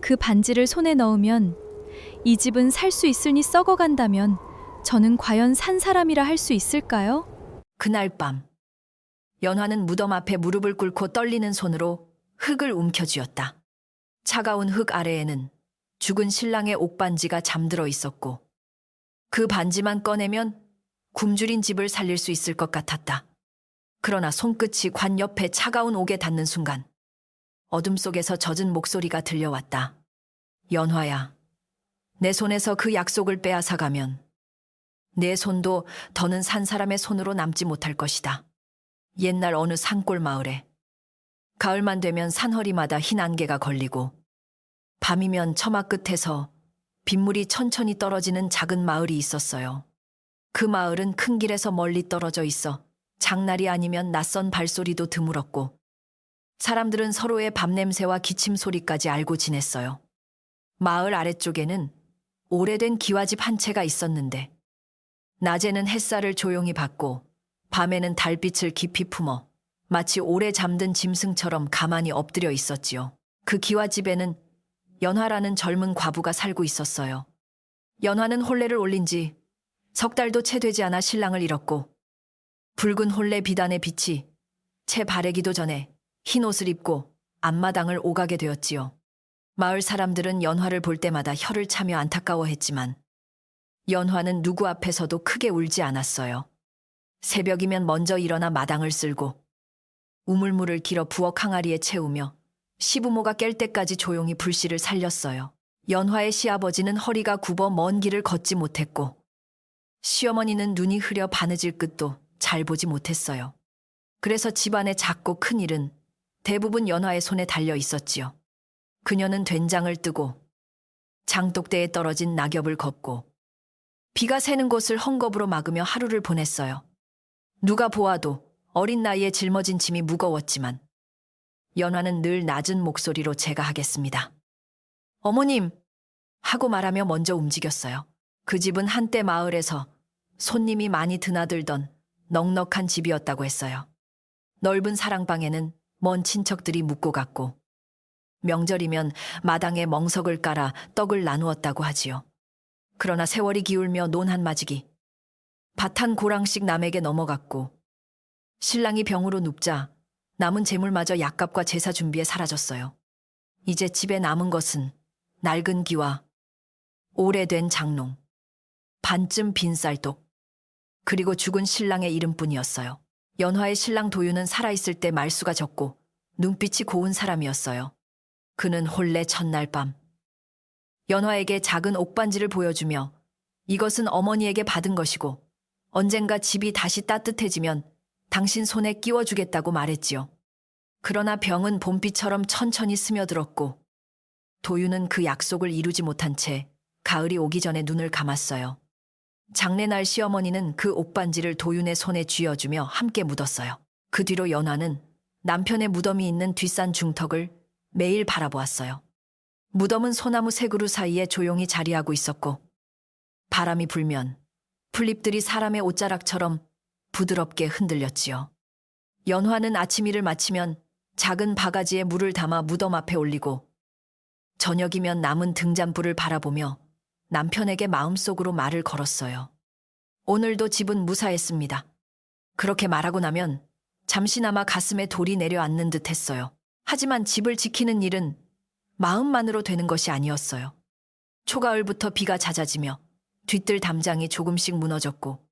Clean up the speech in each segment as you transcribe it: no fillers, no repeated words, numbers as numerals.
그 반지를 손에 넣으면 이 집은 살 수 있으니 썩어간다면 저는 과연 산 사람이라 할 수 있을까요? 그날 밤 연화는 무덤 앞에 무릎을 꿇고 떨리는 손으로 흙을 움켜쥐었다. 차가운 흙 아래에는 죽은 신랑의 옥반지가 잠들어 있었고 그 반지만 꺼내면 굶주린 집을 살릴 수 있을 것 같았다. 그러나 손끝이 관 옆에 차가운 옥에 닿는 순간 어둠 속에서 젖은 목소리가 들려왔다. 연화야, 내 손에서 그 약속을 빼앗아가면 내 손도 더는 산 사람의 손으로 남지 못할 것이다. 옛날 어느 산골 마을에 가을만 되면 산허리마다 흰 안개가 걸리고 밤이면 처마 끝에서 빗물이 천천히 떨어지는 작은 마을이 있었어요. 그 마을은 큰 길에서 멀리 떨어져 있어 장날이 아니면 낯선 발소리도 드물었고 사람들은 서로의 밤냄새와 기침 소리까지 알고 지냈어요. 마을 아래쪽에는 오래된 기와집 한 채가 있었는데 낮에는 햇살을 조용히 받고 밤에는 달빛을 깊이 품어 마치 오래 잠든 짐승처럼 가만히 엎드려 있었지요. 그 기와집에는 연화라는 젊은 과부가 살고 있었어요. 연화는 혼례를 올린 지 석 달도 채 되지 않아 신랑을 잃었고 붉은 혼례 비단의 빛이 채 바래기도 전에 흰 옷을 입고 앞마당을 오가게 되었지요. 마을 사람들은 연화를 볼 때마다 혀를 차며 안타까워했지만 연화는 누구 앞에서도 크게 울지 않았어요. 새벽이면 먼저 일어나 마당을 쓸고 우물물을 길어 부엌 항아리에 채우며 시부모가 깰 때까지 조용히 불씨를 살렸어요. 연화의 시아버지는 허리가 굽어 먼 길을 걷지 못했고 시어머니는 눈이 흐려 바느질 끝도 잘 보지 못했어요. 그래서 집안의 작고 큰 일은 대부분 연화의 손에 달려 있었지요. 그녀는 된장을 뜨고 장독대에 떨어진 낙엽을 걷고 비가 새는 곳을 헝겊으로 막으며 하루를 보냈어요. 누가 보아도 어린 나이에 짊어진 짐이 무거웠지만 연화는 늘 낮은 목소리로 제가 하겠습니다. 어머님! 하고 말하며 먼저 움직였어요. 그 집은 한때 마을에서 손님이 많이 드나들던 넉넉한 집이었다고 했어요. 넓은 사랑방에는 먼 친척들이 묵고 갔고 명절이면 마당에 멍석을 깔아 떡을 나누었다고 하지요. 그러나 세월이 기울며 논 한 마지기 밭 한 고랑씩 남에게 넘어갔고 신랑이 병으로 눕자 남은 재물마저 약값과 제사 준비에 사라졌어요. 이제 집에 남은 것은 낡은 기와 오래된 장롱, 반쯤 빈 쌀독, 그리고 죽은 신랑의 이름뿐이었어요. 연화의 신랑 도윤은 살아있을 때 말수가 적고 눈빛이 고운 사람이었어요. 그는 혼례 첫날 밤 연화에게 작은 옥반지를 보여주며 이것은 어머니에게 받은 것이고 언젠가 집이 다시 따뜻해지면 당신 손에 끼워주겠다고 말했지요. 그러나 병은 봄비처럼 천천히 스며들었고 도윤은 그 약속을 이루지 못한 채 가을이 오기 전에 눈을 감았어요. 장례날 시어머니는 그 옥반지를 도윤의 손에 쥐어주며 함께 묻었어요. 그 뒤로 연화는 남편의 무덤이 있는 뒷산 중턱을 매일 바라보았어요. 무덤은 소나무 세 그루 사이에 조용히 자리하고 있었고 바람이 불면 풀잎들이 사람의 옷자락처럼 부드럽게 흔들렸지요. 연화는 아침 일을 마치면 작은 바가지에 물을 담아 무덤 앞에 올리고 저녁이면 남은 등잔불을 바라보며 남편에게 마음속으로 말을 걸었어요. 오늘도 집은 무사했습니다. 그렇게 말하고 나면 잠시나마 가슴에 돌이 내려앉는 듯 했어요. 하지만 집을 지키는 일은 마음만으로 되는 것이 아니었어요. 초가을부터 비가 잦아지며 뒤뜰 담장이 조금씩 무너졌고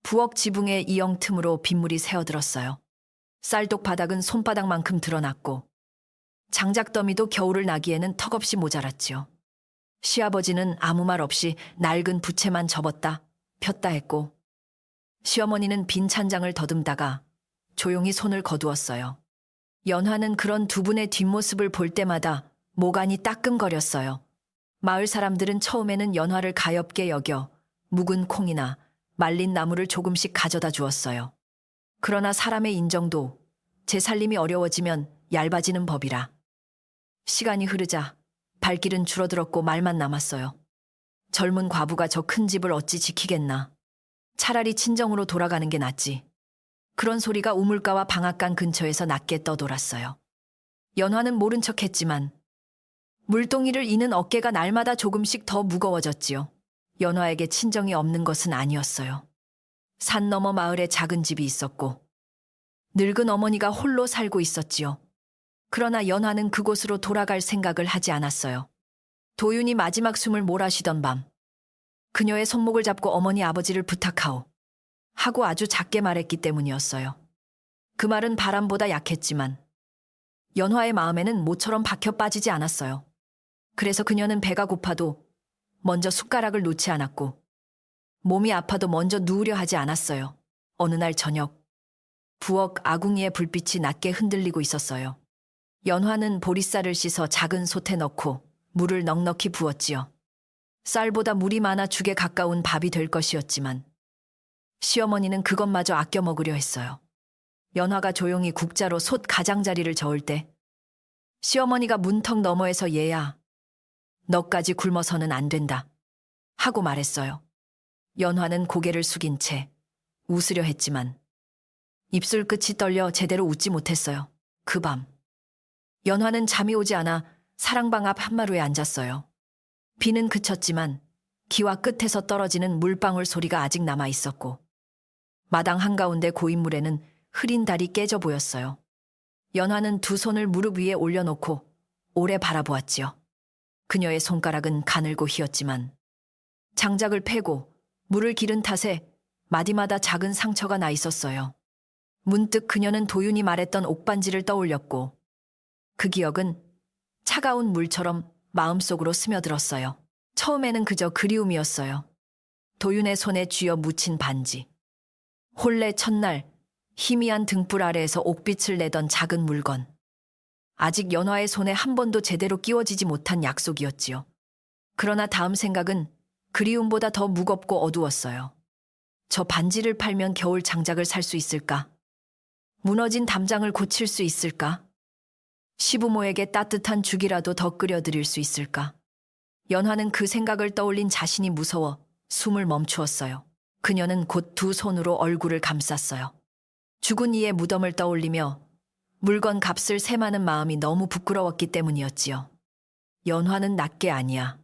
부엌 지붕의 이영 틈으로 빗물이 새어들었어요. 쌀독 바닥은 손바닥만큼 드러났고 장작더미도 겨울을 나기에는 턱없이 모자랐지요. 시아버지는 아무 말 없이 낡은 부채만 접었다 폈다 했고 시어머니는 빈 찬장을 더듬다가 조용히 손을 거두었어요. 연화는 그런 두 분의 뒷모습을 볼 때마다 모간이 따끔거렸어요. 마을 사람들은 처음에는 연화를 가엾게 여겨 묵은 콩이나 말린 나무를 조금씩 가져다 주었어요. 그러나 사람의 인정도 재살림이 어려워지면 얇아지는 법이라. 시간이 흐르자 발길은 줄어들었고 말만 남았어요. 젊은 과부가 저 큰 집을 어찌 지키겠나. 차라리 친정으로 돌아가는 게 낫지. 그런 소리가 우물가와 방앗간 근처에서 낮게 떠돌았어요. 연화는 모른 척했지만 물동이를 이는 어깨가 날마다 조금씩 더 무거워졌지요. 연화에게 친정이 없는 것은 아니었어요. 산 너머 마을에 작은 집이 있었고 늙은 어머니가 홀로 살고 있었지요. 그러나 연화는 그곳으로 돌아갈 생각을 하지 않았어요. 도윤이 마지막 숨을 몰아쉬던 밤, 그녀의 손목을 잡고 어머니 아버지를 부탁하오 하고 아주 작게 말했기 때문이었어요. 그 말은 바람보다 약했지만 연화의 마음에는 모처럼 박혀 빠지지 않았어요. 그래서 그녀는 배가 고파도 먼저 숟가락을 놓지 않았고 몸이 아파도 먼저 누우려 하지 않았어요. 어느 날 저녁, 부엌 아궁이의 불빛이 낮게 흔들리고 있었어요. 연화는 보리쌀을 씻어 작은 솥에 넣고 물을 넉넉히 부었지요. 쌀보다 물이 많아 죽에 가까운 밥이 될 것이었지만 시어머니는 그것마저 아껴 먹으려 했어요. 연화가 조용히 국자로 솥 가장자리를 저을 때 시어머니가 문턱 너머에서 얘야, 너까지 굶어서는 안 된다 하고 말했어요. 연화는 고개를 숙인 채 웃으려 했지만 입술 끝이 떨려 제대로 웃지 못했어요. 그 밤 연화는 잠이 오지 않아 사랑방 앞 한마루에 앉았어요. 비는 그쳤지만 기와 끝에서 떨어지는 물방울 소리가 아직 남아 있었고 마당 한가운데 고인물에는 흐린 달이 깨져 보였어요. 연화는 두 손을 무릎 위에 올려놓고 오래 바라보았지요. 그녀의 손가락은 가늘고 휘었지만 장작을 패고 물을 기른 탓에 마디마다 작은 상처가 나 있었어요. 문득 그녀는 도윤이 말했던 옥반지를 떠올렸고 그 기억은 차가운 물처럼 마음속으로 스며들었어요. 처음에는 그저 그리움이었어요. 도윤의 손에 쥐어 묻힌 반지. 혼례 첫날 희미한 등불 아래에서 옥빛을 내던 작은 물건. 아직 연화의 손에 한 번도 제대로 끼워지지 못한 약속이었지요. 그러나 다음 생각은 그리움보다 더 무겁고 어두웠어요. 저 반지를 팔면 겨울 장작을 살 수 있을까? 무너진 담장을 고칠 수 있을까? 시부모에게 따뜻한 죽이라도 더 끓여드릴 수 있을까? 연화는 그 생각을 떠올린 자신이 무서워 숨을 멈추었어요. 그녀는 곧 두 손으로 얼굴을 감쌌어요. 죽은 이의 무덤을 떠올리며 물건 값을 세마는 마음이 너무 부끄러웠기 때문이었지요. 연화는 낫게 아니야.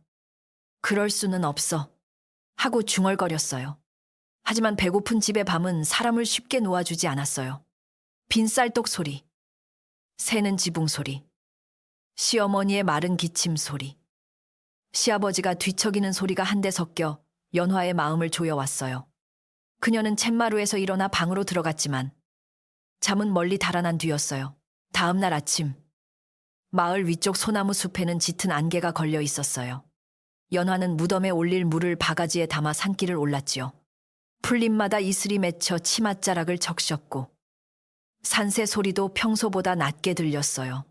그럴 수는 없어. 하고 중얼거렸어요. 하지만 배고픈 집의 밤은 사람을 쉽게 놓아주지 않았어요. 빈 쌀떡 소리, 새는 지붕 소리, 시어머니의 마른 기침 소리, 시아버지가 뒤척이는 소리가 한데 섞여 연화의 마음을 조여왔어요. 그녀는 쳇마루에서 일어나 방으로 들어갔지만 잠은 멀리 달아난 뒤였어요. 다음 날 아침, 마을 위쪽 소나무 숲에는 짙은 안개가 걸려 있었어요. 연화는 무덤에 올릴 물을 바가지에 담아 산길을 올랐지요. 풀잎마다 이슬이 맺혀 치맛자락을 적셨고 산새 소리도 평소보다 낮게 들렸어요.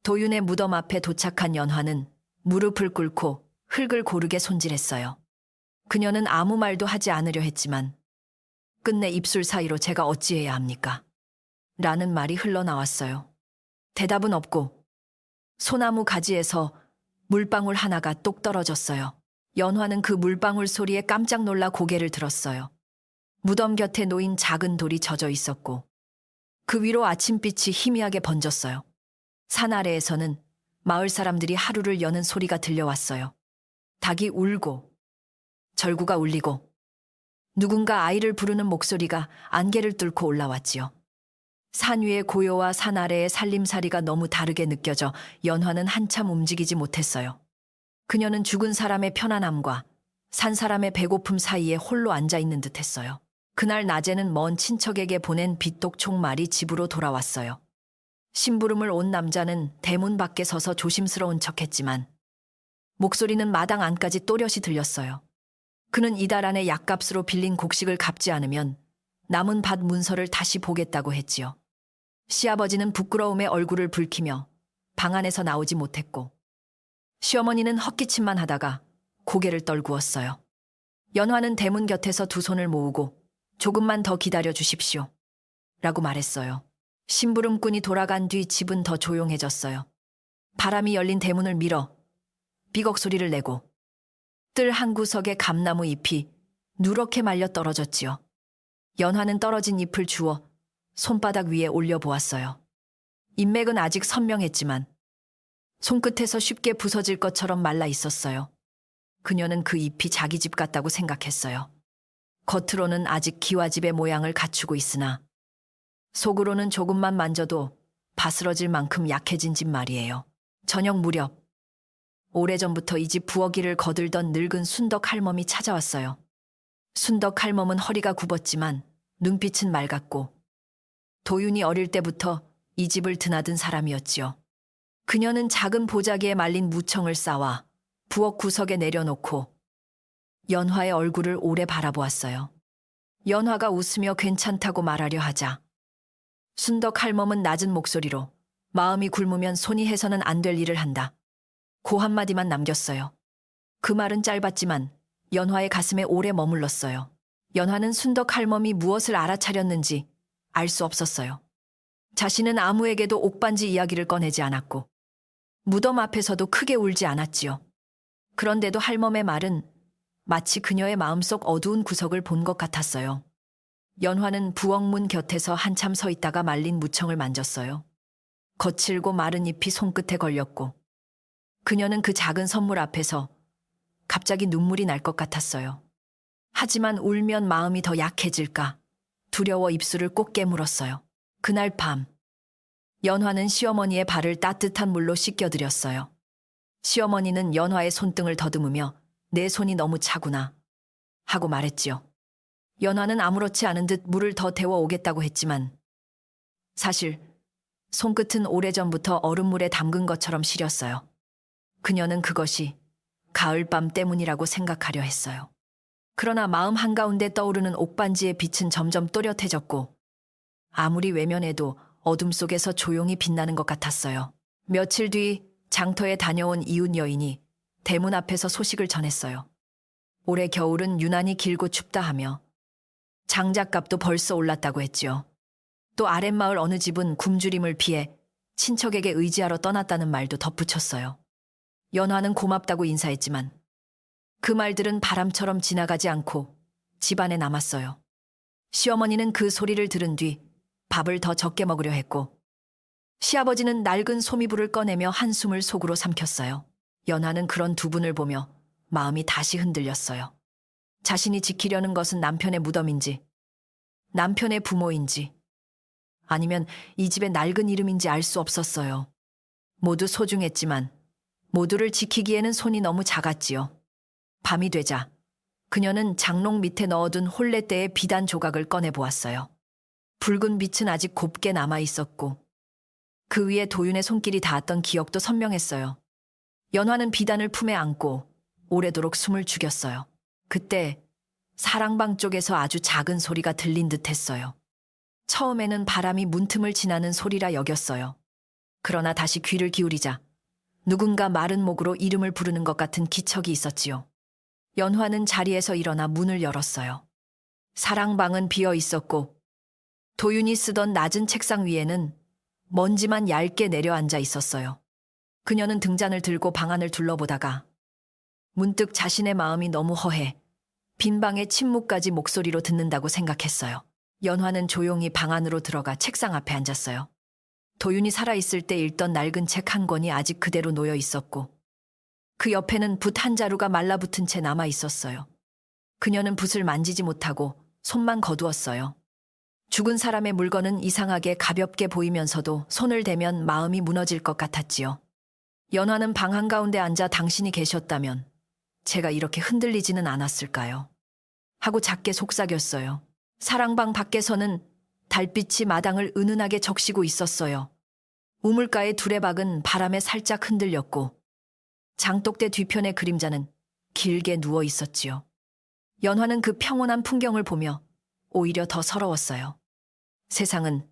도윤의 무덤 앞에 도착한 연화는 무릎을 꿇고 흙을 고르게 손질했어요. 그녀는 아무 말도 하지 않으려 했지만 끝내 입술 사이로 제가 어찌해야 합니까? 라는 말이 흘러나왔어요. 대답은 없고 소나무 가지에서 물방울 하나가 똑 떨어졌어요. 연화는 그 물방울 소리에 깜짝 놀라 고개를 들었어요. 무덤 곁에 놓인 작은 돌이 젖어 있었고 그 위로 아침빛이 희미하게 번졌어요. 산 아래에서는 마을 사람들이 하루를 여는 소리가 들려왔어요. 닭이 울고 절구가 울리고 누군가 아이를 부르는 목소리가 안개를 뚫고 올라왔지요. 산 위의 고요와 산 아래의 살림살이가 너무 다르게 느껴져 연화는 한참 움직이지 못했어요. 그녀는 죽은 사람의 편안함과 산 사람의 배고픔 사이에 홀로 앉아있는 듯했어요. 그날 낮에는 먼 친척에게 보낸 빗독 총말이 집으로 돌아왔어요. 심부름을 온 남자는 대문 밖에 서서 조심스러운 척했지만 목소리는 마당 안까지 또렷이 들렸어요. 그는 이달 안에 약값으로 빌린 곡식을 갚지 않으면 남은 밭 문서를 다시 보겠다고 했지요. 시아버지는 부끄러움에 얼굴을 붉히며 방 안에서 나오지 못했고 시어머니는 헛기침만 하다가 고개를 떨구었어요. 연화는 대문 곁에서 두 손을 모으고 조금만 더 기다려 주십시오. 라고 말했어요. 심부름꾼이 돌아간 뒤 집은 더 조용해졌어요. 바람이 열린 대문을 밀어 삐걱 소리를 내고 뜰 한 구석에 감나무 잎이 누렇게 말려 떨어졌지요. 연화는 떨어진 잎을 주워 손바닥 위에 올려보았어요. 인맥은 아직 선명했지만 손끝에서 쉽게 부서질 것처럼 말라 있었어요. 그녀는 그 잎이 자기 집 같다고 생각했어요. 겉으로는 아직 기와집의 모양을 갖추고 있으나 속으로는 조금만 만져도 바스러질 만큼 약해진 집 말이에요. 저녁 무렵 오래전부터 이 집 부엌일을 거들던 늙은 순덕 할멈이 찾아왔어요. 순덕 할멈은 허리가 굽었지만 눈빛은 맑았고 도윤이 어릴 때부터 이 집을 드나든 사람이었지요. 그녀는 작은 보자기에 말린 무청을 쌓아 부엌 구석에 내려놓고 연화의 얼굴을 오래 바라보았어요. 연화가 웃으며 괜찮다고 말하려 하자 순덕 할멈은 낮은 목소리로 마음이 굶으면 손이 해서는 안 될 일을 한다. 고 한마디만 남겼어요. 그 말은 짧았지만 연화의 가슴에 오래 머물렀어요. 연화는 순덕 할멈이 무엇을 알아차렸는지 알 수 없었어요. 자신은 아무에게도 옥반지 이야기를 꺼내지 않았고 무덤 앞에서도 크게 울지 않았지요. 그런데도 할멈의 말은 마치 그녀의 마음속 어두운 구석을 본 것 같았어요. 연화는 부엌문 곁에서 한참 서 있다가 말린 무청을 만졌어요. 거칠고 마른 잎이 손끝에 걸렸고 그녀는 그 작은 선물 앞에서 갑자기 눈물이 날 것 같았어요. 하지만 울면 마음이 더 약해질까 두려워 입술을 꼭 깨물었어요. 그날 밤 연화는 시어머니의 발을 따뜻한 물로 씻겨드렸어요. 시어머니는 연화의 손등을 더듬으며 내 손이 너무 차구나 하고 말했지요. 연화는 아무렇지 않은 듯 물을 더 데워오겠다고 했지만 사실 손끝은 오래전부터 얼음물에 담근 것처럼 시렸어요. 그녀는 그것이 가을밤 때문이라고 생각하려 했어요. 그러나 마음 한가운데 떠오르는 옥반지의 빛은 점점 또렷해졌고 아무리 외면해도 어둠 속에서 조용히 빛나는 것 같았어요. 며칠 뒤 장터에 다녀온 이웃 여인이 대문 앞에서 소식을 전했어요. 올해 겨울은 유난히 길고 춥다 하며 장작값도 벌써 올랐다고 했지요. 또 아랫마을 어느 집은 굶주림을 피해 친척에게 의지하러 떠났다는 말도 덧붙였어요. 연화는 고맙다고 인사했지만 그 말들은 바람처럼 지나가지 않고 집안에 남았어요. 시어머니는 그 소리를 들은 뒤 밥을 더 적게 먹으려 했고 시아버지는 낡은 소미불을 꺼내며 한숨을 속으로 삼켰어요. 연화는 그런 두 분을 보며 마음이 다시 흔들렸어요. 자신이 지키려는 것은 남편의 무덤인지 남편의 부모인지 아니면 이 집의 낡은 이름인지 알 수 없었어요. 모두 소중했지만 모두를 지키기에는 손이 너무 작았지요. 밤이 되자 그녀는 장롱 밑에 넣어둔 홀레대의 비단 조각을 꺼내보았어요. 붉은 빛은 아직 곱게 남아있었고 그 위에 도윤의 손길이 닿았던 기억도 선명했어요. 연화는 비단을 품에 안고 오래도록 숨을 죽였어요. 그때 사랑방 쪽에서 아주 작은 소리가 들린 듯 했어요. 처음에는 바람이 문틈을 지나는 소리라 여겼어요. 그러나 다시 귀를 기울이자 누군가 마른 목으로 이름을 부르는 것 같은 기척이 있었지요. 연화는 자리에서 일어나 문을 열었어요. 사랑방은 비어 있었고 도윤이 쓰던 낮은 책상 위에는 먼지만 얇게 내려앉아 있었어요. 그녀는 등잔을 들고 방 안을 둘러보다가 문득 자신의 마음이 너무 허해 빈 방의 침묵까지 목소리로 듣는다고 생각했어요. 연화는 조용히 방 안으로 들어가 책상 앞에 앉았어요. 도윤이 살아있을 때 읽던 낡은 책 한 권이 아직 그대로 놓여 있었고 그 옆에는 붓 한 자루가 말라붙은 채 남아 있었어요. 그녀는 붓을 만지지 못하고 손만 거두었어요. 죽은 사람의 물건은 이상하게 가볍게 보이면서도 손을 대면 마음이 무너질 것 같았지요. 연화는 방 한가운데 앉아 당신이 계셨다면 제가 이렇게 흔들리지는 않았을까요? 하고 작게 속삭였어요. 사랑방 밖에서는 달빛이 마당을 은은하게 적시고 있었어요. 우물가의 두레박은 바람에 살짝 흔들렸고 장독대 뒤편의 그림자는 길게 누워 있었지요. 연화는 그 평온한 풍경을 보며 오히려 더 서러웠어요. 세상은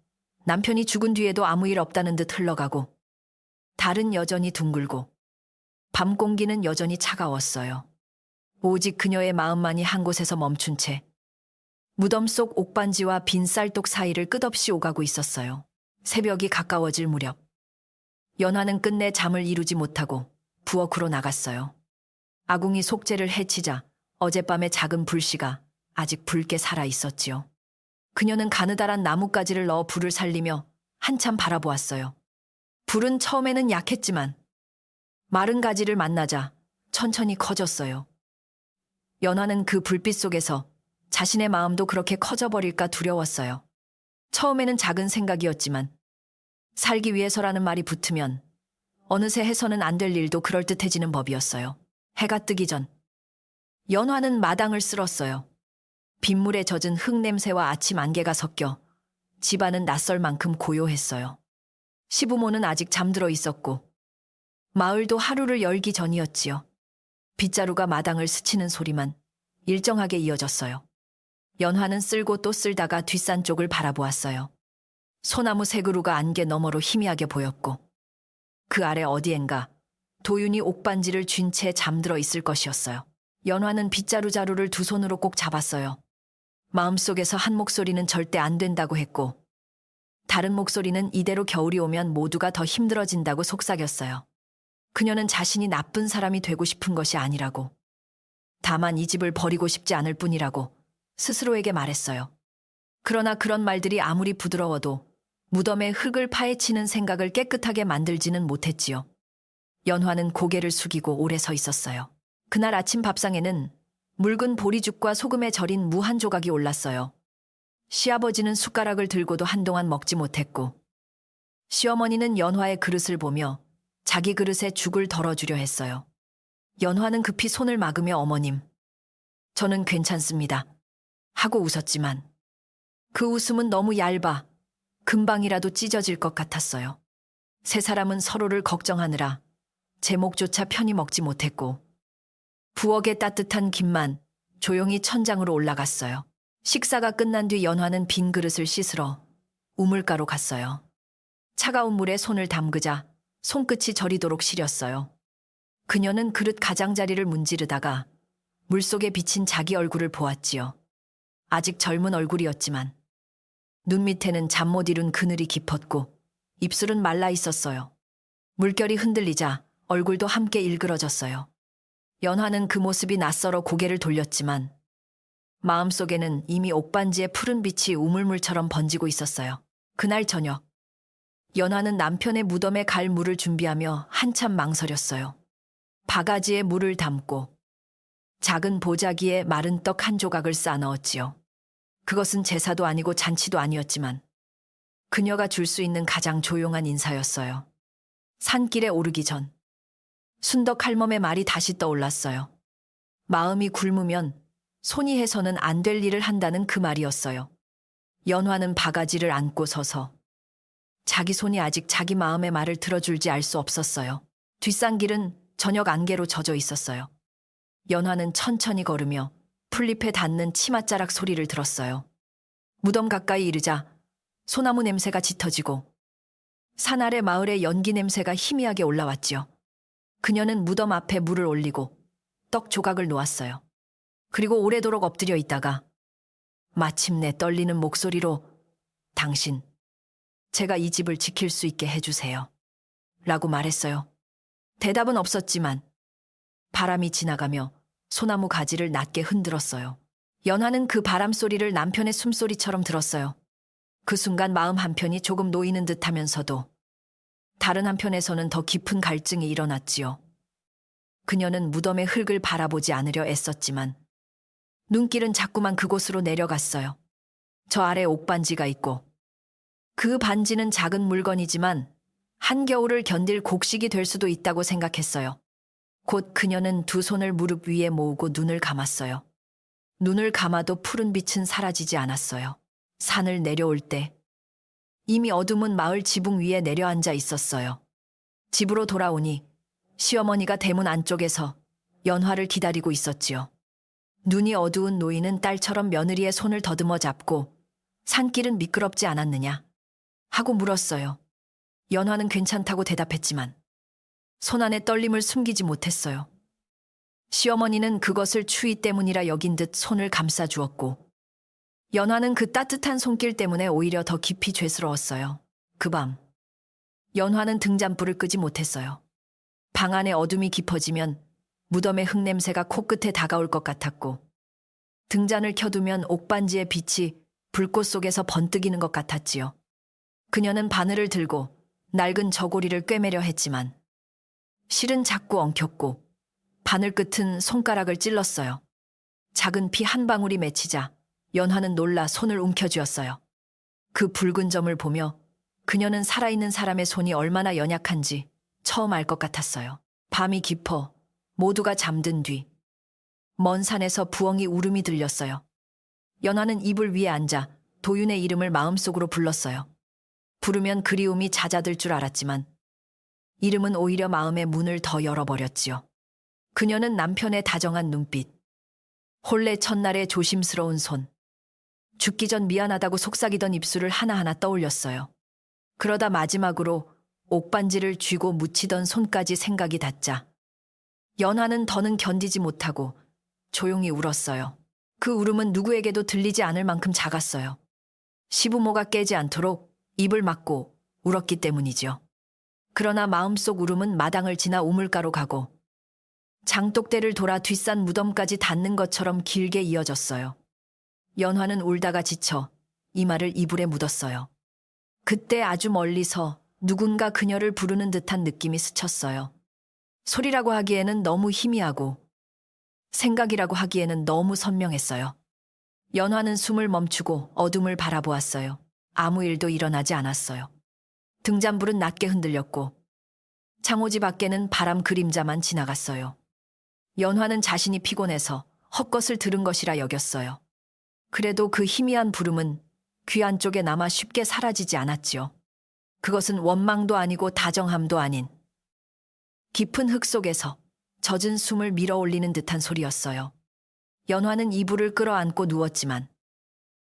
남편이 죽은 뒤에도 아무 일 없다는 듯 흘러가고 달은 여전히 둥글고 밤 공기는 여전히 차가웠어요. 오직 그녀의 마음만이 한 곳에서 멈춘 채 무덤 속 옥반지와 빈 쌀독 사이를 끝없이 오가고 있었어요. 새벽이 가까워질 무렵 연화는 끝내 잠을 이루지 못하고 부엌으로 나갔어요. 아궁이 속재를 해치자 어젯밤의 작은 불씨가 아직 붉게 살아 있었지요. 그녀는 가느다란 나뭇가지를 넣어 불을 살리며 한참 바라보았어요. 불은 처음에는 약했지만 마른 가지를 만나자 천천히 커졌어요. 연화는 그 불빛 속에서 자신의 마음도 그렇게 커져버릴까 두려웠어요. 처음에는 작은 생각이었지만 살기 위해서라는 말이 붙으면 어느새 해서는 안 될 일도 그럴듯해지는 법이었어요. 해가 뜨기 전 연화는 마당을 쓸었어요. 빗물에 젖은 흙 냄새와 아침 안개가 섞여 집안은 낯설 만큼 고요했어요. 시부모는 아직 잠들어 있었고 마을도 하루를 열기 전이었지요. 빗자루가 마당을 스치는 소리만 일정하게 이어졌어요. 연화는 쓸고 또 쓸다가 뒷산 쪽을 바라보았어요. 소나무 세 그루가 안개 너머로 희미하게 보였고 그 아래 어디엔가 도윤이 옥반지를 쥔 채 잠들어 있을 것이었어요. 연화는 빗자루 자루를 두 손으로 꼭 잡았어요. 마음속에서 한 목소리는 절대 안 된다고 했고 다른 목소리는 이대로 겨울이 오면 모두가 더 힘들어진다고 속삭였어요. 그녀는 자신이 나쁜 사람이 되고 싶은 것이 아니라고, 다만 이 집을 버리고 싶지 않을 뿐이라고 스스로에게 말했어요. 그러나 그런 말들이 아무리 부드러워도 무덤에 흙을 파헤치는 생각을 깨끗하게 만들지는 못했지요. 연화는 고개를 숙이고 오래 서 있었어요. 그날 아침 밥상에는 묽은 보리죽과 소금에 절인 무 한 조각이 올랐어요. 시아버지는 숟가락을 들고도 한동안 먹지 못했고 시어머니는 연화의 그릇을 보며 자기 그릇에 죽을 덜어주려 했어요. 연화는 급히 손을 막으며 어머님, 저는 괜찮습니다. 하고 웃었지만 그 웃음은 너무 얇아 금방이라도 찢어질 것 같았어요. 세 사람은 서로를 걱정하느라 제목조차 편히 먹지 못했고 부엌의 따뜻한 김만 조용히 천장으로 올라갔어요. 식사가 끝난 뒤 연화는 빈 그릇을 씻으러 우물가로 갔어요. 차가운 물에 손을 담그자 손끝이 저리도록 시렸어요. 그녀는 그릇 가장자리를 문지르다가 물속에 비친 자기 얼굴을 보았지요. 아직 젊은 얼굴이었지만 눈 밑에는 잠 못 이룬 그늘이 깊었고 입술은 말라 있었어요. 물결이 흔들리자 얼굴도 함께 일그러졌어요. 연화는 그 모습이 낯설어 고개를 돌렸지만 마음속에는 이미 옥반지의 푸른 빛이 우물물처럼 번지고 있었어요. 그날 저녁 연화는 남편의 무덤에 갈 물을 준비하며 한참 망설였어요. 바가지에 물을 담고 작은 보자기에 마른 떡 한 조각을 싸 넣었지요. 그것은 제사도 아니고 잔치도 아니었지만 그녀가 줄 수 있는 가장 조용한 인사였어요. 산길에 오르기 전 순덕 할멈의 말이 다시 떠올랐어요. 마음이 굶으면 손이 해서는 안 될 일을 한다는 그 말이었어요. 연화는 바가지를 안고 서서 자기 손이 아직 자기 마음의 말을 들어줄지 알 수 없었어요. 뒷산길은 저녁 안개로 젖어 있었어요. 연화는 천천히 걸으며 풀잎에 닿는 치맛자락 소리를 들었어요. 무덤 가까이 이르자 소나무 냄새가 짙어지고 산 아래 마을의 연기 냄새가 희미하게 올라왔지요. 그녀는 무덤 앞에 물을 올리고 떡 조각을 놓았어요. 그리고 오래도록 엎드려 있다가 마침내 떨리는 목소리로 당신, 제가 이 집을 지킬 수 있게 해주세요. 라고 말했어요. 대답은 없었지만 바람이 지나가며 소나무 가지를 낮게 흔들었어요. 연화는 그 바람 소리를 남편의 숨소리처럼 들었어요. 그 순간 마음 한편이 조금 놓이는 듯하면서도 다른 한편에서는 더 깊은 갈증이 일어났지요. 그녀는 무덤의 흙을 바라보지 않으려 애썼지만 눈길은 자꾸만 그곳으로 내려갔어요. 저 아래 옥반지가 있고 그 반지는 작은 물건이지만 한겨울을 견딜 곡식이 될 수도 있다고 생각했어요. 곧 그녀는 두 손을 무릎 위에 모으고 눈을 감았어요. 눈을 감아도 푸른 빛은 사라지지 않았어요. 산을 내려올 때 이미 어둠은 마을 지붕 위에 내려앉아 있었어요. 집으로 돌아오니 시어머니가 대문 안쪽에서 연화를 기다리고 있었지요. 눈이 어두운 노인은 딸처럼 며느리의 손을 더듬어 잡고 산길은 미끄럽지 않았느냐 하고 물었어요. 연화는 괜찮다고 대답했지만 손 안의 떨림을 숨기지 못했어요. 시어머니는 그것을 추위 때문이라 여긴 듯 손을 감싸 주었고 연화는 그 따뜻한 손길 때문에 오히려 더 깊이 죄스러웠어요. 그 밤 연화는 등잔불을 끄지 못했어요. 방 안의 어둠이 깊어지면 무덤의 흙냄새가 코끝에 다가올 것 같았고 등잔을 켜두면 옥반지의 빛이 불꽃 속에서 번뜩이는 것 같았지요. 그녀는 바늘을 들고 낡은 저고리를 꿰매려 했지만 실은 자꾸 엉켰고 바늘 끝은 손가락을 찔렀어요. 작은 피 한 방울이 맺히자 연화는 놀라 손을 움켜쥐었어요. 그 붉은 점을 보며 그녀는 살아있는 사람의 손이 얼마나 연약한지 처음 알 것 같았어요. 밤이 깊어 모두가 잠든 뒤 먼 산에서 부엉이 울음이 들렸어요. 연화는 이불 위에 앉아 도윤의 이름을 마음속으로 불렀어요. 부르면 그리움이 잦아들 줄 알았지만 이름은 오히려 마음의 문을 더 열어버렸지요. 그녀는 남편의 다정한 눈빛, 혼례 첫날의 조심스러운 손, 죽기 전 미안하다고 속삭이던 입술을 하나하나 떠올렸어요. 그러다 마지막으로 옥반지를 쥐고 묻히던 손까지 생각이 닿자 연화는 더는 견디지 못하고 조용히 울었어요. 그 울음은 누구에게도 들리지 않을 만큼 작았어요. 시부모가 깨지 않도록 입을 막고 울었기 때문이죠. 그러나 마음속 울음은 마당을 지나 우물가로 가고 장독대를 돌아 뒷산 무덤까지 닿는 것처럼 길게 이어졌어요. 연화는 울다가 지쳐 이마를 이불에 묻었어요. 그때 아주 멀리서 누군가 그녀를 부르는 듯한 느낌이 스쳤어요. 소리라고 하기에는 너무 희미하고 생각이라고 하기에는 너무 선명했어요. 연화는 숨을 멈추고 어둠을 바라보았어요. 아무 일도 일어나지 않았어요. 등잔불은 낮게 흔들렸고 창호지 밖에는 바람 그림자만 지나갔어요. 연화는 자신이 피곤해서 헛것을 들은 것이라 여겼어요. 그래도 그 희미한 부름은 귀 안쪽에 남아 쉽게 사라지지 않았지요. 그것은 원망도 아니고 다정함도 아닌 깊은 흙 속에서 젖은 숨을 밀어올리는 듯한 소리였어요. 연화는 이불을 끌어안고 누웠지만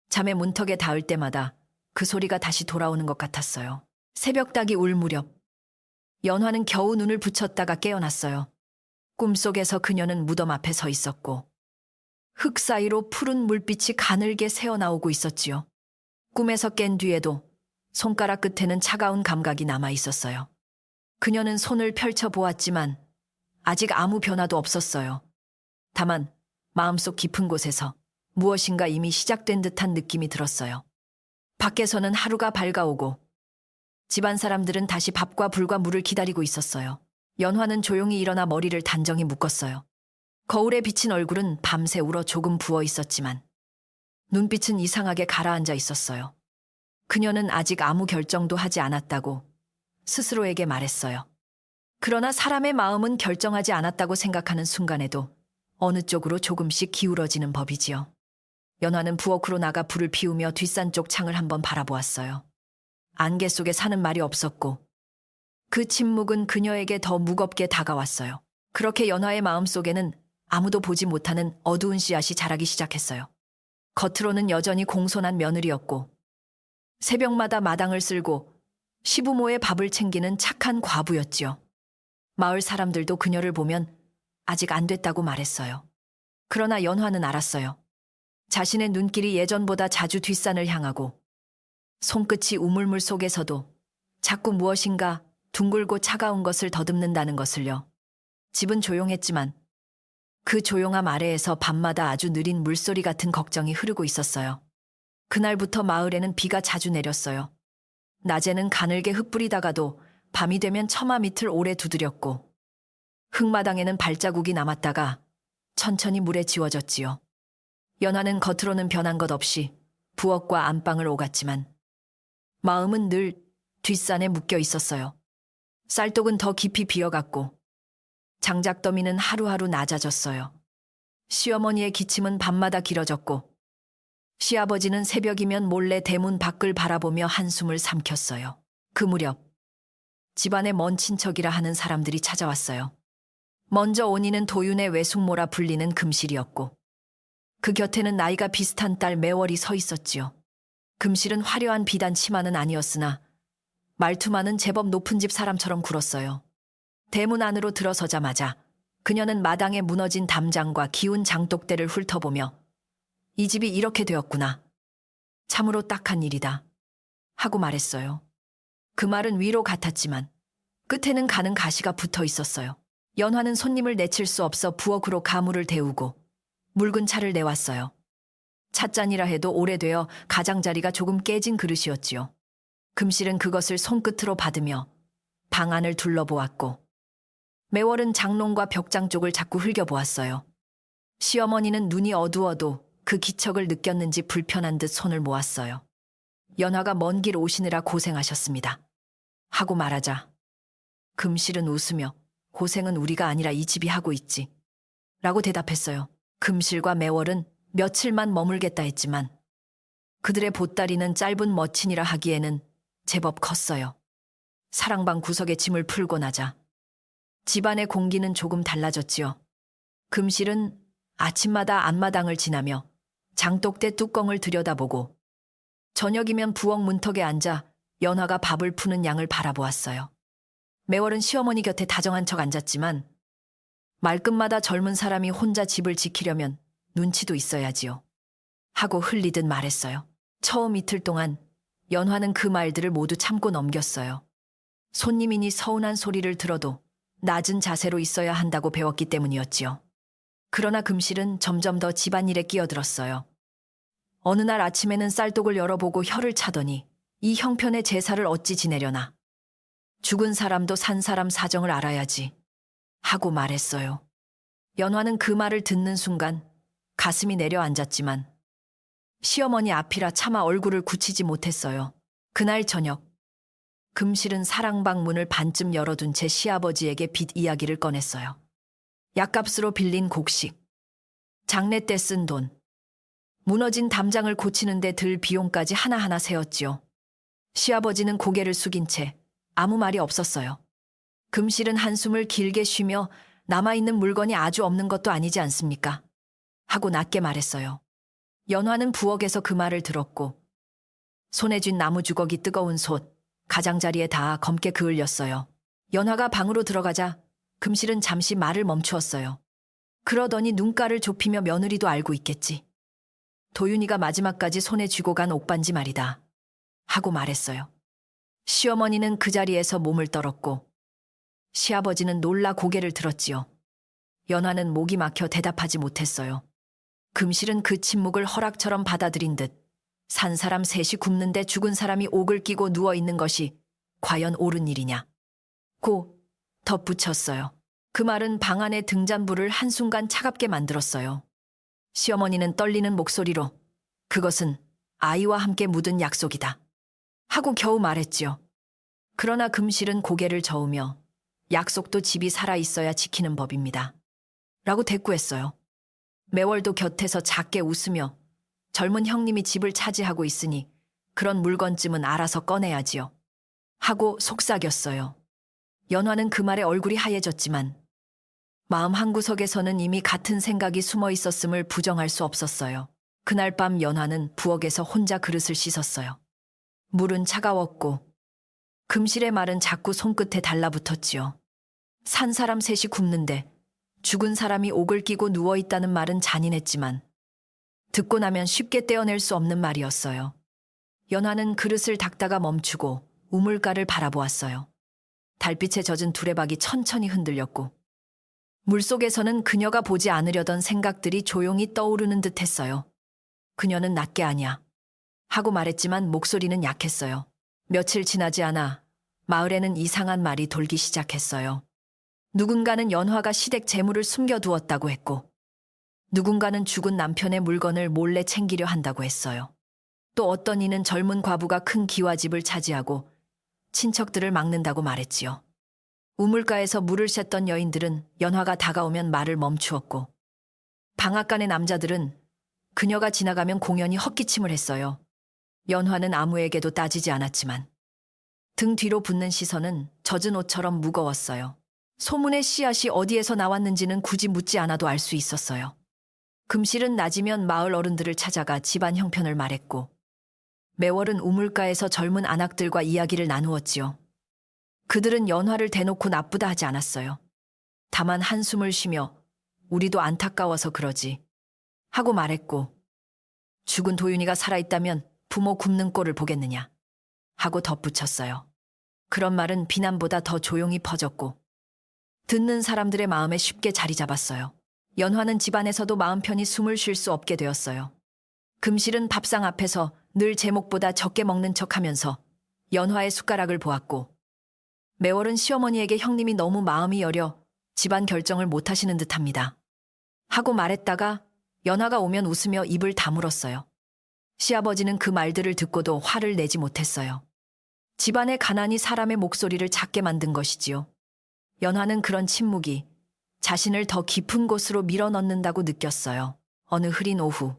잠의 문턱에 닿을 때마다 그 소리가 다시 돌아오는 것 같았어요. 새벽닭이 울 무렵 연화는 겨우 눈을 붙였다가 깨어났어요. 꿈속에서 그녀는 무덤 앞에 서 있었고 흙 사이로 푸른 물빛이 가늘게 새어나오고 있었지요. 꿈에서 깬 뒤에도 손가락 끝에는 차가운 감각이 남아 있었어요. 그녀는 손을 펼쳐 보았지만 아직 아무 변화도 없었어요. 다만 마음속 깊은 곳에서 무엇인가 이미 시작된 듯한 느낌이 들었어요. 밖에서는 하루가 밝아오고 집안 사람들은 다시 밥과 불과 물을 기다리고 있었어요. 연화는 조용히 일어나 머리를 단정히 묶었어요. 거울에 비친 얼굴은 밤새 울어 조금 부어 있었지만 눈빛은 이상하게 가라앉아 있었어요. 그녀는 아직 아무 결정도 하지 않았다고 스스로에게 말했어요. 그러나 사람의 마음은 결정하지 않았다고 생각하는 순간에도 어느 쪽으로 조금씩 기울어지는 법이지요. 연화는 부엌으로 나가 불을 피우며 뒷산 쪽 창을 한번 바라보았어요. 안개 속에 사는 말이 없었고 그 침묵은 그녀에게 더 무겁게 다가왔어요. 그렇게 연화의 마음속에는 아무도 보지 못하는 어두운 씨앗이 자라기 시작했어요. 겉으로는 여전히 공손한 며느리였고 새벽마다 마당을 쓸고 시부모의 밥을 챙기는 착한 과부였지요. 마을 사람들도 그녀를 보면 아직 안 됐다고 말했어요. 그러나 연화는 알았어요. 자신의 눈길이 예전보다 자주 뒷산을 향하고 손끝이 우물물 속에서도 자꾸 무엇인가 둥글고 차가운 것을 더듬는다는 것을요. 집은 조용했지만 그 조용함 아래에서 밤마다 아주 느린 물소리 같은 걱정이 흐르고 있었어요. 그날부터 마을에는 비가 자주 내렸어요. 낮에는 가늘게 흙 뿌리다가도 밤이 되면 처마 밑을 오래 두드렸고 흙마당에는 발자국이 남았다가 천천히 물에 지워졌지요. 연화는 겉으로는 변한 것 없이 부엌과 안방을 오갔지만 마음은 늘 뒷산에 묶여 있었어요. 쌀독은 더 깊이 비어갔고 장작더미는 하루하루 낮아졌어요. 시어머니의 기침은 밤마다 길어졌고 시아버지는 새벽이면 몰래 대문 밖을 바라보며 한숨을 삼켰어요. 그 무렵 집안의 먼 친척이라 하는 사람들이 찾아왔어요. 먼저 온 이는 도윤의 외숙모라 불리는 금실이었고 그 곁에는 나이가 비슷한 딸 매월이 서 있었지요. 금실은 화려한 비단 치마는 아니었으나 말투만은 제법 높은 집 사람처럼 굴었어요. 대문 안으로 들어서자마자 그녀는 마당에 무너진 담장과 기운 장독대를 훑어보며 이 집이 이렇게 되었구나. 참으로 딱한 일이다. 하고 말했어요. 그 말은 위로 같았지만 끝에는 가는 가시가 붙어 있었어요. 연화는 손님을 내칠 수 없어 부엌으로 가물을 데우고 묽은 차를 내왔어요. 찻잔이라 해도 오래되어 가장자리가 조금 깨진 그릇이었지요. 금실은 그것을 손끝으로 받으며 방 안을 둘러보았고 매월은 장롱과 벽장 쪽을 자꾸 흘겨보았어요. 시어머니는 눈이 어두워도 그 기척을 느꼈는지 불편한 듯 손을 모았어요. 연화가 먼 길 오시느라 고생하셨습니다. 하고 말하자 금실은 웃으며 고생은 우리가 아니라 이 집이 하고 있지. 라고 대답했어요. 금실과 매월은 며칠만 머물겠다 했지만 그들의 보따리는 짧은 머친이라 하기에는 제법 컸어요. 사랑방 구석에 짐을 풀고 나자 집안의 공기는 조금 달라졌지요. 금실은 아침마다 앞마당을 지나며 장독대 뚜껑을 들여다보고 저녁이면 부엌 문턱에 앉아 연화가 밥을 푸는 양을 바라보았어요. 매월은 시어머니 곁에 다정한 척 앉았지만 말끝마다 젊은 사람이 혼자 집을 지키려면 눈치도 있어야지요. 하고 흘리듯 말했어요. 처음 이틀 동안 연화는 그 말들을 모두 참고 넘겼어요. 손님이니 서운한 소리를 들어도 낮은 자세로 있어야 한다고 배웠기 때문이었지요. 그러나 금실은 점점 더 집안일에 끼어들었어요. 어느 날 아침에는 쌀독을 열어보고 혀를 차더니 이 형편의 제사를 어찌 지내려나. 죽은 사람도 산 사람 사정을 알아야지. 하고 말했어요. 연화는 그 말을 듣는 순간 가슴이 내려앉았지만 시어머니 앞이라 차마 얼굴을 굳히지 못했어요. 그날 저녁 금실은 사랑방 문을 반쯤 열어둔 제 시아버지에게 빚 이야기를 꺼냈어요. 약값으로 빌린 곡식, 장례 때 쓴 돈, 무너진 담장을 고치는데 들 비용까지 하나하나 세었지요. 시아버지는 고개를 숙인 채 아무 말이 없었어요. 금실은 한숨을 길게 쉬며 남아있는 물건이 아주 없는 것도 아니지 않습니까? 하고 낮게 말했어요. 연화는 부엌에서 그 말을 들었고 손에 쥔 나무 주걱이 뜨거운 솥, 가장자리에 닿아 검게 그을렸어요. 연화가 방으로 들어가자 금실은 잠시 말을 멈추었어요. 그러더니 눈가를 좁히며 며느리도 알고 있겠지. 도윤이가 마지막까지 손에 쥐고 간 옥반지 말이다. 하고 말했어요. 시어머니는 그 자리에서 몸을 떨었고 시아버지는 놀라 고개를 들었지요. 연화는 목이 막혀 대답하지 못했어요. 금실은 그 침묵을 허락처럼 받아들인 듯 산 사람 셋이 굶는데 죽은 사람이 옥을 끼고 누워있는 것이 과연 옳은 일이냐. 고 덧붙였어요. 그 말은 방 안의 등잔불을 한순간 차갑게 만들었어요. 시어머니는 떨리는 목소리로 그것은 아이와 함께 묻은 약속이다. 하고 겨우 말했지요. 그러나 금실은 고개를 저으며 약속도 집이 살아있어야 지키는 법입니다. 라고 대꾸했어요. 매월도 곁에서 작게 웃으며 젊은 형님이 집을 차지하고 있으니 그런 물건쯤은 알아서 꺼내야지요. 하고 속삭였어요. 연화는 그 말에 얼굴이 하얘졌지만 마음 한구석에서는 이미 같은 생각이 숨어 있었음을 부정할 수 없었어요. 그날 밤 연화는 부엌에서 혼자 그릇을 씻었어요. 물은 차가웠고 금실의 말은 자꾸 손끝에 달라붙었지요. 산 사람 셋이 굶는데 죽은 사람이 옥을 끼고 누워있다는 말은 잔인했지만 듣고 나면 쉽게 떼어낼 수 없는 말이었어요. 연화는 그릇을 닦다가 멈추고 우물가를 바라보았어요. 달빛에 젖은 두레박이 천천히 흔들렸고 물속에서는 그녀가 보지 않으려던 생각들이 조용히 떠오르는 듯 했어요. 그녀는 낫게 아냐. 하고 말했지만 목소리는 약했어요. 며칠 지나지 않아 마을에는 이상한 말이 돌기 시작했어요. 누군가는 연화가 시댁 재물을 숨겨두었다고 했고 누군가는 죽은 남편의 물건을 몰래 챙기려 한다고 했어요. 또 어떤 이는 젊은 과부가 큰 기와집을 차지하고 친척들을 막는다고 말했지요. 우물가에서 물을 샜던 여인들은 연화가 다가오면 말을 멈추었고 방앗간의 남자들은 그녀가 지나가면 공연히 헛기침을 했어요. 연화는 아무에게도 따지지 않았지만 등 뒤로 붙는 시선은 젖은 옷처럼 무거웠어요. 소문의 씨앗이 어디에서 나왔는지는 굳이 묻지 않아도 알 수 있었어요. 금실은 낮이면 마을 어른들을 찾아가 집안 형편을 말했고 매월은 우물가에서 젊은 안악들과 이야기를 나누었지요. 그들은 연화를 대놓고 나쁘다 하지 않았어요. 다만 한숨을 쉬며 우리도 안타까워서 그러지 하고 말했고 죽은 도윤이가 살아있다면 부모 굶는 꼴을 보겠느냐 하고 덧붙였어요. 그런 말은 비난보다 더 조용히 퍼졌고 듣는 사람들의 마음에 쉽게 자리 잡았어요. 연화는 집안에서도 마음 편히 숨을 쉴 수 없게 되었어요. 금실은 밥상 앞에서 늘 제목보다 적게 먹는 척하면서 연화의 숟가락을 보았고 매월은 시어머니에게 형님이 너무 마음이 여려 집안 결정을 못 하시는 듯합니다. 하고 말했다가 연화가 오면 웃으며 입을 다물었어요. 시아버지는 그 말들을 듣고도 화를 내지 못했어요. 집안의 가난이 사람의 목소리를 작게 만든 것이지요. 연화는 그런 침묵이 자신을 더 깊은 곳으로 밀어넣는다고 느꼈어요. 어느 흐린 오후,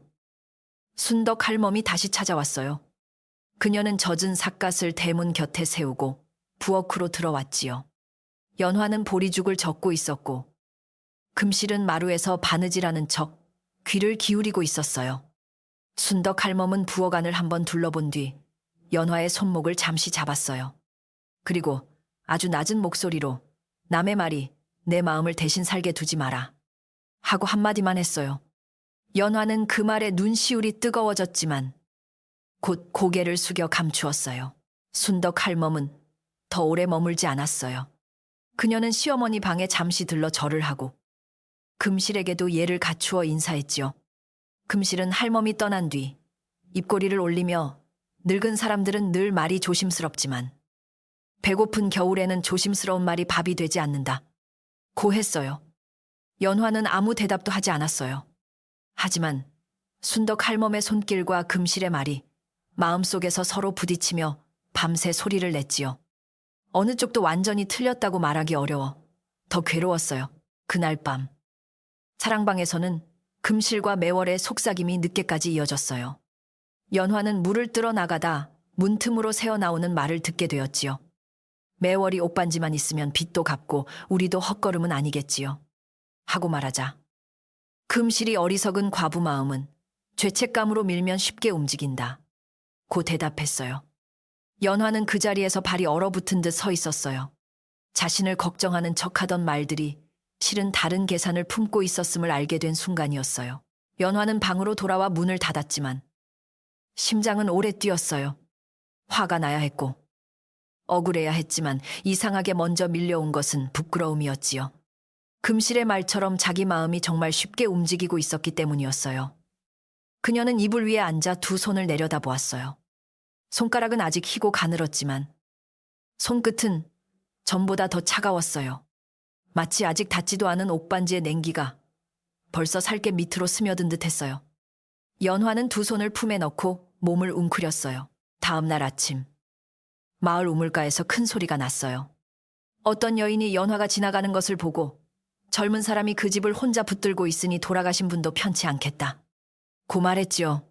순덕 할멈이 다시 찾아왔어요. 그녀는 젖은 삿갓을 대문 곁에 세우고 부엌으로 들어왔지요. 연화는 보리죽을 젓고 있었고 금실은 마루에서 바느질하는 척 귀를 기울이고 있었어요. 순덕 할멈은 부엌 안을 한번 둘러본 뒤 연화의 손목을 잠시 잡았어요. 그리고 아주 낮은 목소리로 남의 말이 내 마음을 대신 살게 두지 마라 하고 한마디만 했어요. 연화는 그 말에 눈시울이 뜨거워졌지만 곧 고개를 숙여 감추었어요. 순덕 할멈은 더 오래 머물지 않았어요. 그녀는 시어머니 방에 잠시 들러 절을 하고 금실에게도 예를 갖추어 인사했지요. 금실은 할멈이 떠난 뒤 입꼬리를 올리며 늙은 사람들은 늘 말이 조심스럽지만 배고픈 겨울에는 조심스러운 말이 밥이 되지 않는다 고 했어요. 연화는 아무 대답도 하지 않았어요. 하지만 순덕 할멈의 손길과 금실의 말이 마음속에서 서로 부딪히며 밤새 소리를 냈지요. 어느 쪽도 완전히 틀렸다고 말하기 어려워 더 괴로웠어요. 그날 밤 사랑방에서는 금실과 매월의 속삭임이 늦게까지 이어졌어요. 연화는 물을 뜨러 나가다 문틈으로 새어나오는 말을 듣게 되었지요. 매월이 옷반지만 있으면 빚도 갚고 우리도 헛걸음은 아니겠지요. 하고 말하자 금실이 어리석은 과부 마음은 죄책감으로 밀면 쉽게 움직인다 고 대답했어요. 연화는 그 자리에서 발이 얼어붙은 듯 서 있었어요. 자신을 걱정하는 척하던 말들이 실은 다른 계산을 품고 있었음을 알게 된 순간이었어요. 연화는 방으로 돌아와 문을 닫았지만 심장은 오래 뛰었어요. 화가 나야 했고 억울해야 했지만 이상하게 먼저 밀려온 것은 부끄러움이었지요. 금실의 말처럼 자기 마음이 정말 쉽게 움직이고 있었기 때문이었어요. 그녀는 이불 위에 앉아 두 손을 내려다보았어요. 손가락은 아직 희고 가늘었지만 손끝은 전보다 더 차가웠어요. 마치 아직 닿지도 않은 옷반지의 냉기가 벌써 살게 밑으로 스며든 듯 했어요. 연화는 두 손을 품에 넣고 몸을 웅크렸어요. 다음 날 아침 마을 우물가에서 큰 소리가 났어요. 어떤 여인이 연화가 지나가는 것을 보고 젊은 사람이 그 집을 혼자 붙들고 있으니 돌아가신 분도 편치 않겠다 고 말했지요.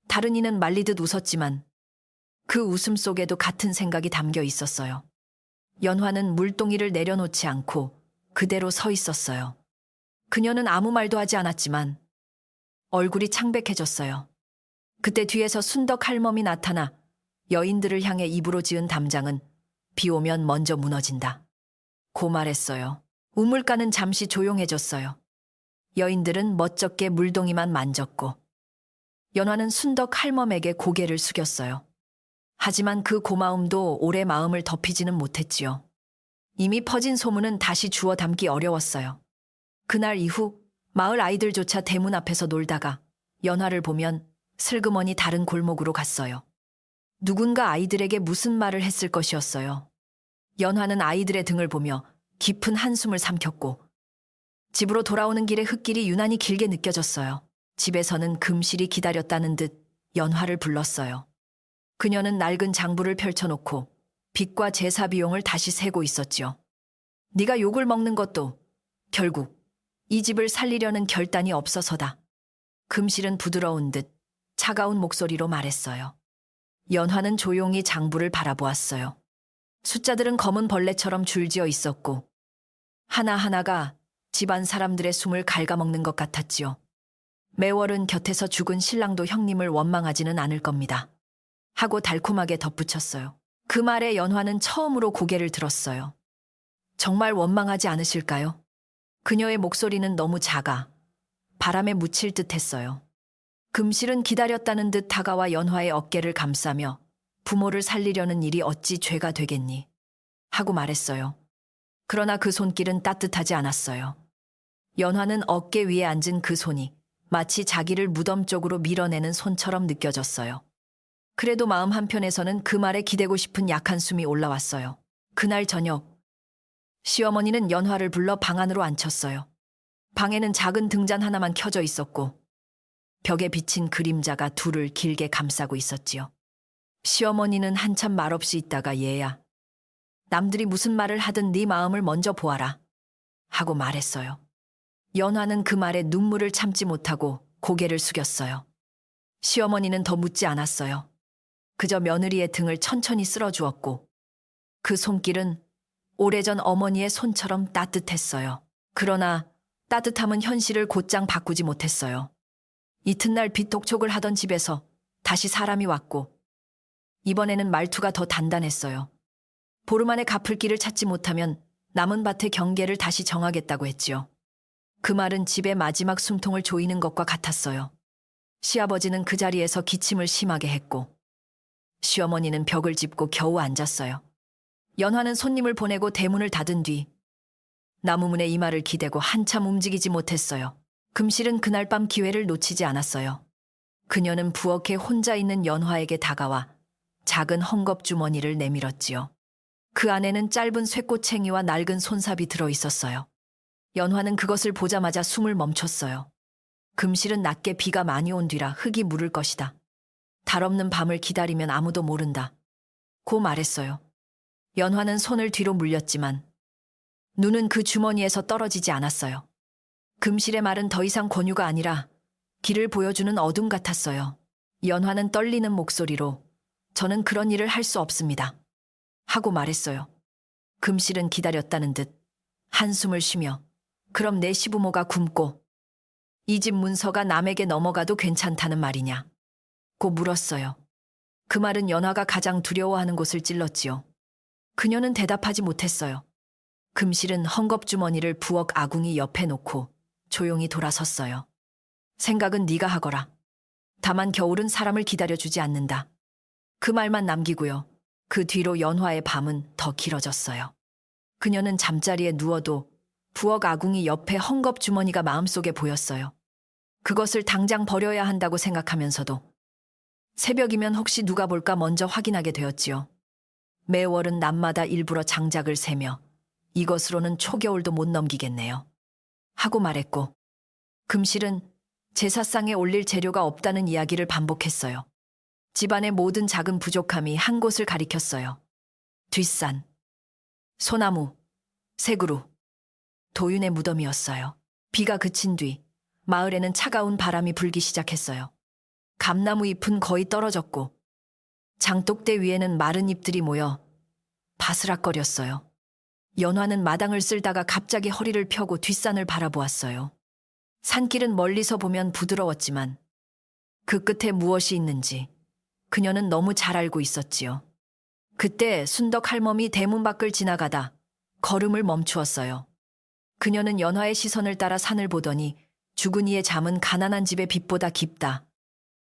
다른 이는 말리듯 웃었지만 그 웃음 속에도 같은 생각이 담겨 있었어요. 연화는 물동이를 내려놓지 않고 그대로 서 있었어요. 그녀는 아무 말도 하지 않았지만 얼굴이 창백해졌어요. 그때 뒤에서 순덕 할멈이 나타나 여인들을 향해 입으로 지은 담장은 비 오면 먼저 무너진다 고 말했어요. 우물가는 잠시 조용해졌어요. 여인들은 멋쩍게 물동이만 만졌고 연화는 순덕 할멈에게 고개를 숙였어요. 하지만 그 고마움도 오래 마음을 덮이지는 못했지요. 이미 퍼진 소문은 다시 주워 담기 어려웠어요. 그날 이후 마을 아이들조차 대문 앞에서 놀다가 연화를 보면 슬그머니 다른 골목으로 갔어요. 누군가 아이들에게 무슨 말을 했을 것이었어요. 연화는 아이들의 등을 보며 깊은 한숨을 삼켰고 집으로 돌아오는 길의 흙길이 유난히 길게 느껴졌어요. 집에서는 금실이 기다렸다는 듯 연화를 불렀어요. 그녀는 낡은 장부를 펼쳐놓고 빚과 제사 비용을 다시 세고 있었지요. 네가 욕을 먹는 것도 결국 이 집을 살리려는 결단이 없어서다. 금실은 부드러운 듯 차가운 목소리로 말했어요. 연화는 조용히 장부를 바라보았어요. 숫자들은 검은 벌레처럼 줄지어 있었고 하나하나가 집안 사람들의 숨을 갉아먹는 것 같았지요. 매월은 곁에서 죽은 신랑도 형님을 원망하지는 않을 겁니다. 하고 달콤하게 덧붙였어요. 그 말에 연화는 처음으로 고개를 들었어요. 정말 원망하지 않으실까요? 그녀의 목소리는 너무 작아 바람에 묻힐 듯 했어요. 금실은 기다렸다는 듯 다가와 연화의 어깨를 감싸며 부모를 살리려는 일이 어찌 죄가 되겠니? 하고 말했어요. 그러나 그 손길은 따뜻하지 않았어요. 연화는 어깨 위에 앉은 그 손이 마치 자기를 무덤 쪽으로 밀어내는 손처럼 느껴졌어요. 그래도 마음 한편에서는 그 말에 기대고 싶은 약한 숨이 올라왔어요. 그날 저녁 시어머니는 연화를 불러 방 안으로 앉혔어요. 방에는 작은 등잔 하나만 켜져 있었고 벽에 비친 그림자가 둘을 길게 감싸고 있었지요. 시어머니는 한참 말없이 있다가 얘야, 남들이 무슨 말을 하든 네 마음을 먼저 보아라 하고 말했어요. 연화는 그 말에 눈물을 참지 못하고 고개를 숙였어요. 시어머니는 더 묻지 않았어요. 그저 며느리의 등을 천천히 쓸어주었고 그 손길은 오래전 어머니의 손처럼 따뜻했어요. 그러나 따뜻함은 현실을 곧장 바꾸지 못했어요. 이튿날 빚독촉을 하던 집에서 다시 사람이 왔고 이번에는 말투가 더 단단했어요. 보름 안에 갚을 길을 찾지 못하면 남은 밭의 경계를 다시 정하겠다고 했지요. 그 말은 집의 마지막 숨통을 조이는 것과 같았어요. 시아버지는 그 자리에서 기침을 심하게 했고 시어머니는 벽을 짚고 겨우 앉았어요. 연화는 손님을 보내고 대문을 닫은 뒤 나무문에 이마를 기대고 한참 움직이지 못했어요. 금실은 그날 밤 기회를 놓치지 않았어요. 그녀는 부엌에 혼자 있는 연화에게 다가와 작은 헝겊주머니를 내밀었지요. 그 안에는 짧은 쇠꼬챙이와 낡은 손삽이 들어있었어요. 연화는 그것을 보자마자 숨을 멈췄어요. 금실은 낮게 비가 많이 온 뒤라 흙이 무를 것이다. 달 없는 밤을 기다리면 아무도 모른다. 고 말했어요. 연화는 손을 뒤로 물렸지만 눈은 그 주머니에서 떨어지지 않았어요. 금실의 말은 더 이상 권유가 아니라 길을 보여주는 어둠 같았어요. 연화는 떨리는 목소리로 저는 그런 일을 할 수 없습니다 하고 말했어요. 금실은 기다렸다는 듯 한숨을 쉬며 그럼 내 시부모가 굶고 이 집 문서가 남에게 넘어가도 괜찮다는 말이냐 고 물었어요. 그 말은 연화가 가장 두려워하는 곳을 찔렀지요. 그녀는 대답하지 못했어요. 금실은 헝겊주머니를 부엌 아궁이 옆에 놓고 조용히 돌아섰어요. 생각은 네가 하거라. 다만 겨울은 사람을 기다려주지 않는다. 그 말만 남기고요. 그 뒤로 연화의 밤은 더 길어졌어요. 그녀는 잠자리에 누워도 부엌 아궁이 옆에 헝겊주머니가 마음속에 보였어요. 그것을 당장 버려야 한다고 생각하면서도 새벽이면 혹시 누가 볼까 먼저 확인하게 되었지요. 매월은 낮마다 일부러 장작을 세며 이것으로는 초겨울도 못 넘기겠네요 하고 말했고 금실은 제사상에 올릴 재료가 없다는 이야기를 반복했어요. 집안의 모든 작은 부족함이 한 곳을 가리켰어요. 뒷산, 소나무, 새그루, 도윤의 무덤이었어요. 비가 그친 뒤 마을에는 차가운 바람이 불기 시작했어요. 감나무 잎은 거의 떨어졌고 장독대 위에는 마른 잎들이 모여 바스락거렸어요. 연화는 마당을 쓸다가 갑자기 허리를 펴고 뒷산을 바라보았어요. 산길은 멀리서 보면 부드러웠지만 그 끝에 무엇이 있는지 그녀는 너무 잘 알고 있었지요. 그때 순덕 할멈이 대문 밖을 지나가다 걸음을 멈추었어요. 그녀는 연화의 시선을 따라 산을 보더니 죽은 이의 잠은 가난한 집의 빛보다 깊다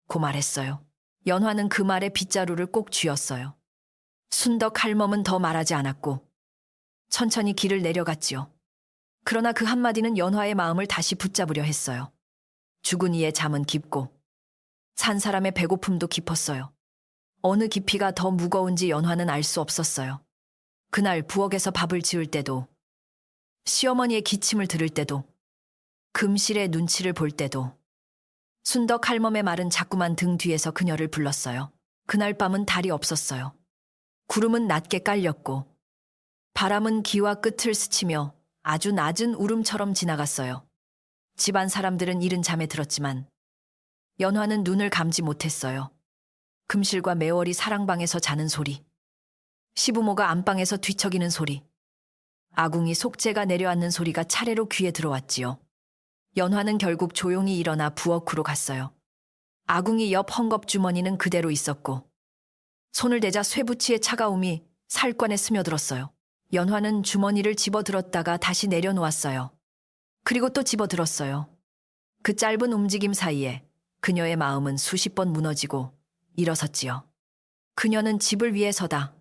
고 말했어요. 연화는 그 말에 빗자루를 꼭 쥐었어요. 순덕 할멈은 더 말하지 않았고 천천히 길을 내려갔지요. 그러나 그 한마디는 연화의 마음을 다시 붙잡으려 했어요. 죽은 이의 잠은 깊고 산 사람의 배고픔도 깊었어요. 어느 깊이가 더 무거운지 연화는 알 수 없었어요. 그날 부엌에서 밥을 지을 때도 시어머니의 기침을 들을 때도 금실의 눈치를 볼 때도 순덕 할멈의 말은 자꾸만 등 뒤에서 그녀를 불렀어요. 그날 밤은 달이 없었어요. 구름은 낮게 깔렸고 바람은 기와 끝을 스치며 아주 낮은 울음처럼 지나갔어요. 집안 사람들은 이른 잠에 들었지만 연화는 눈을 감지 못했어요. 금실과 매월이 사랑방에서 자는 소리, 시부모가 안방에서 뒤척이는 소리, 아궁이 속재가 내려앉는 소리가 차례로 귀에 들어왔지요. 연화는 결국 조용히 일어나 부엌으로 갔어요. 아궁이 옆 헝겊주머니는 그대로 있었고 손을 대자 쇠붙이의 차가움이 살관에 스며들었어요. 연화는 주머니를 집어들었다가 다시 내려놓았어요. 그리고 또 집어들었어요. 그 짧은 움직임 사이에 그녀의 마음은 수십 번 무너지고 일어섰지요. 그녀는 집을 위해서다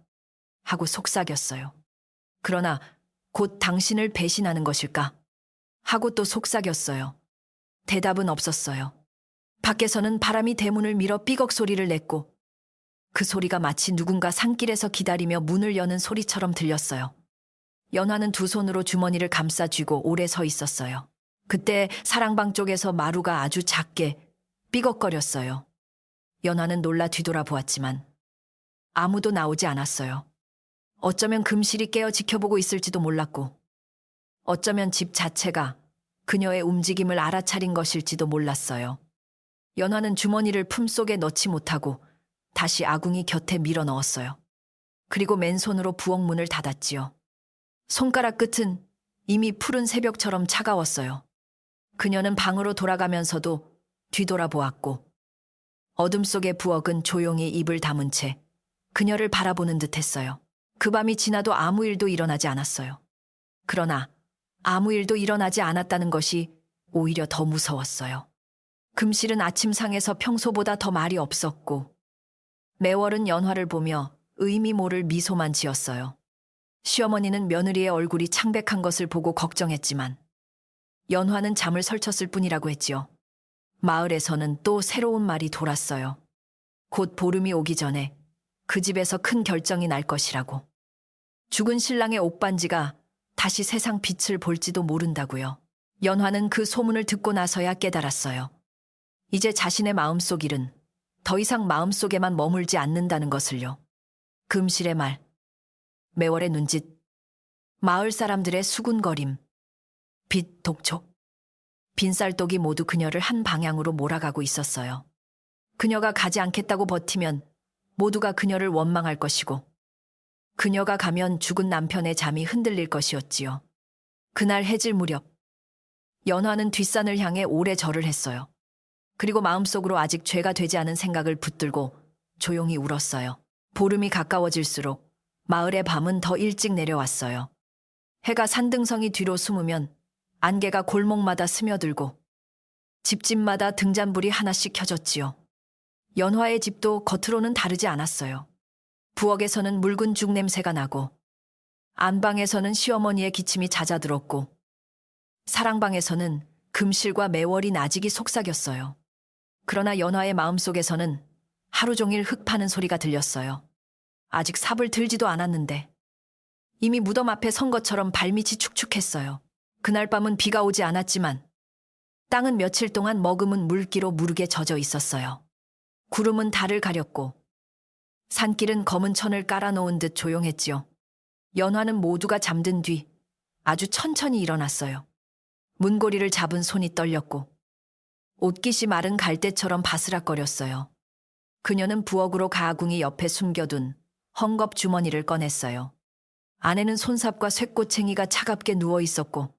하고 속삭였어요. 그러나 곧 당신을 배신하는 것일까? 하고 또 속삭였어요. 대답은 없었어요. 밖에서는 바람이 대문을 밀어 삐걱 소리를 냈고 그 소리가 마치 누군가 산길에서 기다리며 문을 여는 소리처럼 들렸어요. 연화는 두 손으로 주머니를 감싸 쥐고 오래 서 있었어요. 그때 사랑방 쪽에서 마루가 아주 작게 삐걱거렸어요. 연화는 놀라 뒤돌아보았지만 아무도 나오지 않았어요. 어쩌면 금실이 깨어 지켜보고 있을지도 몰랐고, 어쩌면 집 자체가 그녀의 움직임을 알아차린 것일지도 몰랐어요. 연화는 주머니를 품속에 넣지 못하고 다시 아궁이 곁에 밀어 넣었어요. 그리고 맨손으로 부엌문을 닫았지요. 손가락 끝은 이미 푸른 새벽처럼 차가웠어요. 그녀는 방으로 돌아가면서도 뒤돌아보았고, 어둠 속의 부엌은 조용히 입을 다문 채 그녀를 바라보는 듯 했어요. 그 밤이 지나도 아무 일도 일어나지 않았어요. 그러나 아무 일도 일어나지 않았다는 것이 오히려 더 무서웠어요. 금실은 아침상에서 평소보다 더 말이 없었고, 매월은 연화를 보며 의미 모를 미소만 지었어요. 시어머니는 며느리의 얼굴이 창백한 것을 보고 걱정했지만 연화는 잠을 설쳤을 뿐이라고 했지요. 마을에서는 또 새로운 말이 돌았어요. 곧 보름이 오기 전에 그 집에서 큰 결정이 날 것이라고. 죽은 신랑의 옥반지가 다시 세상 빛을 볼지도 모른다고요. 연화는 그 소문을 듣고 나서야 깨달았어요. 이제 자신의 마음속 일은 더 이상 마음속에만 머물지 않는다는 것을요. 금실의 말, 매월의 눈짓, 마을 사람들의 수군거림, 빛 독촉, 빈쌀독이 모두 그녀를 한 방향으로 몰아가고 있었어요. 그녀가 가지 않겠다고 버티면 모두가 그녀를 원망할 것이고, 그녀가 가면 죽은 남편의 잠이 흔들릴 것이었지요. 그날 해질 무렵 연화는 뒷산을 향해 오래 절을 했어요. 그리고 마음속으로 아직 죄가 되지 않은 생각을 붙들고 조용히 울었어요. 보름이 가까워질수록 마을의 밤은 더 일찍 내려왔어요. 해가 산등성이 뒤로 숨으면 안개가 골목마다 스며들고 집집마다 등잔불이 하나씩 켜졌지요. 연화의 집도 겉으로는 다르지 않았어요. 부엌에서는 묽은 죽 냄새가 나고, 안방에서는 시어머니의 기침이 잦아들었고, 사랑방에서는 금실과 매월이 나직이 속삭였어요. 그러나 연화의 마음속에서는 하루 종일 흙 파는 소리가 들렸어요. 아직 삽을 들지도 않았는데 이미 무덤 앞에 선 것처럼 발밑이 축축했어요. 그날 밤은 비가 오지 않았지만 땅은 며칠 동안 머금은 물기로 무르게 젖어 있었어요. 구름은 달을 가렸고 산길은 검은 천을 깔아놓은 듯 조용했지요. 연화는 모두가 잠든 뒤 아주 천천히 일어났어요. 문고리를 잡은 손이 떨렸고 옷깃이 마른 갈대처럼 바스락거렸어요. 그녀는 부엌으로 가아궁이 옆에 숨겨둔 헝겊 주머니를 꺼냈어요. 안에는 손삽과 쇠꼬챙이가 차갑게 누워 있었고,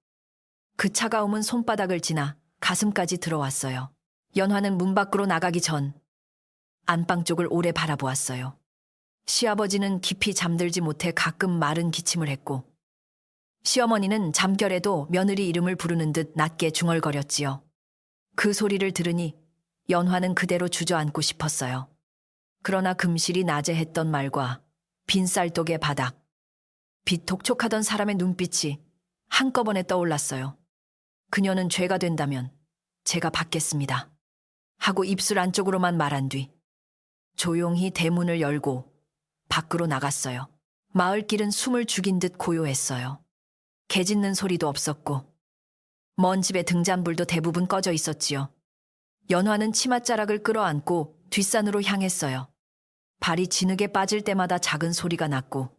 그 차가움은 손바닥을 지나 가슴까지 들어왔어요. 연화는 문 밖으로 나가기 전 안방 쪽을 오래 바라보았어요. 시아버지는 깊이 잠들지 못해 가끔 마른 기침을 했고, 시어머니는 잠결에도 며느리 이름을 부르는 듯 낮게 중얼거렸지요. 그 소리를 들으니 연화는 그대로 주저앉고 싶었어요. 그러나 금실이 낮에 했던 말과 빈쌀독의 바닥, 빛 독촉하던 사람의 눈빛이 한꺼번에 떠올랐어요. 그녀는 죄가 된다면 제가 받겠습니다 하고 입술 안쪽으로만 말한 뒤 조용히 대문을 열고 밖으로 나갔어요. 마을길은 숨을 죽인 듯 고요했어요. 개 짖는 소리도 없었고 먼 집의 등잔불도 대부분 꺼져 있었지요. 연화는 치맛자락을 끌어안고 뒷산으로 향했어요. 발이 진흙에 빠질 때마다 작은 소리가 났고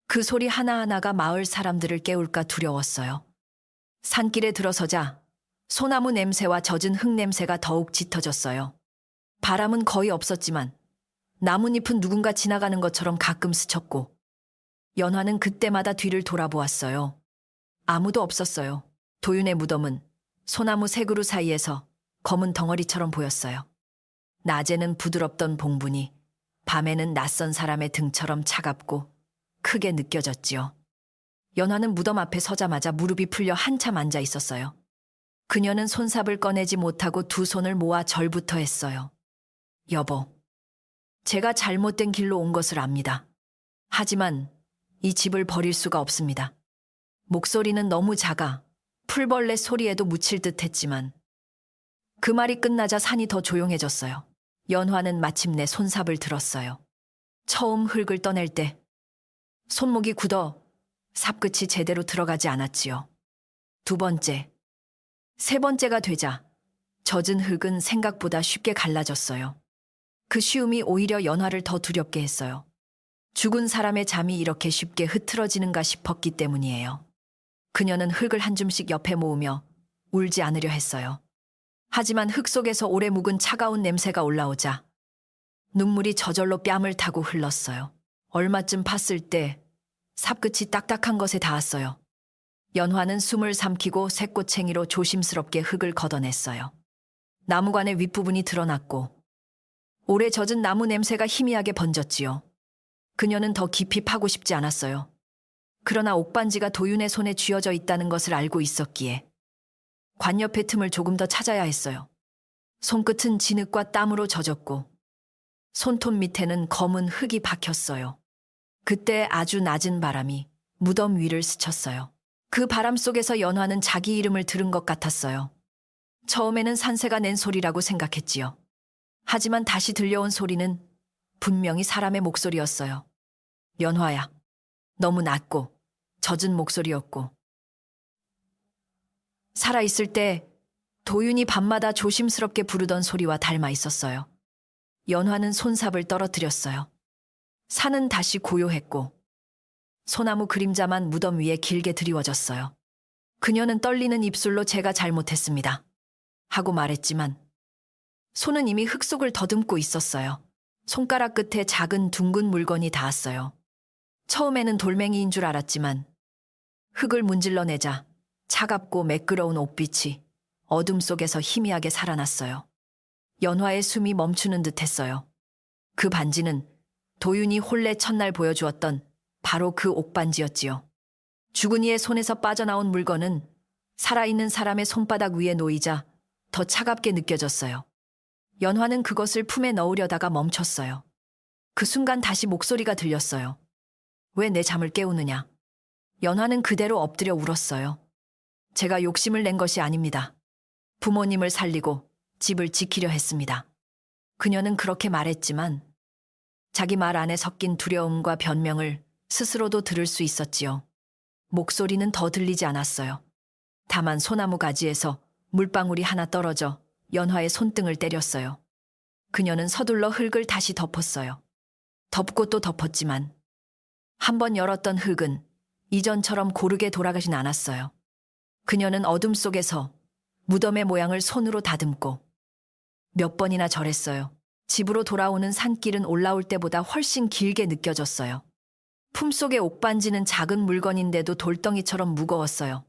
그 소리 하나하나가 마을 사람들을 깨울까 두려웠어요. 산길에 들어서자 소나무 냄새와 젖은 흙 냄새가 더욱 짙어졌어요. 바람은 거의 없었지만 나뭇잎은 누군가 지나가는 것처럼 가끔 스쳤고, 연화는 그때마다 뒤를 돌아보았어요. 아무도 없었어요. 도윤의 무덤은 소나무 세 그루 사이에서 검은 덩어리처럼 보였어요. 낮에는 부드럽던 봉분이 밤에는 낯선 사람의 등처럼 차갑고 크게 느껴졌지요. 연화는 무덤 앞에 서자마자 무릎이 풀려 한참 앉아 있었어요. 그녀는 손삽을 꺼내지 못하고 두 손을 모아 절부터 했어요. 여보, 제가 잘못된 길로 온 것을 압니다. 하지만 이 집을 버릴 수가 없습니다. 목소리는 너무 작아 풀벌레 소리에도 묻힐 듯 했지만 그 말이 끝나자 산이 더 조용해졌어요. 연화는 마침내 손삽을 들었어요. 처음 흙을 떠낼 때 손목이 굳어 삽끝이 제대로 들어가지 않았지요. 두 번째, 세 번째가 되자 젖은 흙은 생각보다 쉽게 갈라졌어요. 그 쉬움이 오히려 연화를 더 두렵게 했어요. 죽은 사람의 잠이 이렇게 쉽게 흐트러지는가 싶었기 때문이에요. 그녀는 흙을 한 줌씩 옆에 모으며 울지 않으려 했어요. 하지만 흙 속에서 오래 묵은 차가운 냄새가 올라오자 눈물이 저절로 뺨을 타고 흘렀어요. 얼마쯤 팠을 때 삽끝이 딱딱한 것에 닿았어요. 연화는 숨을 삼키고 새꼬챙이로 조심스럽게 흙을 걷어냈어요. 나무관의 윗부분이 드러났고 오래 젖은 나무 냄새가 희미하게 번졌지요. 그녀는 더 깊이 파고 싶지 않았어요. 그러나 옥반지가 도윤의 손에 쥐어져 있다는 것을 알고 있었기에 관 옆의 틈을 조금 더 찾아야 했어요. 손끝은 진흙과 땀으로 젖었고 손톱 밑에는 검은 흙이 박혔어요. 그때 아주 낮은 바람이 무덤 위를 스쳤어요. 그 바람 속에서 연화는 자기 이름을 들은 것 같았어요. 처음에는 산새가 낸 소리라고 생각했지요. 하지만 다시 들려온 소리는 분명히 사람의 목소리였어요. 연화야. 너무 낮고 젖은 목소리였고 살아있을 때 도윤이 밤마다 조심스럽게 부르던 소리와 닮아 있었어요. 연화는 손삽을 떨어뜨렸어요. 산은 다시 고요했고 소나무 그림자만 무덤 위에 길게 드리워졌어요. 그녀는 떨리는 입술로 제가 잘못했습니다. 하고 말했지만 손은 이미 흙 속을 더듬고 있었어요. 손가락 끝에 작은 둥근 물건이 닿았어요. 처음에는 돌멩이인 줄 알았지만 흙을 문질러내자 차갑고 매끄러운 옥빛이 어둠 속에서 희미하게 살아났어요. 연화의 숨이 멈추는 듯 했어요. 그 반지는 도윤이 혼례 첫날 보여주었던 바로 그 옥반지였지요. 죽은 이의 손에서 빠져나온 물건은 살아있는 사람의 손바닥 위에 놓이자 더 차갑게 느껴졌어요. 연화는 그것을 품에 넣으려다가 멈췄어요. 그 순간 다시 목소리가 들렸어요. 왜 내 잠을 깨우느냐? 연화는 그대로 엎드려 울었어요. 제가 욕심을 낸 것이 아닙니다. 부모님을 살리고 집을 지키려 했습니다. 그녀는 그렇게 말했지만 자기 말 안에 섞인 두려움과 변명을 스스로도 들을 수 있었지요. 목소리는 더 들리지 않았어요. 다만 소나무 가지에서 물방울이 하나 떨어져 연화의 손등을 때렸어요. 그녀는 서둘러 흙을 다시 덮었어요. 덮고 또 덮었지만 한번 열었던 흙은 이전처럼 고르게 돌아가진 않았어요. 그녀는 어둠 속에서 무덤의 모양을 손으로 다듬고 몇 번이나 절했어요. 집으로 돌아오는 산길은 올라올 때보다 훨씬 길게 느껴졌어요. 품속의 옥반지는 작은 물건인데도 돌덩이처럼 무거웠어요.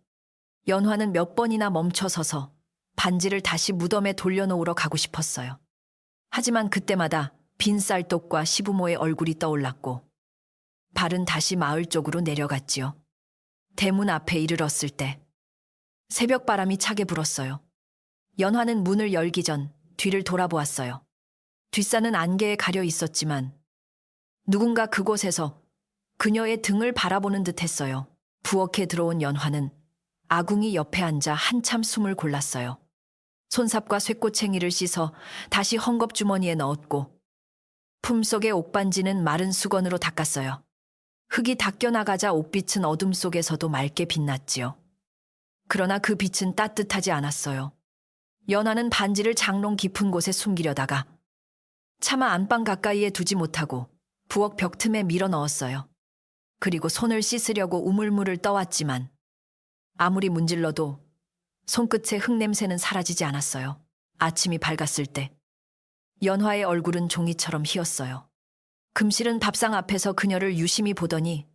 연화는 몇 번이나 멈춰서서 반지를 다시 무덤에 돌려놓으러 가고 싶었어요. 하지만 그때마다 빈 쌀독과 시부모의 얼굴이 떠올랐고 발은 다시 마을 쪽으로 내려갔지요. 대문 앞에 이르렀을 때 새벽 바람이 차게 불었어요. 연화는 문을 열기 전 뒤를 돌아보았어요. 뒷산은 안개에 가려 있었지만 누군가 그곳에서 그녀의 등을 바라보는 듯 했어요. 부엌에 들어온 연화는 아궁이 옆에 앉아 한참 숨을 골랐어요. 손삽과 쇠꼬챙이를 씻어 다시 헝겊주머니에 넣었고 품속의 옥반지는 마른 수건으로 닦았어요. 흙이 닦여나가자 옥빛은 어둠 속에서도 맑게 빛났지요. 그러나 그 빛은 따뜻하지 않았어요. 연화는 반지를 장롱 깊은 곳에 숨기려다가 차마 안방 가까이에 두지 못하고 부엌 벽 틈에 밀어 넣었어요. 그리고 손을 씻으려고 우물물을 떠왔지만 아무리 문질러도 손끝의 흙냄새는 사라지지 않았어요. 아침이 밝았을 때 연화의 얼굴은 종이처럼 희었어요. 금실은 밥상 앞에서 그녀를 유심히 보더니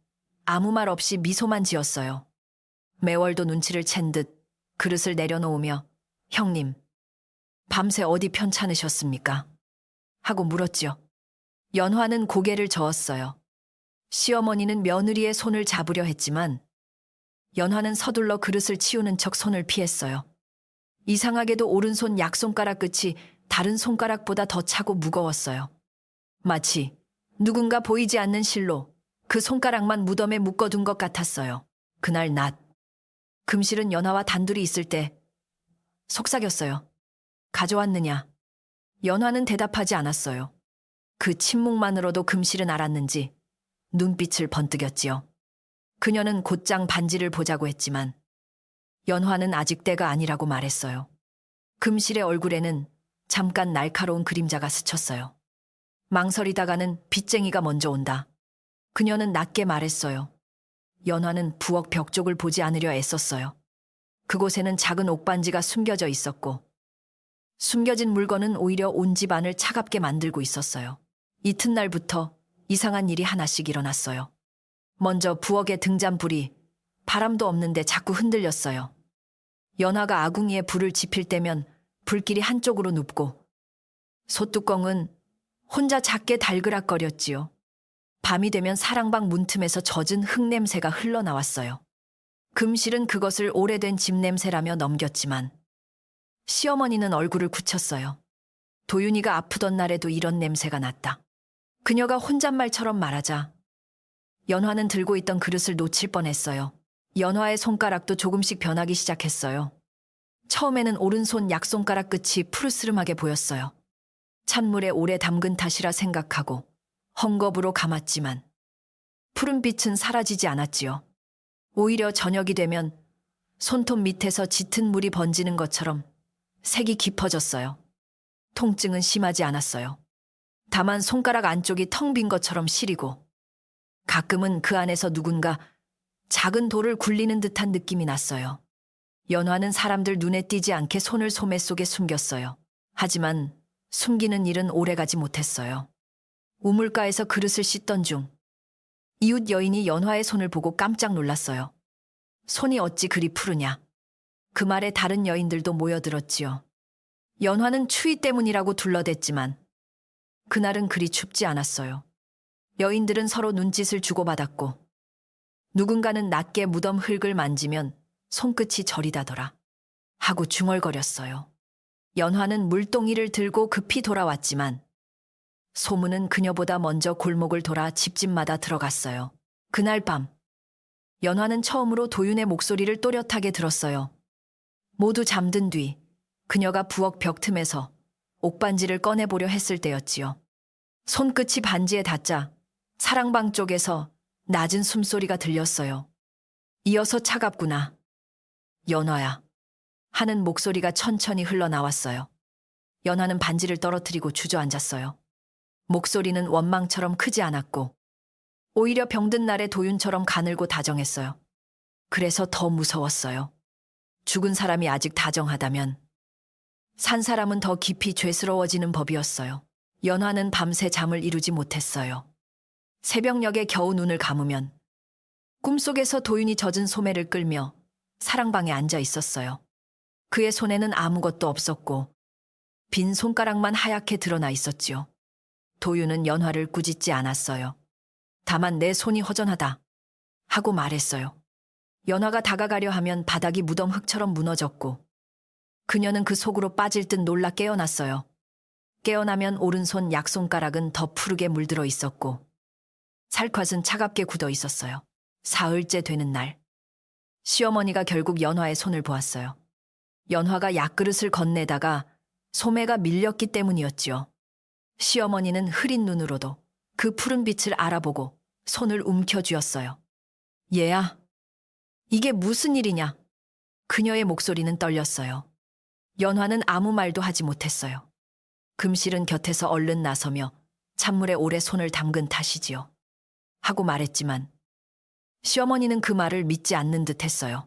아무 말 없이 미소만 지었어요. 매월도 눈치를 챈 듯 그릇을 내려놓으며 형님, 밤새 어디 편찮으셨습니까? 하고 물었지요. 연화는 고개를 저었어요. 시어머니는 며느리의 손을 잡으려 했지만 연화는 서둘러 그릇을 치우는 척 손을 피했어요. 이상하게도 오른손 약손가락 끝이 다른 손가락보다 더 차고 무거웠어요. 마치 누군가 보이지 않는 실로 그 손가락만 무덤에 묶어둔 것 같았어요. 그날 낮, 금실은 연화와 단둘이 있을 때 속삭였어요. 가져왔느냐? 연화는 대답하지 않았어요. 그 침묵만으로도 금실은 알았는지 눈빛을 번뜩였지요. 그녀는 곧장 반지를 보자고 했지만 연화는 아직 때가 아니라고 말했어요. 금실의 얼굴에는 잠깐 날카로운 그림자가 스쳤어요. 망설이다가는 빚쟁이가 먼저 온다. 그녀는 낮게 말했어요. 연화는 부엌 벽 쪽을 보지 않으려 애썼어요. 그곳에는 작은 옥반지가 숨겨져 있었고 숨겨진 물건은 오히려 온 집안을 차갑게 만들고 있었어요. 이튿날부터 이상한 일이 하나씩 일어났어요. 먼저 부엌의 등잔불이 바람도 없는데 자꾸 흔들렸어요. 연화가 아궁이에 불을 지필 때면 불길이 한쪽으로 눕고 솥뚜껑은 혼자 작게 달그락거렸지요. 밤이 되면 사랑방 문틈에서 젖은 흙냄새가 흘러나왔어요. 금실은 그것을 오래된 집 냄새라며 넘겼지만 시어머니는 얼굴을 굳혔어요. 도윤이가 아프던 날에도 이런 냄새가 났다. 그녀가 혼잣말처럼 말하자 연화는 들고 있던 그릇을 놓칠 뻔했어요. 연화의 손가락도 조금씩 변하기 시작했어요. 처음에는 오른손 약손가락 끝이 푸르스름하게 보였어요. 찬물에 오래 담근 탓이라 생각하고 헝겊으로 감았지만 푸른 빛은 사라지지 않았지요. 오히려 저녁이 되면 손톱 밑에서 짙은 물이 번지는 것처럼 색이 깊어졌어요. 통증은 심하지 않았어요. 다만 손가락 안쪽이 텅 빈 것처럼 시리고 가끔은 그 안에서 누군가 작은 돌을 굴리는 듯한 느낌이 났어요. 연화는 사람들 눈에 띄지 않게 손을 소매 속에 숨겼어요. 하지만 숨기는 일은 오래가지 못했어요. 우물가에서 그릇을 씻던 중 이웃 여인이 연화의 손을 보고 깜짝 놀랐어요. 손이 어찌 그리 푸르냐. 그 말에 다른 여인들도 모여들었지요. 연화는 추위 때문이라고 둘러댔지만 그날은 그리 춥지 않았어요. 여인들은 서로 눈짓을 주고받았고 누군가는 낮게 무덤 흙을 만지면 손끝이 저리다더라 하고 중얼거렸어요. 연화는 물동이를 들고 급히 돌아왔지만 소문은 그녀보다 먼저 골목을 돌아 집집마다 들어갔어요. 그날 밤 연화는 처음으로 도윤의 목소리를 또렷하게 들었어요. 모두 잠든 뒤 그녀가 부엌 벽 틈에서 옥반지를 꺼내보려 했을 때였지요. 손끝이 반지에 닿자 사랑방 쪽에서 낮은 숨소리가 들렸어요. 이어서 차갑구나. 연화야. 하는 목소리가 천천히 흘러나왔어요. 연화는 반지를 떨어뜨리고 주저앉았어요. 목소리는 원망처럼 크지 않았고 오히려 병든 날의 도윤처럼 가늘고 다정했어요. 그래서 더 무서웠어요. 죽은 사람이 아직 다정하다면 산 사람은 더 깊이 죄스러워지는 법이었어요. 연화는 밤새 잠을 이루지 못했어요. 새벽녘에 겨우 눈을 감으면 꿈속에서 도윤이 젖은 소매를 끌며 사랑방에 앉아 있었어요. 그의 손에는 아무것도 없었고 빈 손가락만 하얗게 드러나 있었지요. 도윤은 연화를 꾸짖지 않았어요. 다만 내 손이 허전하다 하고 말했어요. 연화가 다가가려 하면 바닥이 무덤 흙처럼 무너졌고 그녀는 그 속으로 빠질 듯 놀라 깨어났어요. 깨어나면 오른손 약손가락은 더 푸르게 물들어 있었고 살갗은 차갑게 굳어 있었어요. 사흘째 되는 날 시어머니가 결국 연화의 손을 보았어요. 연화가 약그릇을 건네다가 소매가 밀렸기 때문이었지요. 시어머니는 흐린 눈으로도 그 푸른 빛을 알아보고 손을 움켜쥐었어요. 얘야, 이게 무슨 일이냐? 그녀의 목소리는 떨렸어요. 연화는 아무 말도 하지 못했어요. 금실은 곁에서 얼른 나서며 찬물에 오래 손을 담근 탓이지요. 하고 말했지만 시어머니는 그 말을 믿지 않는 듯 했어요.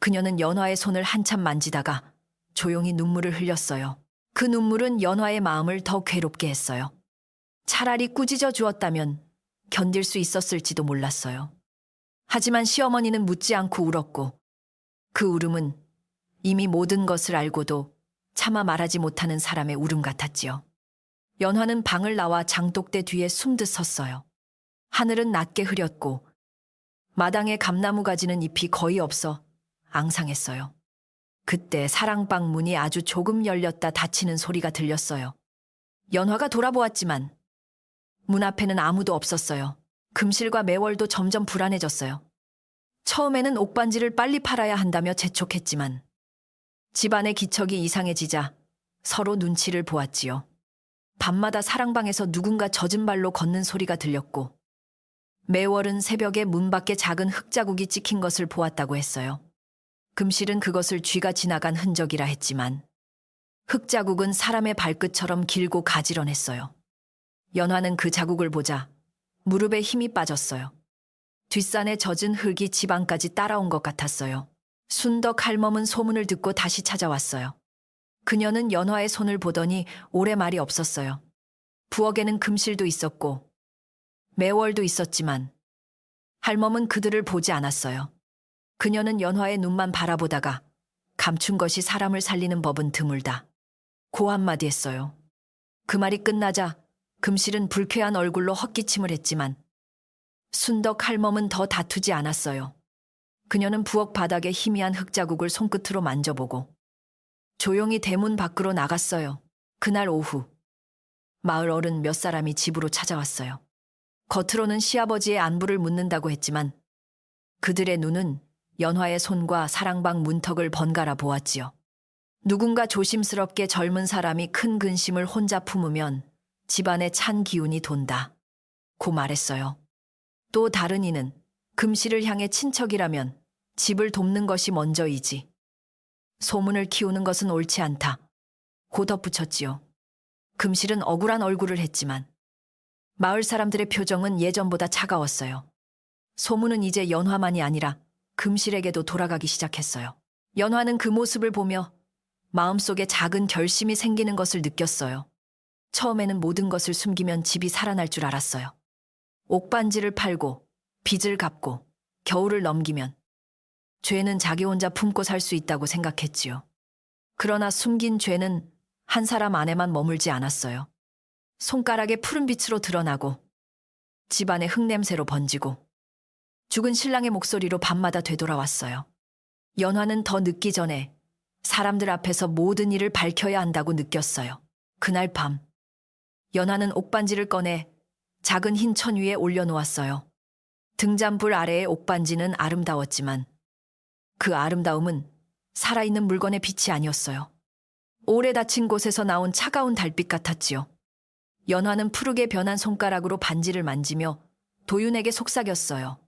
그녀는 연화의 손을 한참 만지다가 조용히 눈물을 흘렸어요. 그 눈물은 연화의 마음을 더 괴롭게 했어요. 차라리 꾸짖어 주었다면 견딜 수 있었을지도 몰랐어요. 하지만 시어머니는 묻지 않고 울었고 그 울음은 이미 모든 것을 알고도 차마 말하지 못하는 사람의 울음 같았지요. 연화는 방을 나와 장독대 뒤에 숨듯 섰어요. 하늘은 낮게 흐렸고 마당에 감나무 가지는 잎이 거의 없어 앙상했어요. 그때 사랑방 문이 아주 조금 열렸다 닫히는 소리가 들렸어요. 연화가 돌아보았지만 문 앞에는 아무도 없었어요. 금실과 매월도 점점 불안해졌어요. 처음에는 옥반지를 빨리 팔아야 한다며 재촉했지만 집안의 기척이 이상해지자 서로 눈치를 보았지요. 밤마다 사랑방에서 누군가 젖은 발로 걷는 소리가 들렸고 매월은 새벽에 문 밖에 작은 흙자국이 찍힌 것을 보았다고 했어요. 금실은 그것을 쥐가 지나간 흔적이라 했지만 흙자국은 사람의 발끝처럼 길고 가지런했어요. 연화는 그 자국을 보자 무릎에 힘이 빠졌어요. 뒷산에 젖은 흙이 집 안까지 따라온 것 같았어요. 순덕 할멈은 소문을 듣고 다시 찾아왔어요. 그녀는 연화의 손을 보더니 오래 말이 없었어요. 부엌에는 금실도 있었고 매월도 있었지만 할멈은 그들을 보지 않았어요. 그녀는 연화의 눈만 바라보다가 감춘 것이 사람을 살리는 법은 드물다 고 한마디 했어요. 그 말이 끝나자 금실은 불쾌한 얼굴로 헛기침을 했지만 순덕 할멈은 더 다투지 않았어요. 그녀는 부엌 바닥에 희미한 흙자국을 손끝으로 만져보고 조용히 대문 밖으로 나갔어요. 그날 오후 마을 어른 몇 사람이 집으로 찾아왔어요. 겉으로는 시아버지의 안부를 묻는다고 했지만 그들의 눈은 연화의 손과 사랑방 문턱을 번갈아 보았지요. 누군가 조심스럽게 젊은 사람이 큰 근심을 혼자 품으면 집안에 찬 기운이 돈다 고 말했어요. 또 다른 이는 금실을 향해 친척이라면 집을 돕는 것이 먼저이지 소문을 키우는 것은 옳지 않다 고 덧붙였지요. 금실은 억울한 얼굴을 했지만 마을 사람들의 표정은 예전보다 차가웠어요. 소문은 이제 연화만이 아니라 금실에게도 돌아가기 시작했어요. 연화는 그 모습을 보며 마음속에 작은 결심이 생기는 것을 느꼈어요. 처음에는 모든 것을 숨기면 집이 살아날 줄 알았어요. 옥반지를 팔고 빚을 갚고 겨울을 넘기면 죄는 자기 혼자 품고 살 수 있다고 생각했지요. 그러나 숨긴 죄는 한 사람 안에만 머물지 않았어요. 손가락에 푸른 빛으로 드러나고 집안의 흙냄새로 번지고 죽은 신랑의 목소리로 밤마다 되돌아왔어요. 연화는 더 늦기 전에 사람들 앞에서 모든 일을 밝혀야 한다고 느꼈어요. 그날 밤 연화는 옥반지를 꺼내 작은 흰 천 위에 올려놓았어요. 등잔불 아래의 옥반지는 아름다웠지만 그 아름다움은 살아있는 물건의 빛이 아니었어요. 오래 닫힌 곳에서 나온 차가운 달빛 같았지요. 연화는 푸르게 변한 손가락으로 반지를 만지며 도윤에게 속삭였어요.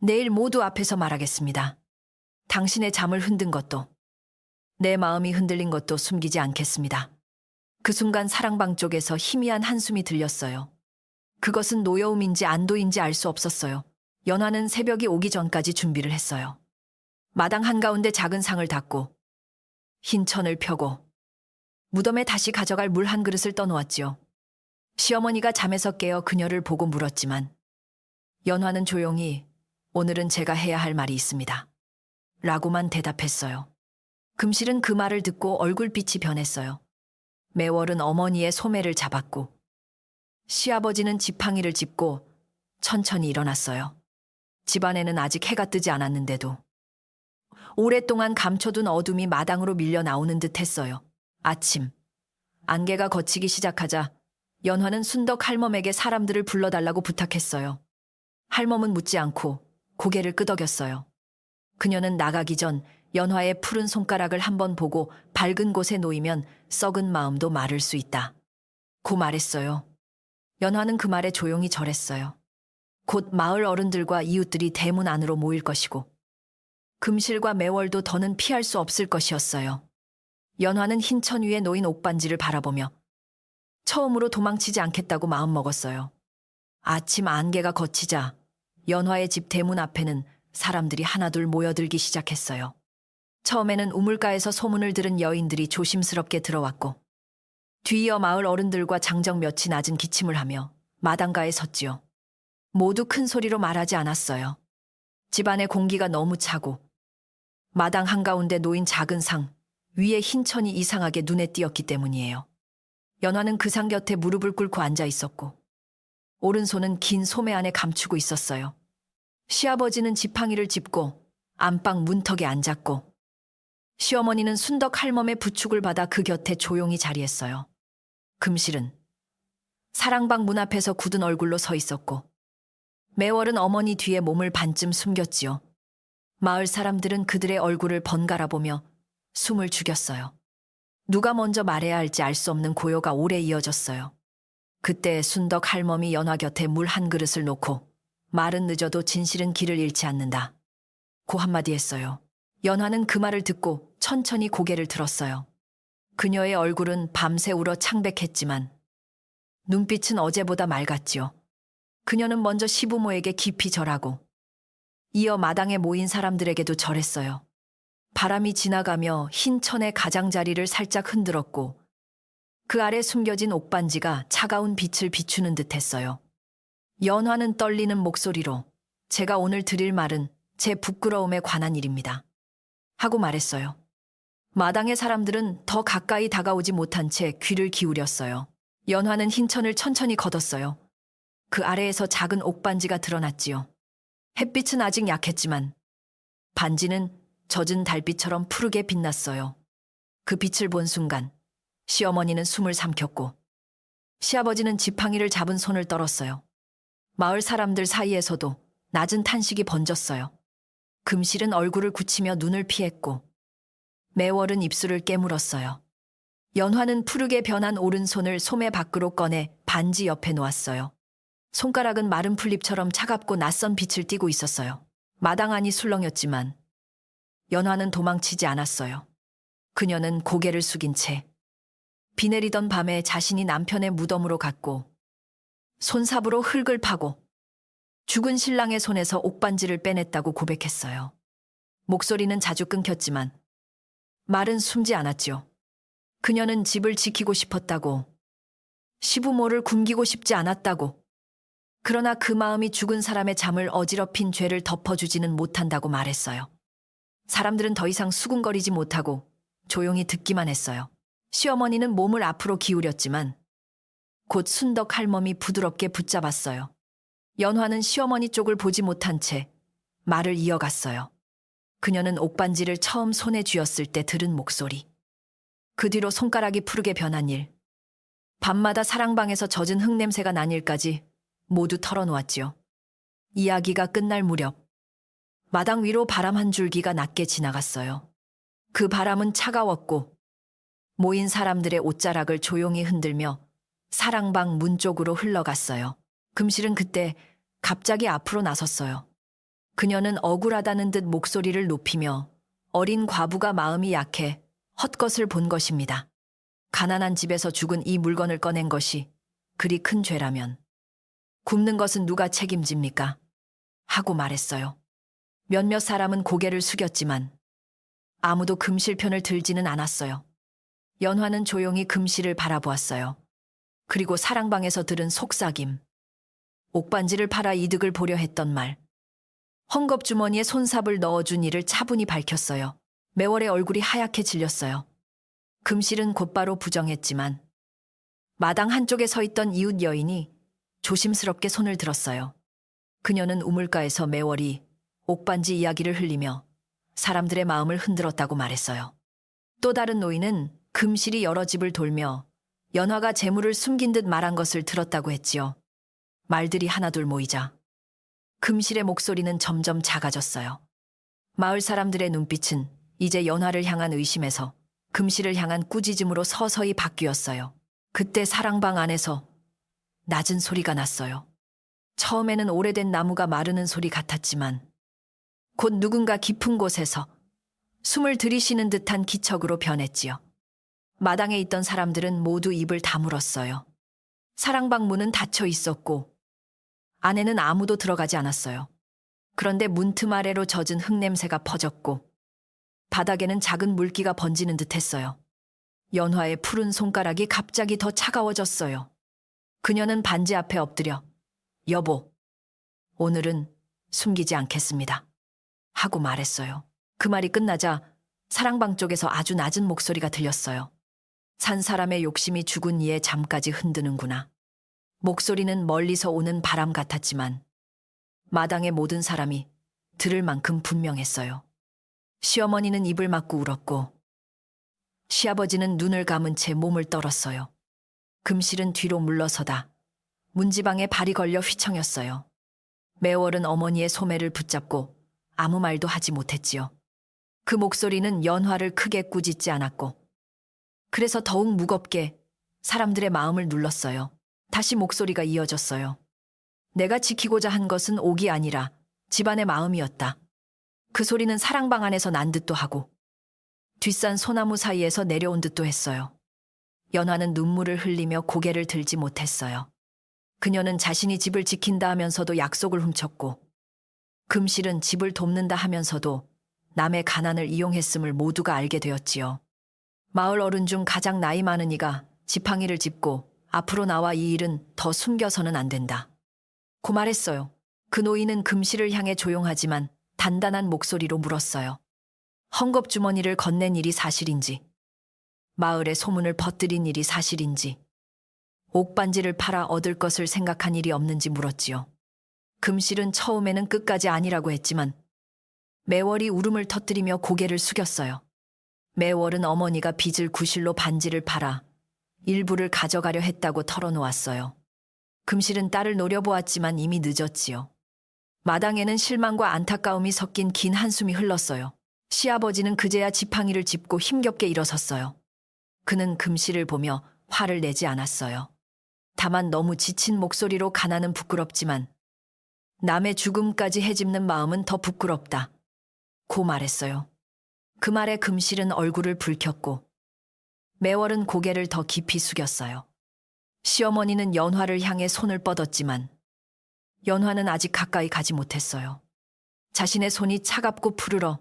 내일 모두 앞에서 말하겠습니다. 당신의 잠을 흔든 것도 내 마음이 흔들린 것도 숨기지 않겠습니다. 그 순간 사랑방 쪽에서 희미한 한숨이 들렸어요. 그것은 노여움인지 안도인지 알 수 없었어요. 연화는 새벽이 오기 전까지 준비를 했어요. 마당 한가운데 작은 상을 닦고 흰 천을 펴고 무덤에 다시 가져갈 물 한 그릇을 떠놓았지요. 시어머니가 잠에서 깨어 그녀를 보고 물었지만 연화는 조용히 오늘은 제가 해야 할 말이 있습니다. 라고만 대답했어요. 금실은 그 말을 듣고 얼굴빛이 변했어요. 매월은 어머니의 소매를 잡았고 시아버지는 지팡이를 짚고 천천히 일어났어요. 집안에는 아직 해가 뜨지 않았는데도 오랫동안 감춰둔 어둠이 마당으로 밀려 나오는 듯 했어요. 아침, 안개가 걷히기 시작하자 연화는 순덕 할멈에게 사람들을 불러달라고 부탁했어요. 할멈은 묻지 않고 고개를 끄덕였어요. 그녀는 나가기 전 연화의 푸른 손가락을 한번 보고 밝은 곳에 놓이면 썩은 마음도 마를 수 있다 고 말했어요. 연화는 그 말에 조용히 절했어요. 곧 마을 어른들과 이웃들이 대문 안으로 모일 것이고 금실과 매월도 더는 피할 수 없을 것이었어요. 연화는 흰 천 위에 놓인 옥반지를 바라보며 처음으로 도망치지 않겠다고 마음먹었어요. 아침 안개가 걷히자 연화의 집 대문 앞에는 사람들이 하나둘 모여들기 시작했어요. 처음에는 우물가에서 소문을 들은 여인들이 조심스럽게 들어왔고 뒤이어 마을 어른들과 장정 몇이 낮은 기침을 하며 마당가에 섰지요. 모두 큰 소리로 말하지 않았어요. 집안의 공기가 너무 차고 마당 한가운데 놓인 작은 상 위에 흰 천이 이상하게 눈에 띄었기 때문이에요. 연화는 그 상 곁에 무릎을 꿇고 앉아 있었고 오른손은 긴 소매 안에 감추고 있었어요. 시아버지는 지팡이를 짚고 안방 문턱에 앉았고 시어머니는 순덕 할멈의 부축을 받아 그 곁에 조용히 자리했어요. 금실은 사랑방 문 앞에서 굳은 얼굴로 서 있었고 매월은 어머니 뒤에 몸을 반쯤 숨겼지요. 마을 사람들은 그들의 얼굴을 번갈아 보며 숨을 죽였어요. 누가 먼저 말해야 할지 알 수 없는 고요가 오래 이어졌어요. 그때 순덕 할멈이 연화 곁에 물 한 그릇을 놓고 말은 늦어도 진실은 길을 잃지 않는다. 고 한마디 했어요. 연화는 그 말을 듣고 천천히 고개를 들었어요. 그녀의 얼굴은 밤새 울어 창백했지만 눈빛은 어제보다 맑았지요. 그녀는 먼저 시부모에게 깊이 절하고 이어 마당에 모인 사람들에게도 절했어요. 바람이 지나가며 흰 천의 가장자리를 살짝 흔들었고 그 아래 숨겨진 옥반지가 차가운 빛을 비추는 듯했어요. 연화는 떨리는 목소리로 제가 오늘 드릴 말은 제 부끄러움에 관한 일입니다. 하고 말했어요. 마당의 사람들은 더 가까이 다가오지 못한 채 귀를 기울였어요. 연화는 흰 천을 천천히 걷었어요. 그 아래에서 작은 옥반지가 드러났지요. 햇빛은 아직 약했지만 반지는 젖은 달빛처럼 푸르게 빛났어요. 그 빛을 본 순간 시어머니는 숨을 삼켰고 시아버지는 지팡이를 잡은 손을 떨었어요. 마을 사람들 사이에서도 낮은 탄식이 번졌어요. 금실은 얼굴을 굳히며 눈을 피했고 매월은 입술을 깨물었어요. 연화는 푸르게 변한 오른손을 소매 밖으로 꺼내 반지 옆에 놓았어요. 손가락은 마른 풀잎처럼 차갑고 낯선 빛을 띠고 있었어요. 마당 안이 술렁였지만 연화는 도망치지 않았어요. 그녀는 고개를 숙인 채 비 내리던 밤에 자신이 남편의 무덤으로 갔고 손삽으로 흙을 파고 죽은 신랑의 손에서 옥반지를 빼냈다고 고백했어요. 목소리는 자주 끊겼지만 말은 숨지 않았죠. 그녀는 집을 지키고 싶었다고, 시부모를 굶기고 싶지 않았다고, 그러나 그 마음이 죽은 사람의 잠을 어지럽힌 죄를 덮어주지는 못한다고 말했어요. 사람들은 더 이상 수군거리지 못하고 조용히 듣기만 했어요. 시어머니는 몸을 앞으로 기울였지만 곧 순덕 할멈이 부드럽게 붙잡았어요. 연화는 시어머니 쪽을 보지 못한 채 말을 이어갔어요. 그녀는 옥반지를 처음 손에 쥐었을 때 들은 목소리. 그 뒤로 손가락이 푸르게 변한 일. 밤마다 사랑방에서 젖은 흙냄새가 난 일까지 모두 털어놓았지요. 이야기가 끝날 무렵 마당 위로 바람 한 줄기가 낮게 지나갔어요. 그 바람은 차가웠고 모인 사람들의 옷자락을 조용히 흔들며 사랑방 문 쪽으로 흘러갔어요. 금실은 그때 갑자기 앞으로 나섰어요. 그녀는 억울하다는 듯 목소리를 높이며 어린 과부가 마음이 약해 헛것을 본 것입니다. 가난한 집에서 죽은 이 물건을 꺼낸 것이 그리 큰 죄라면 굽는 것은 누가 책임집니까? 하고 말했어요. 몇몇 사람은 고개를 숙였지만 아무도 금실 편을 들지는 않았어요. 연화는 조용히 금실을 바라보았어요. 그리고 사랑방에서 들은 속삭임. 옥반지를 팔아 이득을 보려 했던 말. 헝겊주머니에 손삽을 넣어준 일을 차분히 밝혔어요. 매월의 얼굴이 하얗게 질렸어요. 금실은 곧바로 부정했지만 마당 한쪽에 서 있던 이웃 여인이 조심스럽게 손을 들었어요. 그녀는 우물가에서 매월이 옥반지 이야기를 흘리며 사람들의 마음을 흔들었다고 말했어요. 또 다른 노인은 금실이 여러 집을 돌며 연화가 재물을 숨긴 듯 말한 것을 들었다고 했지요. 말들이 하나둘 모이자 금실의 목소리는 점점 작아졌어요. 마을 사람들의 눈빛은 이제 연화를 향한 의심에서 금실을 향한 꾸짖음으로 서서히 바뀌었어요. 그때 사랑방 안에서 낮은 소리가 났어요. 처음에는 오래된 나무가 마르는 소리 같았지만 곧 누군가 깊은 곳에서 숨을 들이쉬는 듯한 기척으로 변했지요. 마당에 있던 사람들은 모두 입을 다물었어요. 사랑방 문은 닫혀 있었고 안에는 아무도 들어가지 않았어요. 그런데 문틈 아래로 젖은 흙냄새가 퍼졌고 바닥에는 작은 물기가 번지는 듯했어요. 연화의 푸른 손가락이 갑자기 더 차가워졌어요. 그녀는 반지 앞에 엎드려 여보, 오늘은 숨기지 않겠습니다. 하고 말했어요. 그 말이 끝나자 사랑방 쪽에서 아주 낮은 목소리가 들렸어요. 산 사람의 욕심이 죽은 이의 잠까지 흔드는구나. 목소리는 멀리서 오는 바람 같았지만 마당의 모든 사람이 들을 만큼 분명했어요. 시어머니는 입을 막고 울었고 시아버지는 눈을 감은 채 몸을 떨었어요. 금실은 뒤로 물러서다 문지방에 발이 걸려 휘청였어요. 매월은 어머니의 소매를 붙잡고 아무 말도 하지 못했지요. 그 목소리는 연화를 크게 꾸짖지 않았고 그래서 더욱 무겁게 사람들의 마음을 눌렀어요. 다시 목소리가 이어졌어요. 내가 지키고자 한 것은 옥이 아니라 집안의 마음이었다. 그 소리는 사랑방 안에서 난 듯도 하고 뒷산 소나무 사이에서 내려온 듯도 했어요. 연화는 눈물을 흘리며 고개를 들지 못했어요. 그녀는 자신이 집을 지킨다 하면서도 약속을 훔쳤고 금실은 집을 돕는다 하면서도 남의 가난을 이용했음을 모두가 알게 되었지요. 마을 어른 중 가장 나이 많은 이가 지팡이를 짚고 앞으로 나와 이 일은 더 숨겨서는 안 된다. 고 말했어요. 그 노인은 금실을 향해 조용하지만 단단한 목소리로 물었어요. 헝겊주머니를 건넨 일이 사실인지, 마을에 소문을 퍼뜨린 일이 사실인지, 옥반지를 팔아 얻을 것을 생각한 일이 없는지 물었지요. 금실은 처음에는 끝까지 아니라고 했지만 매월이 울음을 터뜨리며 고개를 숙였어요. 매월은 어머니가 빚을 구실로 반지를 팔아 일부를 가져가려 했다고 털어놓았어요. 금실은 딸을 노려보았지만 이미 늦었지요. 마당에는 실망과 안타까움이 섞인 긴 한숨이 흘렀어요. 시아버지는 그제야 지팡이를 짚고 힘겹게 일어섰어요. 그는 금실을 보며 화를 내지 않았어요. 다만 너무 지친 목소리로 가난은 부끄럽지만 남의 죽음까지 해집는 마음은 더 부끄럽다. 고 말했어요. 그 말에 금실은 얼굴을 붉혔고 매월은 고개를 더 깊이 숙였어요. 시어머니는 연화를 향해 손을 뻗었지만 연화는 아직 가까이 가지 못했어요. 자신의 손이 차갑고 푸르러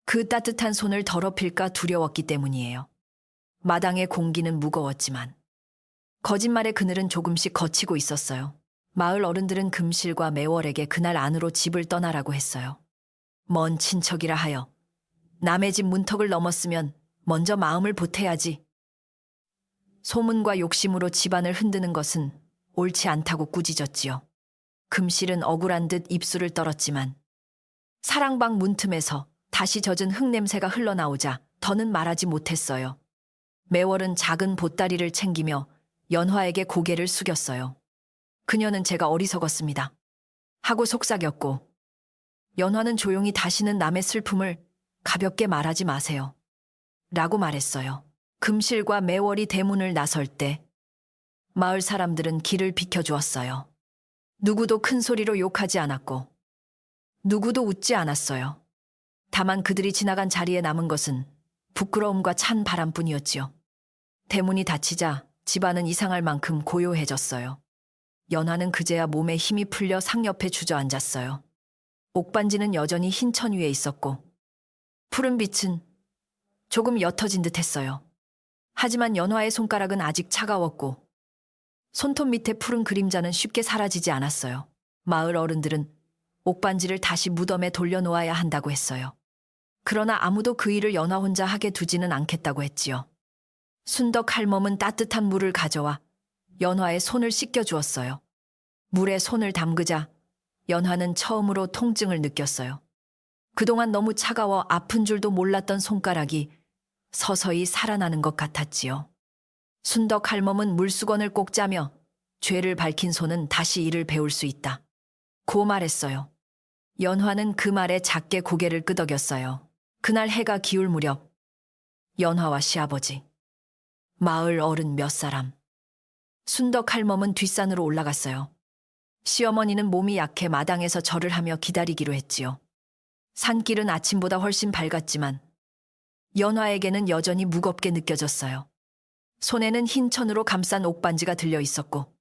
그 따뜻한 손을 더럽힐까 두려웠기 때문이에요. 마당의 공기는 무거웠지만 거짓말의 그늘은 조금씩 걷히고 있었어요. 마을 어른들은 금실과 매월에게 그날 안으로 집을 떠나라고 했어요. 먼 친척이라 하여 남의 집 문턱을 넘었으면 먼저 마음을 보태야지. 소문과 욕심으로 집안을 흔드는 것은 옳지 않다고 꾸짖었지요. 금실은 억울한 듯 입술을 떨었지만 사랑방 문틈에서 다시 젖은 흙냄새가 흘러나오자 더는 말하지 못했어요. 매월은 작은 보따리를 챙기며 연화에게 고개를 숙였어요. 그녀는 제가 어리석었습니다. 하고 속삭였고 연화는 조용히 다시는 남의 슬픔을 가볍게 말하지 마세요. 라고 말했어요. 금실과 매월이 대문을 나설 때 마을 사람들은 길을 비켜주었어요. 누구도 큰 소리로 욕하지 않았고 누구도 웃지 않았어요. 다만 그들이 지나간 자리에 남은 것은 부끄러움과 찬 바람뿐이었지요. 대문이 닫히자 집안은 이상할 만큼 고요해졌어요. 연화는 그제야 몸에 힘이 풀려 상옆에 주저앉았어요. 옥반지는 여전히 흰 천 위에 있었고 푸른 빛은 조금 옅어진 듯 했어요. 하지만 연화의 손가락은 아직 차가웠고 손톱 밑에 푸른 그림자는 쉽게 사라지지 않았어요. 마을 어른들은 옥반지를 다시 무덤에 돌려놓아야 한다고 했어요. 그러나 아무도 그 일을 연화 혼자 하게 두지는 않겠다고 했지요. 순덕 할멈은 따뜻한 물을 가져와 연화의 손을 씻겨주었어요. 물에 손을 담그자 연화는 처음으로 통증을 느꼈어요. 그동안 너무 차가워 아픈 줄도 몰랐던 손가락이 서서히 살아나는 것 같았지요. 순덕 할멈은 물수건을 꼭 짜며 죄를 밝힌 손은 다시 일을 배울 수 있다. 고 말했어요. 연화는 그 말에 작게 고개를 끄덕였어요. 그날 해가 기울 무렵 연화와 시아버지, 마을 어른 몇 사람, 순덕 할멈은 뒷산으로 올라갔어요. 시어머니는 몸이 약해 마당에서 절을 하며 기다리기로 했지요. 산길은 아침보다 훨씬 밝았지만 연화에게는 여전히 무겁게 느껴졌어요. 손에는 흰 천으로 감싼 옥반지가 들려 있었고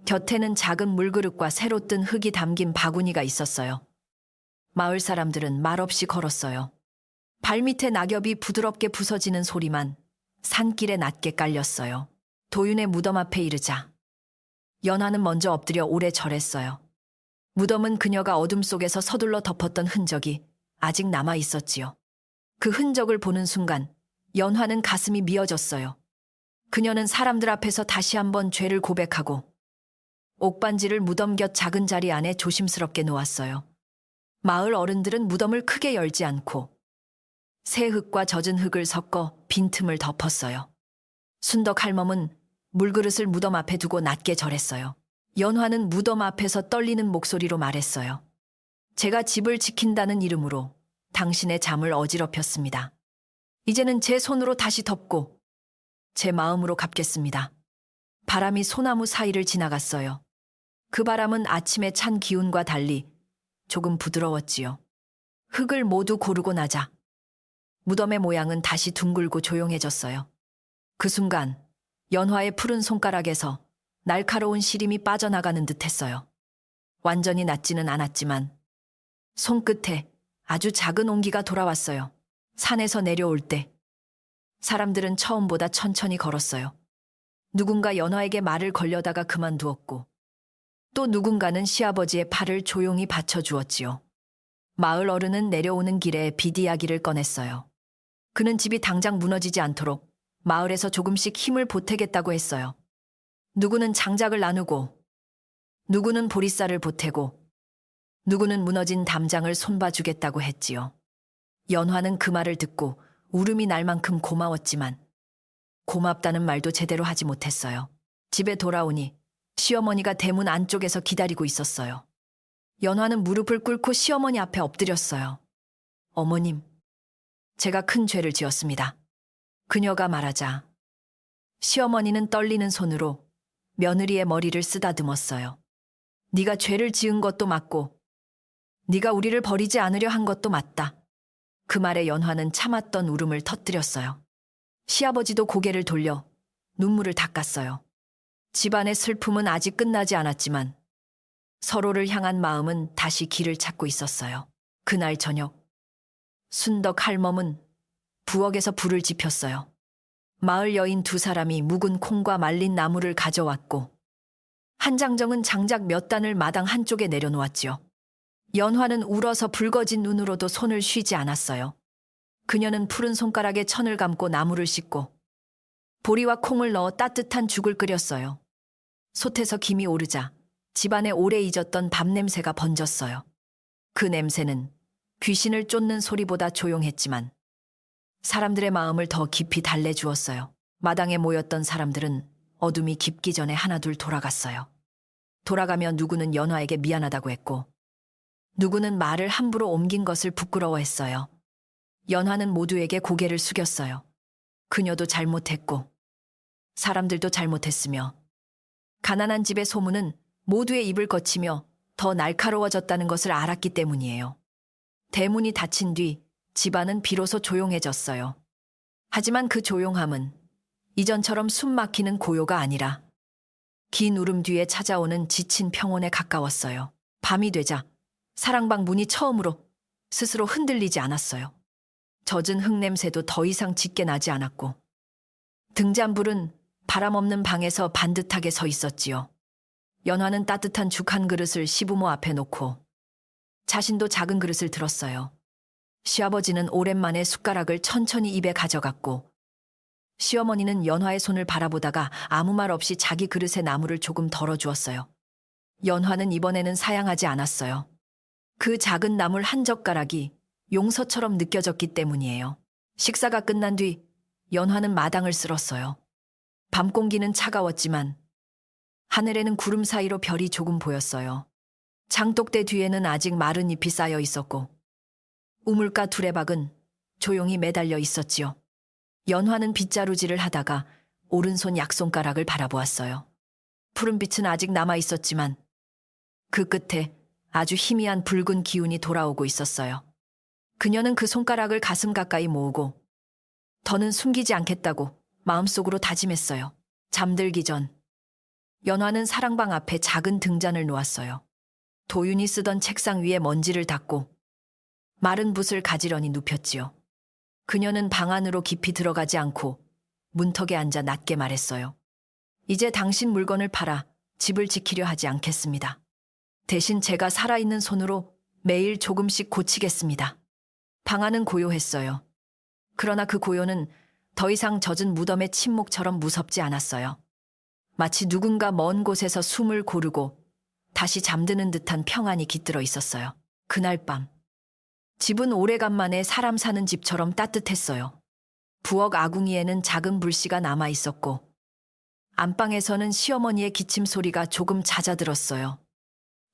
곁에는 작은 물그릇과 새로 뜬 흙이 담긴 바구니가 있었어요. 마을 사람들은 말없이 걸었어요. 발밑에 낙엽이 부드럽게 부서지는 소리만 산길에 낮게 깔렸어요. 도윤의 무덤 앞에 이르자 연화는 먼저 엎드려 오래 절했어요. 무덤은 그녀가 어둠 속에서 서둘러 덮었던 흔적이 아직 남아 있었지요. 그 흔적을 보는 순간 연화는 가슴이 미어졌어요. 그녀는 사람들 앞에서 다시 한번 죄를 고백하고 옥반지를 무덤 곁 작은 자리 안에 조심스럽게 놓았어요. 마을 어른들은 무덤을 크게 열지 않고 새 흙과 젖은 흙을 섞어 빈틈을 덮었어요. 순덕 할멈은 물그릇을 무덤 앞에 두고 낮게 절했어요. 연화는 무덤 앞에서 떨리는 목소리로 말했어요. 제가 집을 지킨다는 이름으로 당신의 잠을 어지럽혔습니다. 이제는 제 손으로 다시 덮고 제 마음으로 갚겠습니다. 바람이 소나무 사이를 지나갔어요. 그 바람은 아침에 찬 기운과 달리 조금 부드러웠지요. 흙을 모두 고르고 나자 무덤의 모양은 다시 둥글고 조용해졌어요. 그 순간 연화의 푸른 손가락에서 날카로운 시림이 빠져나가는 듯했어요. 완전히 낫지는 않았지만 손끝에 아주 작은 온기가 돌아왔어요. 산에서 내려올 때 사람들은 처음보다 천천히 걸었어요. 누군가 연화에게 말을 걸려다가 그만두었고 또 누군가는 시아버지의 팔을 조용히 받쳐주었지요. 마을 어른은 내려오는 길에 빚 이야기를 꺼냈어요. 그는 집이 당장 무너지지 않도록 마을에서 조금씩 힘을 보태겠다고 했어요. 누구는 장작을 나누고 누구는 보리쌀을 보태고 누구는 무너진 담장을 손봐주겠다고 했지요. 연화는 그 말을 듣고 울음이 날 만큼 고마웠지만 고맙다는 말도 제대로 하지 못했어요. 집에 돌아오니 시어머니가 대문 안쪽에서 기다리고 있었어요. 연화는 무릎을 꿇고 시어머니 앞에 엎드렸어요. 어머님, 제가 큰 죄를 지었습니다. 그녀가 말하자 시어머니는 떨리는 손으로 며느리의 머리를 쓰다듬었어요. 네가 죄를 지은 것도 맞고 네가 우리를 버리지 않으려 한 것도 맞다. 그 말에 연화는 참았던 울음을 터뜨렸어요. 시아버지도 고개를 돌려 눈물을 닦았어요. 집안의 슬픔은 아직 끝나지 않았지만 서로를 향한 마음은 다시 길을 찾고 있었어요. 그날 저녁 순덕 할멈은 부엌에서 불을 지폈어요. 마을 여인 두 사람이 묵은 콩과 말린 나무를 가져왔고 한장정은 장작 몇 단을 마당 한쪽에 내려놓았지요. 연화는 울어서 붉어진 눈으로도 손을 쉬지 않았어요. 그녀는 푸른 손가락에 천을 감고 나무를 씻고 보리와 콩을 넣어 따뜻한 죽을 끓였어요. 솥에서 김이 오르자 집안에 오래 잊었던 밥 냄새가 번졌어요. 그 냄새는 귀신을 쫓는 소리보다 조용했지만 사람들의 마음을 더 깊이 달래주었어요. 마당에 모였던 사람들은 어둠이 깊기 전에 하나둘 돌아갔어요. 돌아가며 누구는 연화에게 미안하다고 했고 누구는 말을 함부로 옮긴 것을 부끄러워했어요. 연화는 모두에게 고개를 숙였어요. 그녀도 잘못했고 사람들도 잘못했으며 가난한 집의 소문은 모두의 입을 거치며 더 날카로워졌다는 것을 알았기 때문이에요. 대문이 닫힌 뒤 집안은 비로소 조용해졌어요. 하지만 그 조용함은 이전처럼 숨 막히는 고요가 아니라 긴 울음 뒤에 찾아오는 지친 평온에 가까웠어요. 밤이 되자 사랑방 문이 처음으로 스스로 흔들리지 않았어요. 젖은 흙냄새도 더 이상 짙게 나지 않았고 등잔불은 바람 없는 방에서 반듯하게 서 있었지요. 연화는 따뜻한 죽 한 그릇을 시부모 앞에 놓고 자신도 작은 그릇을 들었어요. 시아버지는 오랜만에 숟가락을 천천히 입에 가져갔고 시어머니는 연화의 손을 바라보다가 아무 말 없이 자기 그릇에 나물을 조금 덜어주었어요. 연화는 이번에는 사양하지 않았어요. 그 작은 나물 한 젓가락이 용서처럼 느껴졌기 때문이에요. 식사가 끝난 뒤 연화는 마당을 쓸었어요. 밤 공기는 차가웠지만 하늘에는 구름 사이로 별이 조금 보였어요. 장독대 뒤에는 아직 마른 잎이 쌓여 있었고 우물가 두레박은 조용히 매달려 있었지요. 연화는 빗자루질을 하다가 오른손 약손가락을 바라보았어요. 푸른 빛은 아직 남아 있었지만 그 끝에 아주 희미한 붉은 기운이 돌아오고 있었어요. 그녀는 그 손가락을 가슴 가까이 모으고 더는 숨기지 않겠다고 마음속으로 다짐했어요. 잠들기 전 연화는 사랑방 앞에 작은 등잔을 놓았어요. 도윤이 쓰던 책상 위에 먼지를 닦고 마른 붓을 가지런히 눕혔지요. 그녀는 방 안으로 깊이 들어가지 않고 문턱에 앉아 낮게 말했어요. 이제 당신 물건을 팔아 집을 지키려 하지 않겠습니다. 대신 제가 살아있는 손으로 매일 조금씩 고치겠습니다. 방 안은 고요했어요. 그러나 그 고요는 더 이상 젖은 무덤의 침묵처럼 무섭지 않았어요. 마치 누군가 먼 곳에서 숨을 고르고 다시 잠드는 듯한 평안이 깃들어 있었어요. 그날 밤 집은 오래간만에 사람 사는 집처럼 따뜻했어요. 부엌 아궁이에는 작은 불씨가 남아 있었고 안방에서는 시어머니의 기침 소리가 조금 잦아들었어요.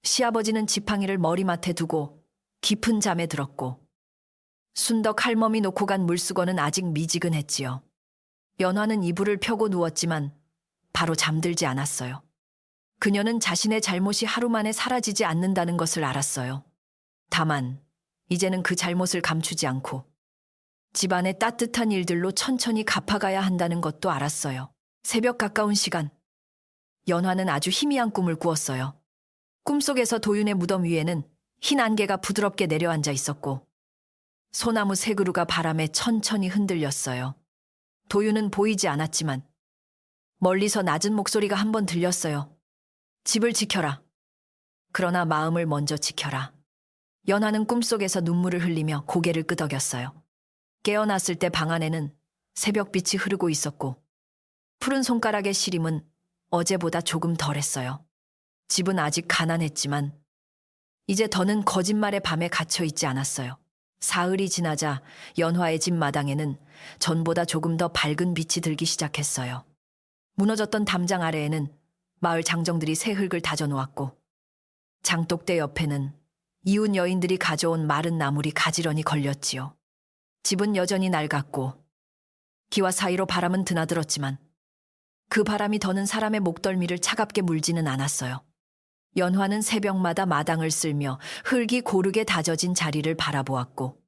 시아버지는 지팡이를 머리맡에 두고 깊은 잠에 들었고 순덕 할멈이 놓고 간 물수건은 아직 미지근했지요. 연화는 이불을 펴고 누웠지만 바로 잠들지 않았어요. 그녀는 자신의 잘못이 하루 만에 사라지지 않는다는 것을 알았어요. 다만 이제는 그 잘못을 감추지 않고 집안의 따뜻한 일들로 천천히 갚아가야 한다는 것도 알았어요. 새벽 가까운 시간, 연화는 아주 희미한 꿈을 꾸었어요. 꿈속에서 도윤의 무덤 위에는 흰 안개가 부드럽게 내려앉아 있었고 소나무 세 그루가 바람에 천천히 흔들렸어요. 도윤은 보이지 않았지만 멀리서 낮은 목소리가 한 번 들렸어요. 집을 지켜라. 그러나 마음을 먼저 지켜라. 연화는 꿈속에서 눈물을 흘리며 고개를 끄덕였어요. 깨어났을 때 방 안에는 새벽빛이 흐르고 있었고 푸른 손가락의 시림은 어제보다 조금 덜했어요. 집은 아직 가난했지만 이제 더는 거짓말의 밤에 갇혀 있지 않았어요. 사흘이 지나자 연화의 집 마당에는 전보다 조금 더 밝은 빛이 들기 시작했어요. 무너졌던 담장 아래에는 마을 장정들이 새 흙을 다져 놓았고 장독대 옆에는 이웃 여인들이 가져온 마른 나물이 가지런히 걸렸지요. 집은 여전히 낡았고 기와 사이로 바람은 드나들었지만 그 바람이 더는 사람의 목덜미를 차갑게 물지는 않았어요. 연화는 새벽마다 마당을 쓸며 흙이 고르게 다져진 자리를 바라보았고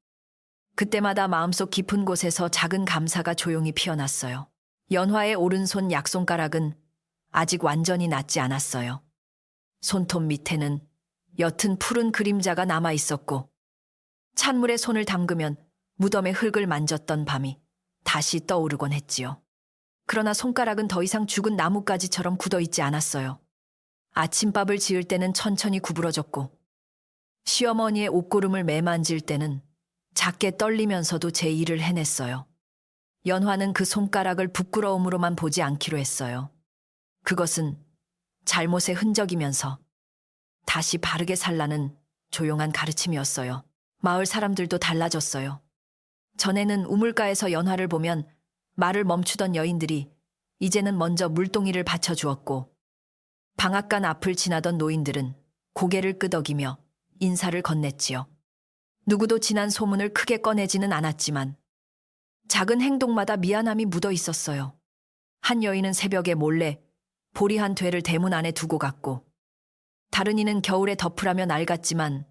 그때마다 마음속 깊은 곳에서 작은 감사가 조용히 피어났어요. 연화의 오른손 약손가락은 아직 완전히 낫지 않았어요. 손톱 밑에는 옅은 푸른 그림자가 남아 있었고 찬물에 손을 담그면 무덤의 흙을 만졌던 밤이 다시 떠오르곤 했지요. 그러나 손가락은 더 이상 죽은 나뭇가지처럼 굳어있지 않았어요. 아침밥을 지을 때는 천천히 구부러졌고 시어머니의 옷고름을 매만질 때는 작게 떨리면서도 제 일을 해냈어요. 연화는 그 손가락을 부끄러움으로만 보지 않기로 했어요. 그것은 잘못의 흔적이면서 다시 바르게 살라는 조용한 가르침이었어요. 마을 사람들도 달라졌어요. 전에는 우물가에서 연화를 보면 말을 멈추던 여인들이 이제는 먼저 물동이를 받쳐주었고 방앗간 앞을 지나던 노인들은 고개를 끄덕이며 인사를 건넸지요. 누구도 지난 소문을 크게 꺼내지는 않았지만 작은 행동마다 미안함이 묻어 있었어요. 한 여인은 새벽에 몰래 보리한 되를 대문 안에 두고 갔고 다른 이는 겨울에 덮으라며 낡았지만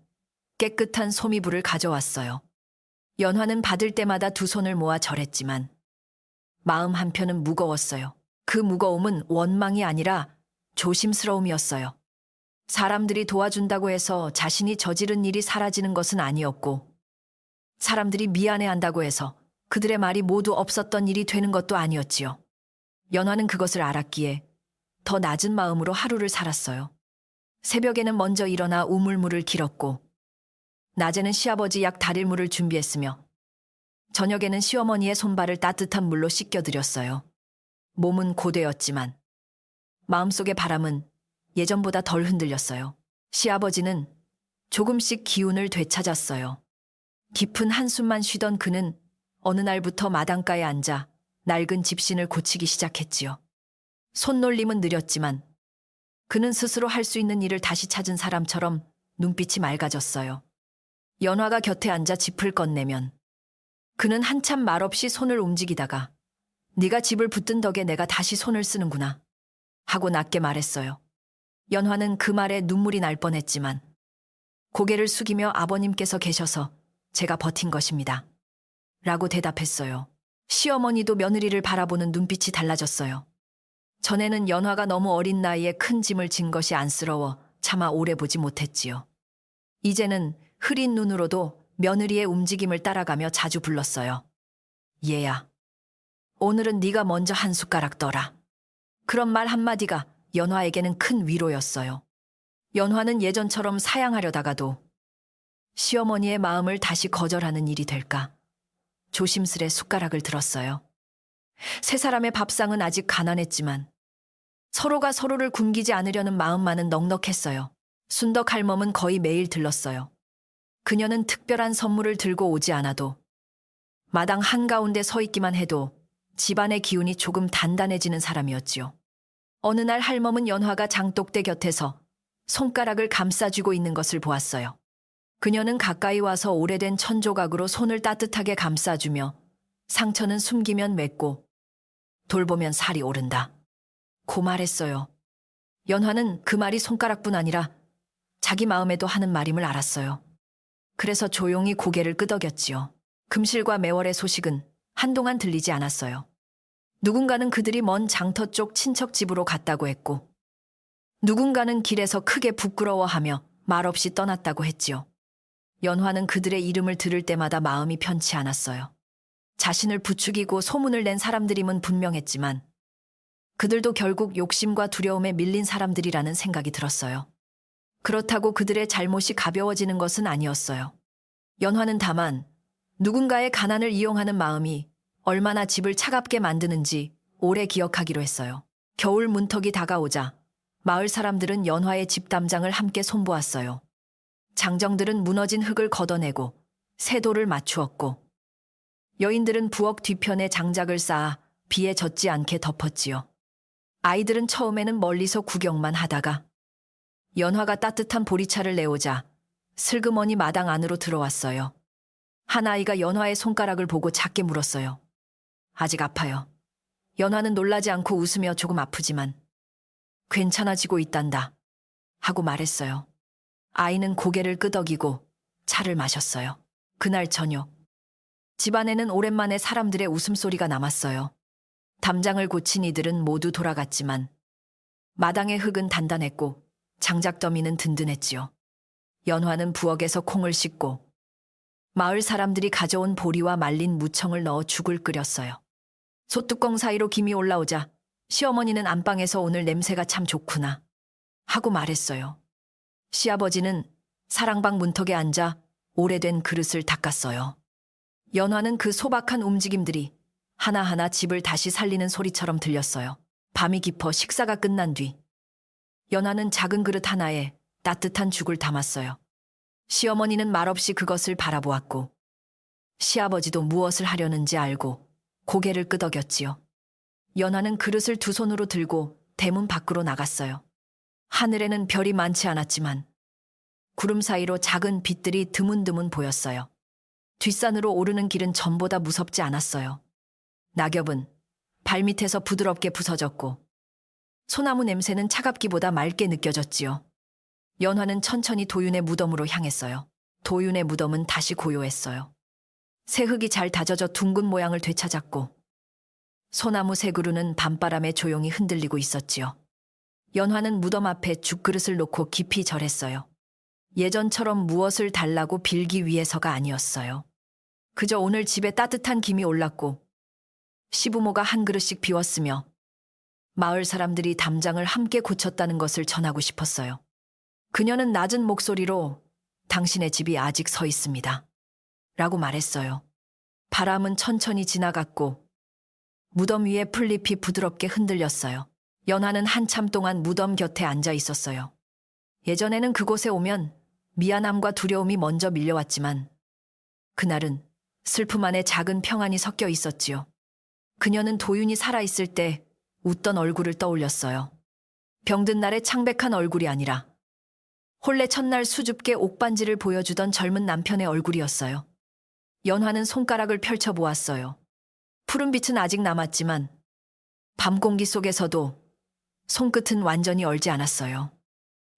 깨끗한 소미불을 가져왔어요. 연화는 받을 때마다 두 손을 모아 절했지만 마음 한편은 무거웠어요. 그 무거움은 원망이 아니라 조심스러움이었어요. 사람들이 도와준다고 해서 자신이 저지른 일이 사라지는 것은 아니었고 사람들이 미안해한다고 해서 그들의 말이 모두 없었던 일이 되는 것도 아니었지요. 연화는 그것을 알았기에 더 낮은 마음으로 하루를 살았어요. 새벽에는 먼저 일어나 우물물을 길었고 낮에는 시아버지 약 다릴물을 준비했으며 저녁에는 시어머니의 손발을 따뜻한 물로 씻겨드렸어요. 몸은 고되었지만 마음속의 바람은 예전보다 덜 흔들렸어요. 시아버지는 조금씩 기운을 되찾았어요. 깊은 한숨만 쉬던 그는 어느 날부터 마당가에 앉아 낡은 집신을 고치기 시작했지요. 손놀림은 느렸지만 그는 스스로 할 수 있는 일을 다시 찾은 사람처럼 눈빛이 맑아졌어요. 연화가 곁에 앉아 짚을 꺼내면 그는 한참 말없이 손을 움직이다가 네가 집을 붙든 덕에 내가 다시 손을 쓰는구나 하고 낮게 말했어요. 연화는 그 말에 눈물이 날 뻔했지만 고개를 숙이며 아버님께서 계셔서 제가 버틴 것입니다 라고 대답했어요. 시어머니도 며느리를 바라보는 눈빛이 달라졌어요. 전에는 연화가 너무 어린 나이에 큰 짐을 진 것이 안쓰러워 차마 오래 보지 못했지요. 이제는 흐린 눈으로도 며느리의 움직임을 따라가며 자주 불렀어요. 얘야, 오늘은 네가 먼저 한 숟가락 떠라. 그런 말 한마디가 연화에게는 큰 위로였어요. 연화는 예전처럼 사양하려다가도 시어머니의 마음을 다시 거절하는 일이 될까 조심스레 숟가락을 들었어요. 세 사람의 밥상은 아직 가난했지만 서로가 서로를 굶기지 않으려는 마음만은 넉넉했어요. 순덕 할멈은 거의 매일 들렀어요. 그녀는 특별한 선물을 들고 오지 않아도 마당 한가운데 서 있기만 해도 집안의 기운이 조금 단단해지는 사람이었지요. 어느 날 할멈은 연화가 장독대 곁에서 손가락을 감싸쥐고 있는 것을 보았어요. 그녀는 가까이 와서 오래된 천조각으로 손을 따뜻하게 감싸주며 상처는 숨기면 맺고 돌보면 살이 오른다 고 말했어요. 연화는 그 말이 손가락뿐 아니라 자기 마음에도 하는 말임을 알았어요. 그래서 조용히 고개를 끄덕였지요. 금실과 매월의 소식은 한동안 들리지 않았어요. 누군가는 그들이 먼 장터 쪽 친척 집으로 갔다고 했고, 누군가는 길에서 크게 부끄러워하며 말없이 떠났다고 했지요. 연화는 그들의 이름을 들을 때마다 마음이 편치 않았어요. 자신을 부추기고 소문을 낸 사람들임은 분명했지만 그들도 결국 욕심과 두려움에 밀린 사람들이라는 생각이 들었어요. 그렇다고 그들의 잘못이 가벼워지는 것은 아니었어요. 연화는 다만 누군가의 가난을 이용하는 마음이 얼마나 집을 차갑게 만드는지 오래 기억하기로 했어요. 겨울 문턱이 다가오자 마을 사람들은 연화의 집 담장을 함께 손보았어요. 장정들은 무너진 흙을 걷어내고 새돌을 맞추었고, 여인들은 부엌 뒤편에 장작을 쌓아 비에 젖지 않게 덮었지요. 아이들은 처음에는 멀리서 구경만 하다가 연화가 따뜻한 보리차를 내오자 슬그머니 마당 안으로 들어왔어요. 한 아이가 연화의 손가락을 보고 작게 물었어요. 아직 아파요. 연화는 놀라지 않고 웃으며 조금 아프지만 괜찮아지고 있단다 하고 말했어요. 아이는 고개를 끄덕이고 차를 마셨어요. 그날 저녁 집안에는 오랜만에 사람들의 웃음소리가 남았어요. 담장을 고친 이들은 모두 돌아갔지만 마당의 흙은 단단했고 장작더미는 든든했지요. 연화는 부엌에서 콩을 씻고 마을 사람들이 가져온 보리와 말린 무청을 넣어 죽을 끓였어요. 솥뚜껑 사이로 김이 올라오자 시어머니는 안방에서 오늘 냄새가 참 좋구나 하고 말했어요. 시아버지는 사랑방 문턱에 앉아 오래된 그릇을 닦았어요. 연화는 그 소박한 움직임들이 하나하나 집을 다시 살리는 소리처럼 들렸어요. 밤이 깊어 식사가 끝난 뒤 연화는 작은 그릇 하나에 따뜻한 죽을 담았어요. 시어머니는 말없이 그것을 바라보았고 시아버지도 무엇을 하려는지 알고 고개를 끄덕였지요. 연화는 그릇을 두 손으로 들고 대문 밖으로 나갔어요. 하늘에는 별이 많지 않았지만 구름 사이로 작은 빛들이 드문드문 보였어요. 뒷산으로 오르는 길은 전보다 무섭지 않았어요. 낙엽은 발밑에서 부드럽게 부서졌고 소나무 냄새는 차갑기보다 맑게 느껴졌지요. 연화는 천천히 도윤의 무덤으로 향했어요. 도윤의 무덤은 다시 고요했어요. 새 흙이 잘 다져져 둥근 모양을 되찾았고 소나무 새 그루는 밤바람에 조용히 흔들리고 있었지요. 연화는 무덤 앞에 죽그릇을 놓고 깊이 절했어요. 예전처럼 무엇을 달라고 빌기 위해서가 아니었어요. 그저 오늘 집에 따뜻한 김이 올랐고 시부모가 한 그릇씩 비웠으며 마을 사람들이 담장을 함께 고쳤다는 것을 전하고 싶었어요. 그녀는 낮은 목소리로 당신의 집이 아직 서 있습니다 라고 말했어요. 바람은 천천히 지나갔고 무덤 위에 풀잎이 부드럽게 흔들렸어요. 연화는 한참 동안 무덤 곁에 앉아 있었어요. 예전에는 그곳에 오면 미안함과 두려움이 먼저 밀려왔지만 그날은 슬픔 안에 작은 평안이 섞여 있었지요. 그녀는 도윤이 살아있을 때 웃던 얼굴을 떠올렸어요. 병든 날의 창백한 얼굴이 아니라 혼례 첫날 수줍게 옥반지를 보여주던 젊은 남편의 얼굴이었어요. 연화는 손가락을 펼쳐보았어요. 푸른 빛은 아직 남았지만 밤 공기 속에서도 손끝은 완전히 얼지 않았어요.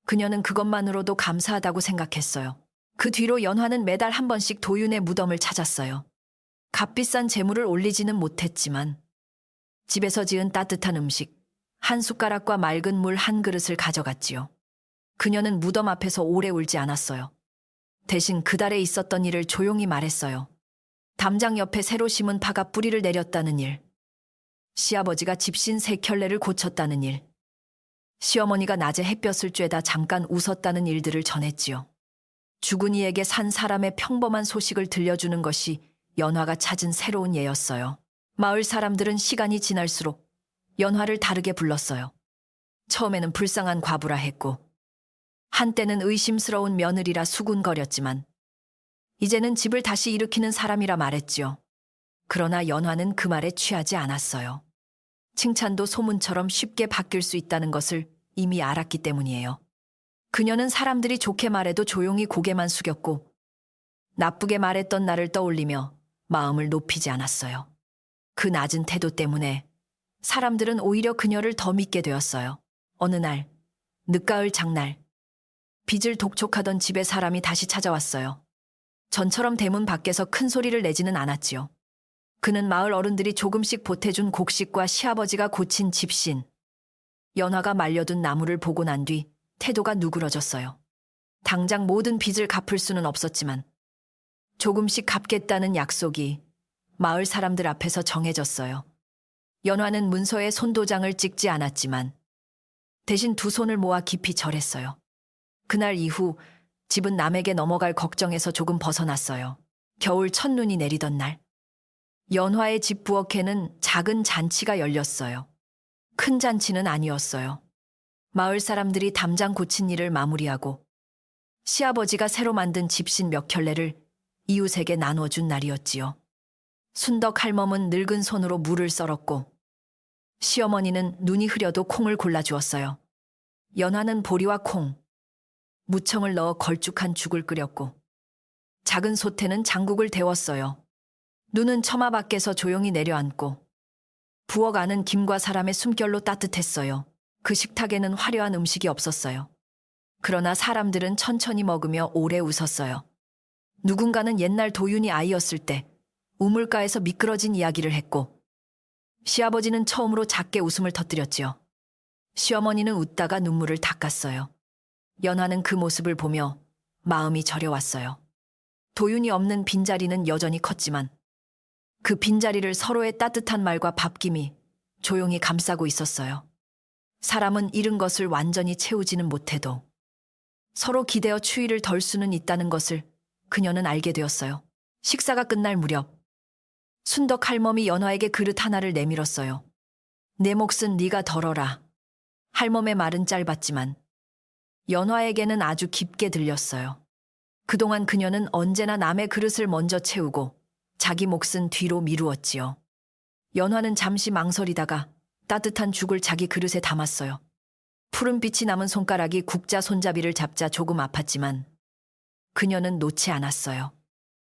그녀는 그것만으로도 감사하다고 생각했어요. 그 뒤로 연화는 매달 한 번씩 도윤의 무덤을 찾았어요. 값비싼 재물을 올리지는 못했지만 집에서 지은 따뜻한 음식, 한 숟가락과 맑은 물 한 그릇을 가져갔지요. 그녀는 무덤 앞에서 오래 울지 않았어요. 대신 그달에 있었던 일을 조용히 말했어요. 담장 옆에 새로 심은 파가 뿌리를 내렸다는 일, 시아버지가 집신 세 켤레를 고쳤다는 일, 시어머니가 낮에 햇볕을 쬐다 잠깐 웃었다는 일들을 전했지요. 죽은 이에게 산 사람의 평범한 소식을 들려주는 것이 연화가 찾은 새로운 예였어요. 마을 사람들은 시간이 지날수록 연화를 다르게 불렀어요. 처음에는 불쌍한 과부라 했고 한때는 의심스러운 며느리라 수군거렸지만 이제는 집을 다시 일으키는 사람이라 말했지요. 그러나 연화는 그 말에 취하지 않았어요. 칭찬도 소문처럼 쉽게 바뀔 수 있다는 것을 이미 알았기 때문이에요. 그녀는 사람들이 좋게 말해도 조용히 고개만 숙였고 나쁘게 말했던 날을 떠올리며 마음을 높이지 않았어요. 그 낮은 태도 때문에 사람들은 오히려 그녀를 더 믿게 되었어요. 어느 날 늦가을 장날. 빚을 독촉하던 집에 사람이 다시 찾아왔어요. 전처럼 대문 밖에서 큰 소리를 내지는 않았지요. 그는 마을 어른들이 조금씩 보태준 곡식과 시아버지가 고친 집신, 연화가 말려둔 나무를 보고 난 뒤 태도가 누그러졌어요. 당장 모든 빚을 갚을 수는 없었지만 조금씩 갚겠다는 약속이 마을 사람들 앞에서 정해졌어요. 연화는 문서에 손도장을 찍지 않았지만 대신 두 손을 모아 깊이 절했어요. 그날 이후 집은 남에게 넘어갈 걱정에서 조금 벗어났어요. 겨울 첫눈이 내리던 날, 연화의 집 부엌에는 작은 잔치가 열렸어요. 큰 잔치는 아니었어요. 마을 사람들이 담장 고친 일을 마무리하고 시아버지가 새로 만든 집신 몇 켤레를 이웃에게 나눠준 날이었지요. 순덕 할멈은 늙은 손으로 물을 썰었고 시어머니는 눈이 흐려도 콩을 골라주었어요. 연화는 보리와 콩, 무청을 넣어 걸쭉한 죽을 끓였고 작은 소태는 장국을 데웠어요. 눈은 처마 밖에서 조용히 내려앉고 부엌 안은 김과 사람의 숨결로 따뜻했어요. 그 식탁에는 화려한 음식이 없었어요. 그러나 사람들은 천천히 먹으며 오래 웃었어요. 누군가는 옛날 도윤이 아이였을 때 우물가에서 미끄러진 이야기를 했고 시아버지는 처음으로 작게 웃음을 터뜨렸지요. 시어머니는 웃다가 눈물을 닦았어요. 연화는 그 모습을 보며 마음이 저려왔어요. 도윤이 없는 빈자리는 여전히 컸지만 그 빈자리를 서로의 따뜻한 말과 밥김이 조용히 감싸고 있었어요. 사람은 잃은 것을 완전히 채우지는 못해도 서로 기대어 추위를 덜 수는 있다는 것을 그녀는 알게 되었어요. 식사가 끝날 무렵 순덕 할멈이 연화에게 그릇 하나를 내밀었어요. 내 몫은 네가 덜어라. 할멈의 말은 짧았지만 연화에게는 아주 깊게 들렸어요. 그동안 그녀는 언제나 남의 그릇을 먼저 채우고 자기 몫은 뒤로 미루었지요. 연화는 잠시 망설이다가 따뜻한 죽을 자기 그릇에 담았어요. 푸른 빛이 남은 손가락이 국자 손잡이를 잡자 조금 아팠지만 그녀는 놓지 않았어요.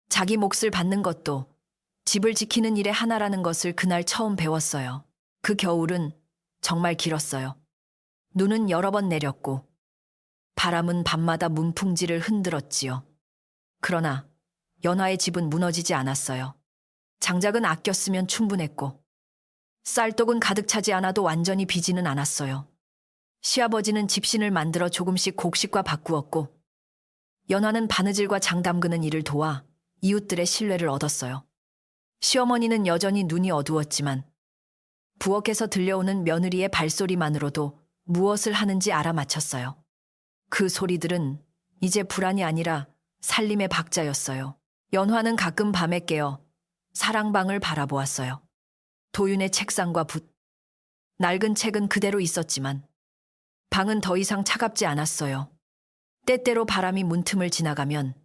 자기 몫을 받는 것도 집을 지키는 일의 하나라는 것을 그날 처음 배웠어요. 그 겨울은 정말 길었어요. 눈은 여러 번 내렸고 바람은 밤마다 문풍지를 흔들었지요. 그러나 연화의 집은 무너지지 않았어요. 장작은 아껴 쓰면 충분했고 쌀떡은 가득 차지 않아도 완전히 비지는 않았어요. 시아버지는 집신을 만들어 조금씩 곡식과 바꾸었고 연화는 바느질과 장 담그는 일을 도와 이웃들의 신뢰를 얻었어요. 시어머니는 여전히 눈이 어두웠지만 부엌에서 들려오는 며느리의 발소리만으로도 무엇을 하는지 알아맞혔어요. 그 소리들은 이제 불안이 아니라 살림의 박자였어요. 연화는 가끔 밤에 깨어 사랑방을 바라보았어요. 도윤의 책상과 붓, 낡은 책은 그대로 있었지만 방은 더 이상 차갑지 않았어요. 때때로 바람이 문틈을 지나가면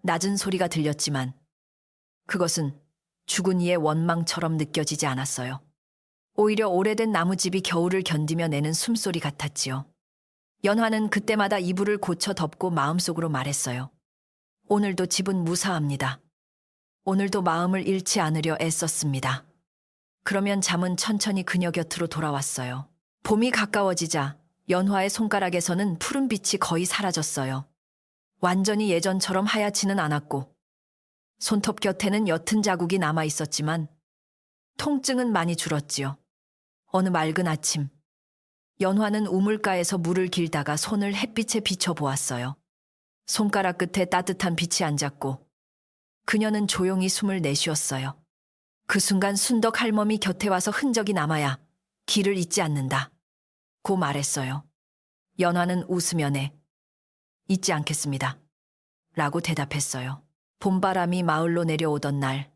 낮은 소리가 들렸지만 그것은 죽은 이의 원망처럼 느껴지지 않았어요. 오히려 오래된 나무집이 겨울을 견디며 내는 숨소리 같았지요. 연화는 그때마다 이불을 고쳐 덮고 마음속으로 말했어요. 오늘도 집은 무사합니다. 오늘도 마음을 잃지 않으려 애썼습니다. 그러면 잠은 천천히 그녀 곁으로 돌아왔어요. 봄이 가까워지자 연화의 손가락에서는 푸른 빛이 거의 사라졌어요. 완전히 예전처럼 하얗지는 않았고 손톱 곁에는 옅은 자국이 남아 있었지만 통증은 많이 줄었지요. 어느 맑은 아침, 연화는 우물가에서 물을 길다가 손을 햇빛에 비춰보았어요. 손가락 끝에 따뜻한 빛이 앉았고 그녀는 조용히 숨을 내쉬었어요. 그 순간 순덕 할멈이 곁에 와서 흔적이 남아야 길을 잊지 않는다. 고 말했어요. 연화는 웃으며 잊지 않겠습니다. 라고 대답했어요. 봄바람이 마을로 내려오던 날,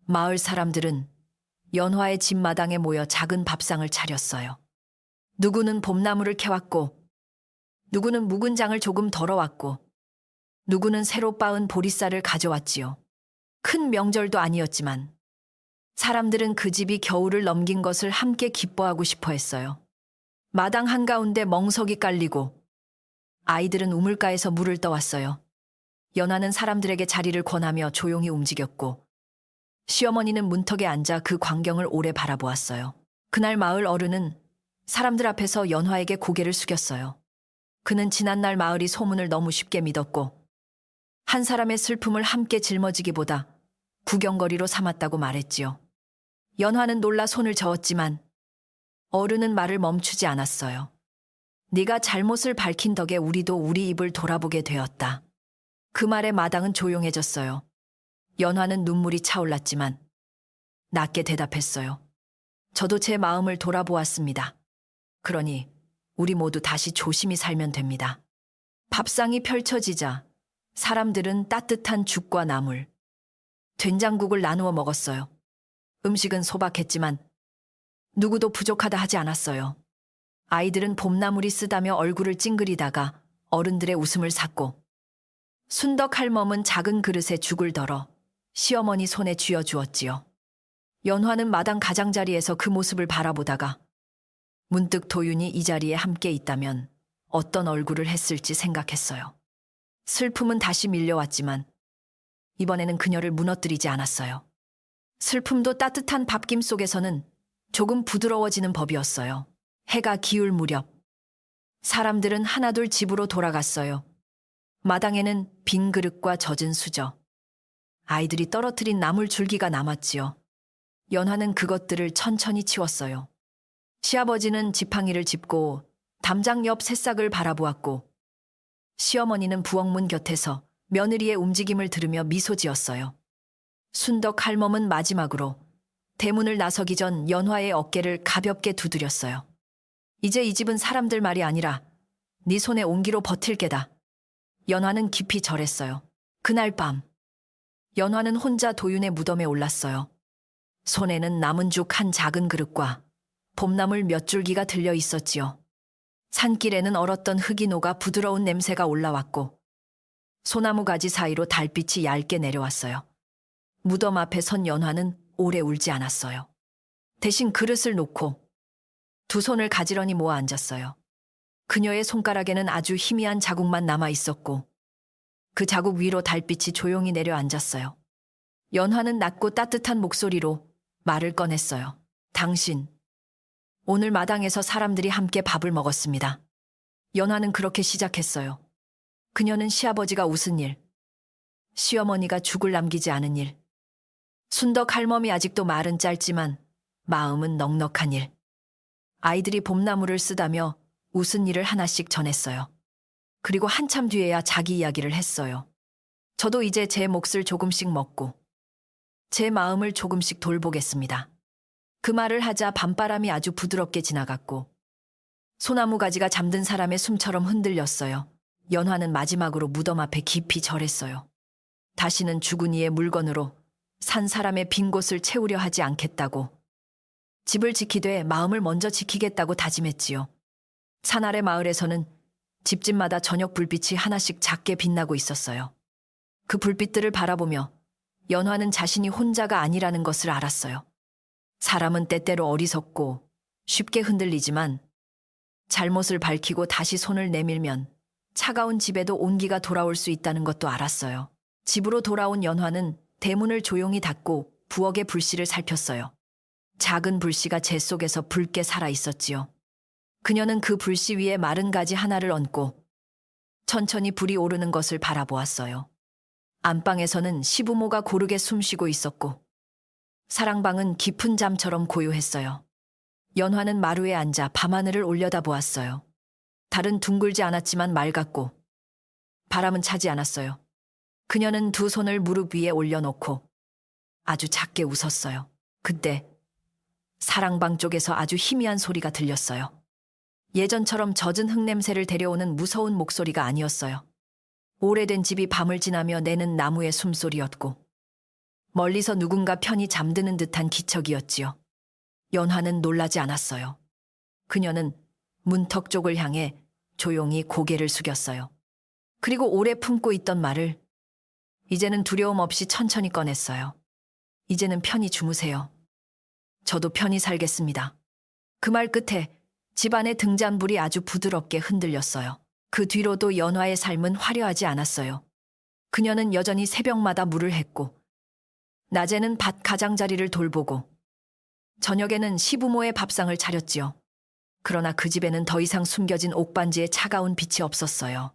마을 사람들은 연화의 집마당에 모여 작은 밥상을 차렸어요. 누구는 봄나무를 캐왔고, 누구는 묵은 장을 조금 덜어왔고, 누구는 새로 빻은 보리쌀을 가져왔지요. 큰 명절도 아니었지만 사람들은 그 집이 겨울을 넘긴 것을 함께 기뻐하고 싶어 했어요. 마당 한가운데 멍석이 깔리고 아이들은 우물가에서 물을 떠왔어요. 연화는 사람들에게 자리를 권하며 조용히 움직였고 시어머니는 문턱에 앉아 그 광경을 오래 바라보았어요. 그날 마을 어른은 사람들 앞에서 연화에게 고개를 숙였어요. 그는 지난날 마을이 소문을 너무 쉽게 믿었고 한 사람의 슬픔을 함께 짊어지기보다 구경거리로 삼았다고 말했지요. 연화는 놀라 손을 저었지만 어른은 말을 멈추지 않았어요. 네가 잘못을 밝힌 덕에 우리도 우리 입을 돌아보게 되었다. 그 말에 마당은 조용해졌어요. 연화는 눈물이 차올랐지만 낮게 대답했어요. 저도 제 마음을 돌아보았습니다. 그러니 우리 모두 다시 조심히 살면 됩니다. 밥상이 펼쳐지자 사람들은 따뜻한 죽과 나물, 된장국을 나누어 먹었어요. 음식은 소박했지만 누구도 부족하다 하지 않았어요. 아이들은 봄나물이 쓰다며 얼굴을 찡그리다가 어른들의 웃음을 샀고 순덕 할멈은 작은 그릇에 죽을 덜어 시어머니 손에 쥐어주었지요. 연화는 마당 가장자리에서 그 모습을 바라보다가 문득 도윤이 이 자리에 함께 있다면 어떤 얼굴을 했을지 생각했어요. 슬픔은 다시 밀려왔지만 이번에는 그녀를 무너뜨리지 않았어요. 슬픔도 따뜻한 밥김 속에서는 조금 부드러워지는 법이었어요. 해가 기울 무렵 사람들은 하나둘 집으로 돌아갔어요. 마당에는 빈 그릇과 젖은 수저, 아이들이 떨어뜨린 나물 줄기가 남았지요. 연화는 그것들을 천천히 치웠어요. 시아버지는 지팡이를 짚고 담장 옆 새싹을 바라보았고 시어머니는 부엌문 곁에서 며느리의 움직임을 들으며 미소 지었어요. 순덕 할멈은 마지막으로 대문을 나서기 전 연화의 어깨를 가볍게 두드렸어요. 이제 이 집은 사람들 말이 아니라 네 손의 온기로 버틸 게다. 연화는 깊이 절했어요. 그날 밤 연화는 혼자 도윤의 무덤에 올랐어요. 손에는 남은 죽 한 작은 그릇과 봄나물 몇 줄기가 들려 있었지요. 산길에는 얼었던 흙이 녹아 부드러운 냄새가 올라왔고 소나무 가지 사이로 달빛이 얇게 내려왔어요. 무덤 앞에 선 연화는 오래 울지 않았어요. 대신 그릇을 놓고 두 손을 가지런히 모아 앉았어요. 그녀의 손가락에는 아주 희미한 자국만 남아 있었고 그 자국 위로 달빛이 조용히 내려앉았어요. 연화는 낮고 따뜻한 목소리로 말을 꺼냈어요. 당신, 오늘 마당에서 사람들이 함께 밥을 먹었습니다. 연화는 그렇게 시작했어요. 그녀는 시아버지가 웃은 일, 시어머니가 죽을 남기지 않은 일, 순덕 할멈이 아직도 말은 짧지만 마음은 넉넉한 일, 아이들이 봄나물을 쓰다며 웃은 일을 하나씩 전했어요. 그리고 한참 뒤에야 자기 이야기를 했어요. 저도 이제 제 몫을 조금씩 먹고 제 마음을 조금씩 돌보겠습니다. 그 말을 하자 밤바람이 아주 부드럽게 지나갔고 소나무 가지가 잠든 사람의 숨처럼 흔들렸어요. 연화는 마지막으로 무덤 앞에 깊이 절했어요. 다시는 죽은 이의 물건으로 산 사람의 빈 곳을 채우려 하지 않겠다고, 집을 지키되 마음을 먼저 지키겠다고 다짐했지요. 산 아래 마을에서는 집집마다 저녁 불빛이 하나씩 작게 빛나고 있었어요. 그 불빛들을 바라보며 연화는 자신이 혼자가 아니라는 것을 알았어요. 사람은 때때로 어리석고 쉽게 흔들리지만 잘못을 밝히고 다시 손을 내밀면 차가운 집에도 온기가 돌아올 수 있다는 것도 알았어요. 집으로 돌아온 연화는 대문을 조용히 닫고 부엌의 불씨를 살폈어요. 작은 불씨가 재 속에서 붉게 살아 있었지요. 그녀는 그 불씨 위에 마른 가지 하나를 얹고 천천히 불이 오르는 것을 바라보았어요. 안방에서는 시부모가 고르게 숨쉬고 있었고 사랑방은 깊은 잠처럼 고요했어요. 연화는 마루에 앉아 밤하늘을 올려다보았어요. 달은 둥글지 않았지만 맑았고 바람은 차지 않았어요. 그녀는 두 손을 무릎 위에 올려놓고 아주 작게 웃었어요. 그때 사랑방 쪽에서 아주 희미한 소리가 들렸어요. 예전처럼 젖은 흙냄새를 데려오는 무서운 목소리가 아니었어요. 오래된 집이 밤을 지나며 내는 나무의 숨소리였고 멀리서 누군가 편히 잠드는 듯한 기척이었지요. 연화는 놀라지 않았어요. 그녀는 문턱 쪽을 향해 조용히 고개를 숙였어요. 그리고 오래 품고 있던 말을 이제는 두려움 없이 천천히 꺼냈어요. 이제는 편히 주무세요. 저도 편히 살겠습니다. 그 말 끝에 집안의 등잔불이 아주 부드럽게 흔들렸어요. 그 뒤로도 연화의 삶은 화려하지 않았어요. 그녀는 여전히 새벽마다 물을 했고 낮에는 밭 가장자리를 돌보고 저녁에는 시부모의 밥상을 차렸지요. 그러나 그 집에는 더 이상 숨겨진 옥반지에 차가운 빛이 없었어요.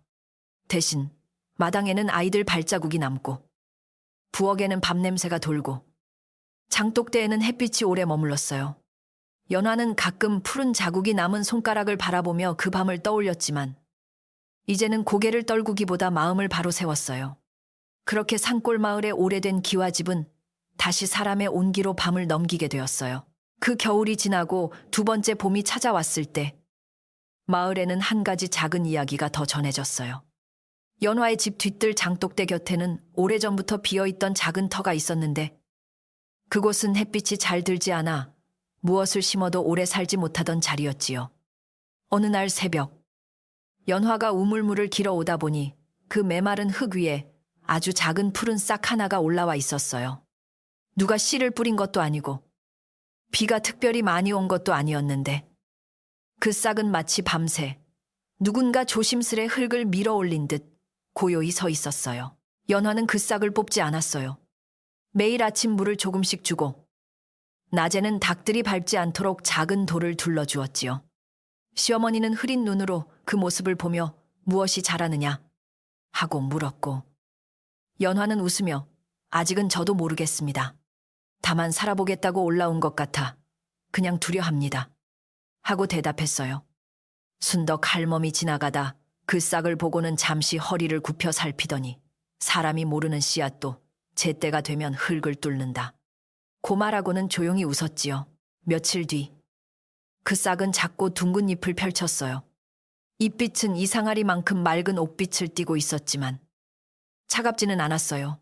대신 마당에는 아이들 발자국이 남고 부엌에는 밥 냄새가 돌고 장독대에는 햇빛이 오래 머물렀어요. 연화는 가끔 푸른 자국이 남은 손가락을 바라보며 그 밤을 떠올렸지만 이제는 고개를 떨구기보다 마음을 바로 세웠어요. 그렇게 산골 마을의 오래된 기와집은 다시 사람의 온기로 밤을 넘기게 되었어요. 그 겨울이 지나고 두 번째 봄이 찾아왔을 때 마을에는 한 가지 작은 이야기가 더 전해졌어요. 연화의 집 뒤뜰 장독대 곁에는 오래전부터 비어있던 작은 터가 있었는데 그곳은 햇빛이 잘 들지 않아 무엇을 심어도 오래 살지 못하던 자리였지요. 어느 날 새벽, 연화가 우물물을 길어 오다 보니 그 메마른 흙 위에 아주 작은 푸른 싹 하나가 올라와 있었어요. 누가 씨를 뿌린 것도 아니고 비가 특별히 많이 온 것도 아니었는데 그 싹은 마치 밤새 누군가 조심스레 흙을 밀어 올린 듯 고요히 서 있었어요. 연화는 그 싹을 뽑지 않았어요. 매일 아침 물을 조금씩 주고 낮에는 닭들이 밟지 않도록 작은 돌을 둘러주었지요. 시어머니는 흐린 눈으로 그 모습을 보며 무엇이 자라느냐 하고 물었고 연화는 웃으며 아직은 저도 모르겠습니다. 다만 살아보겠다고 올라온 것 같아 그냥 두려합니다. 하고 대답했어요. 순덕 할멈이 지나가다 그 싹을 보고는 잠시 허리를 굽혀 살피더니 사람이 모르는 씨앗도 제때가 되면 흙을 뚫는다. 고 말하고는 조용히 웃었지요. 며칠 뒤 그 싹은 작고 둥근 잎을 펼쳤어요. 잎빛은 이상하리만큼 맑은 옥빛을 띠고 있었지만 차갑지는 않았어요.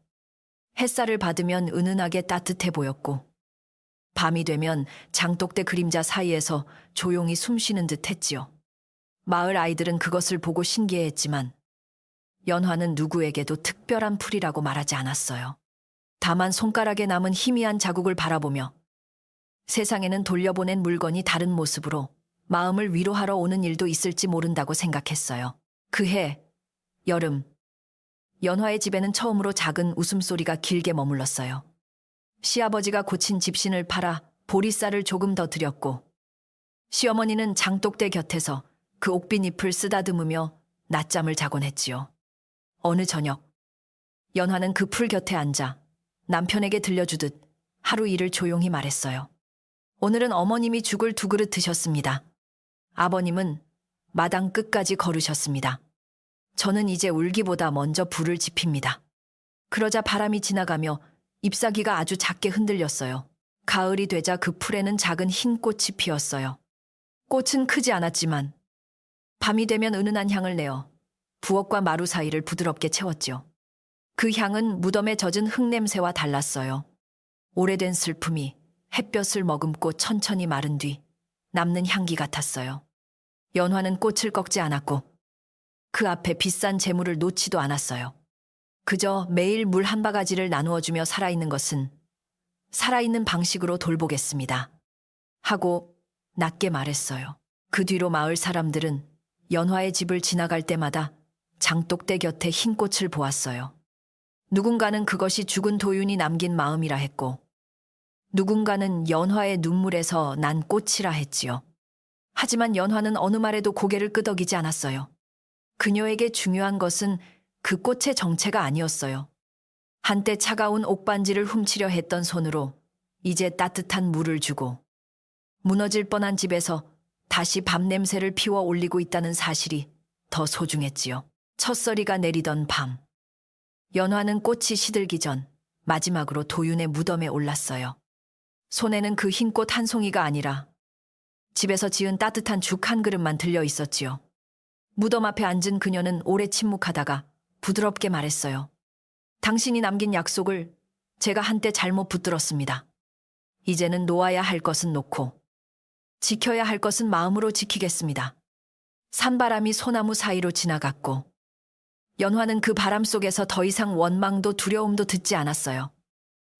햇살을 받으면 은은하게 따뜻해 보였고 밤이 되면 장독대 그림자 사이에서 조용히 숨쉬는 듯 했지요. 마을 아이들은 그것을 보고 신기해했지만 연화는 누구에게도 특별한 풀이라고 말하지 않았어요. 다만 손가락에 남은 희미한 자국을 바라보며 세상에는 돌려보낸 물건이 다른 모습으로 마음을 위로하러 오는 일도 있을지 모른다고 생각했어요. 그해 여름, 연화의 집에는 처음으로 작은 웃음소리가 길게 머물렀어요. 시아버지가 고친 집신을 팔아 보리쌀을 조금 더 드렸고 시어머니는 장독대 곁에서 그 옥빈 잎을 쓰다듬으며 낮잠을 자곤 했지요. 어느 저녁 연화는 그 풀 곁에 앉아 남편에게 들려주듯 하루 일을 조용히 말했어요. 오늘은 어머님이 죽을 2그릇 드셨습니다. 아버님은 마당 끝까지 걸으셨습니다. 저는 이제 울기보다 먼저 불을 지핍니다. 그러자 바람이 지나가며 잎사귀가 아주 작게 흔들렸어요. 가을이 되자 그 풀에는 작은 흰 꽃이 피었어요. 꽃은 크지 않았지만 밤이 되면 은은한 향을 내어 부엌과 마루 사이를 부드럽게 채웠죠. 그 향은 무덤에 젖은 흙냄새와 달랐어요. 오래된 슬픔이 햇볕을 머금고 천천히 마른 뒤 남는 향기 같았어요. 연화는 꽃을 꺾지 않았고 그 앞에 비싼 재물을 놓지도 않았어요. 그저 매일 물 한 바가지를 나누어주며 살아있는 것은 살아있는 방식으로 돌보겠습니다. 하고 낮게 말했어요. 그 뒤로 마을 사람들은 연화의 집을 지나갈 때마다 장독대 곁에 흰 꽃을 보았어요. 누군가는 그것이 죽은 도윤이 남긴 마음이라 했고 누군가는 연화의 눈물에서 난 꽃이라 했지요. 하지만 연화는 어느 말에도 고개를 끄덕이지 않았어요. 그녀에게 중요한 것은 그 꽃의 정체가 아니었어요. 한때 차가운 옥반지를 훔치려 했던 손으로 이제 따뜻한 물을 주고 무너질 뻔한 집에서 다시 밤 냄새를 피워 올리고 있다는 사실이 더 소중했지요. 첫서리가 내리던 밤, 연화는 꽃이 시들기 전 마지막으로 도윤의 무덤에 올랐어요. 손에는 그 흰 꽃 한 송이가 아니라 집에서 지은 따뜻한 죽 한 그릇만 들려 있었지요. 무덤 앞에 앉은 그녀는 오래 침묵하다가 부드럽게 말했어요. 당신이 남긴 약속을 제가 한때 잘못 붙들었습니다. 이제는 놓아야 할 것은 놓고 지켜야 할 것은 마음으로 지키겠습니다. 산바람이 소나무 사이로 지나갔고 연화는 그 바람 속에서 더 이상 원망도 두려움도 듣지 않았어요.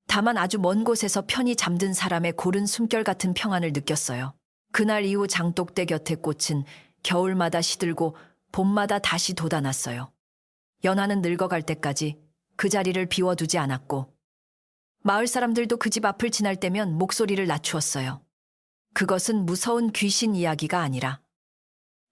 다만 아주 먼 곳에서 편히 잠든 사람의 고른 숨결 같은 평안을 느꼈어요. 그날 이후 장독대 곁의 꽃은 겨울마다 시들고 봄마다 다시 돋아났어요. 연화는 늙어갈 때까지 그 자리를 비워두지 않았고 마을 사람들도 그 집 앞을 지날 때면 목소리를 낮추었어요. 그것은 무서운 귀신 이야기가 아니라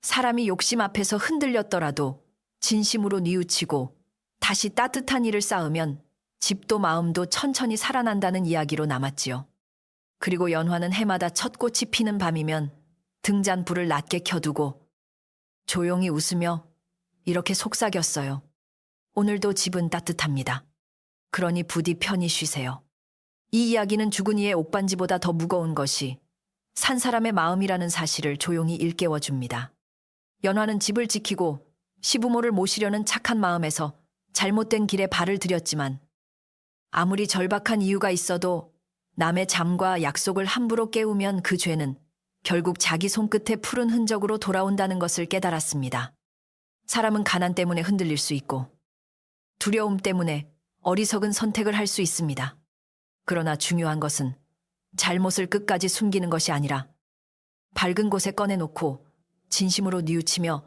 사람이 욕심 앞에서 흔들렸더라도 진심으로 뉘우치고 다시 따뜻한 이를 쌓으면 집도 마음도 천천히 살아난다는 이야기로 남았지요. 그리고 연화는 해마다 첫 꽃이 피는 밤이면 등잔불을 낮게 켜두고 조용히 웃으며 이렇게 속삭였어요. 오늘도 집은 따뜻합니다. 그러니 부디 편히 쉬세요. 이 이야기는 죽은 이의 옥반지보다 더 무거운 것이 산 사람의 마음이라는 사실을 조용히 일깨워줍니다. 연화는 집을 지키고 시부모를 모시려는 착한 마음에서 잘못된 길에 발을 들였지만 아무리 절박한 이유가 있어도 남의 잠과 약속을 함부로 깨우면 그 죄는 결국 자기 손끝에 푸른 흔적으로 돌아온다는 것을 깨달았습니다. 사람은 가난 때문에 흔들릴 수 있고 두려움 때문에 어리석은 선택을 할 수 있습니다. 그러나 중요한 것은 잘못을 끝까지 숨기는 것이 아니라 밝은 곳에 꺼내놓고 진심으로 뉘우치며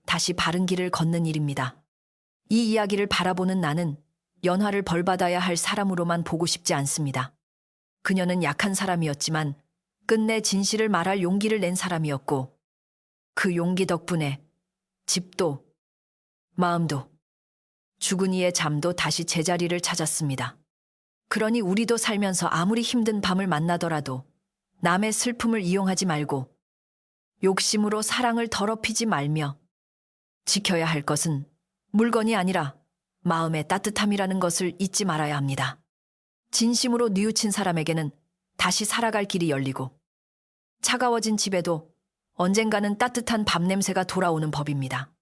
다시 바른 길을 걷는 일입니다. 이 이야기를 바라보는 나는 연화를 벌받아야 할 사람으로만 보고 싶지 않습니다. 그녀는 약한 사람이었지만 끝내 진실을 말할 용기를 낸 사람이었고 그 용기 덕분에 집도 마음도 죽은 이의 잠도 다시 제자리를 찾았습니다. 그러니 우리도 살면서 아무리 힘든 밤을 만나더라도 남의 슬픔을 이용하지 말고 욕심으로 사랑을 더럽히지 말며 지켜야 할 것은 물건이 아니라 마음의 따뜻함이라는 것을 잊지 말아야 합니다. 진심으로 뉘우친 사람에게는 다시 살아갈 길이 열리고 차가워진 집에도 언젠가는 따뜻한 밤 냄새가 돌아오는 법입니다.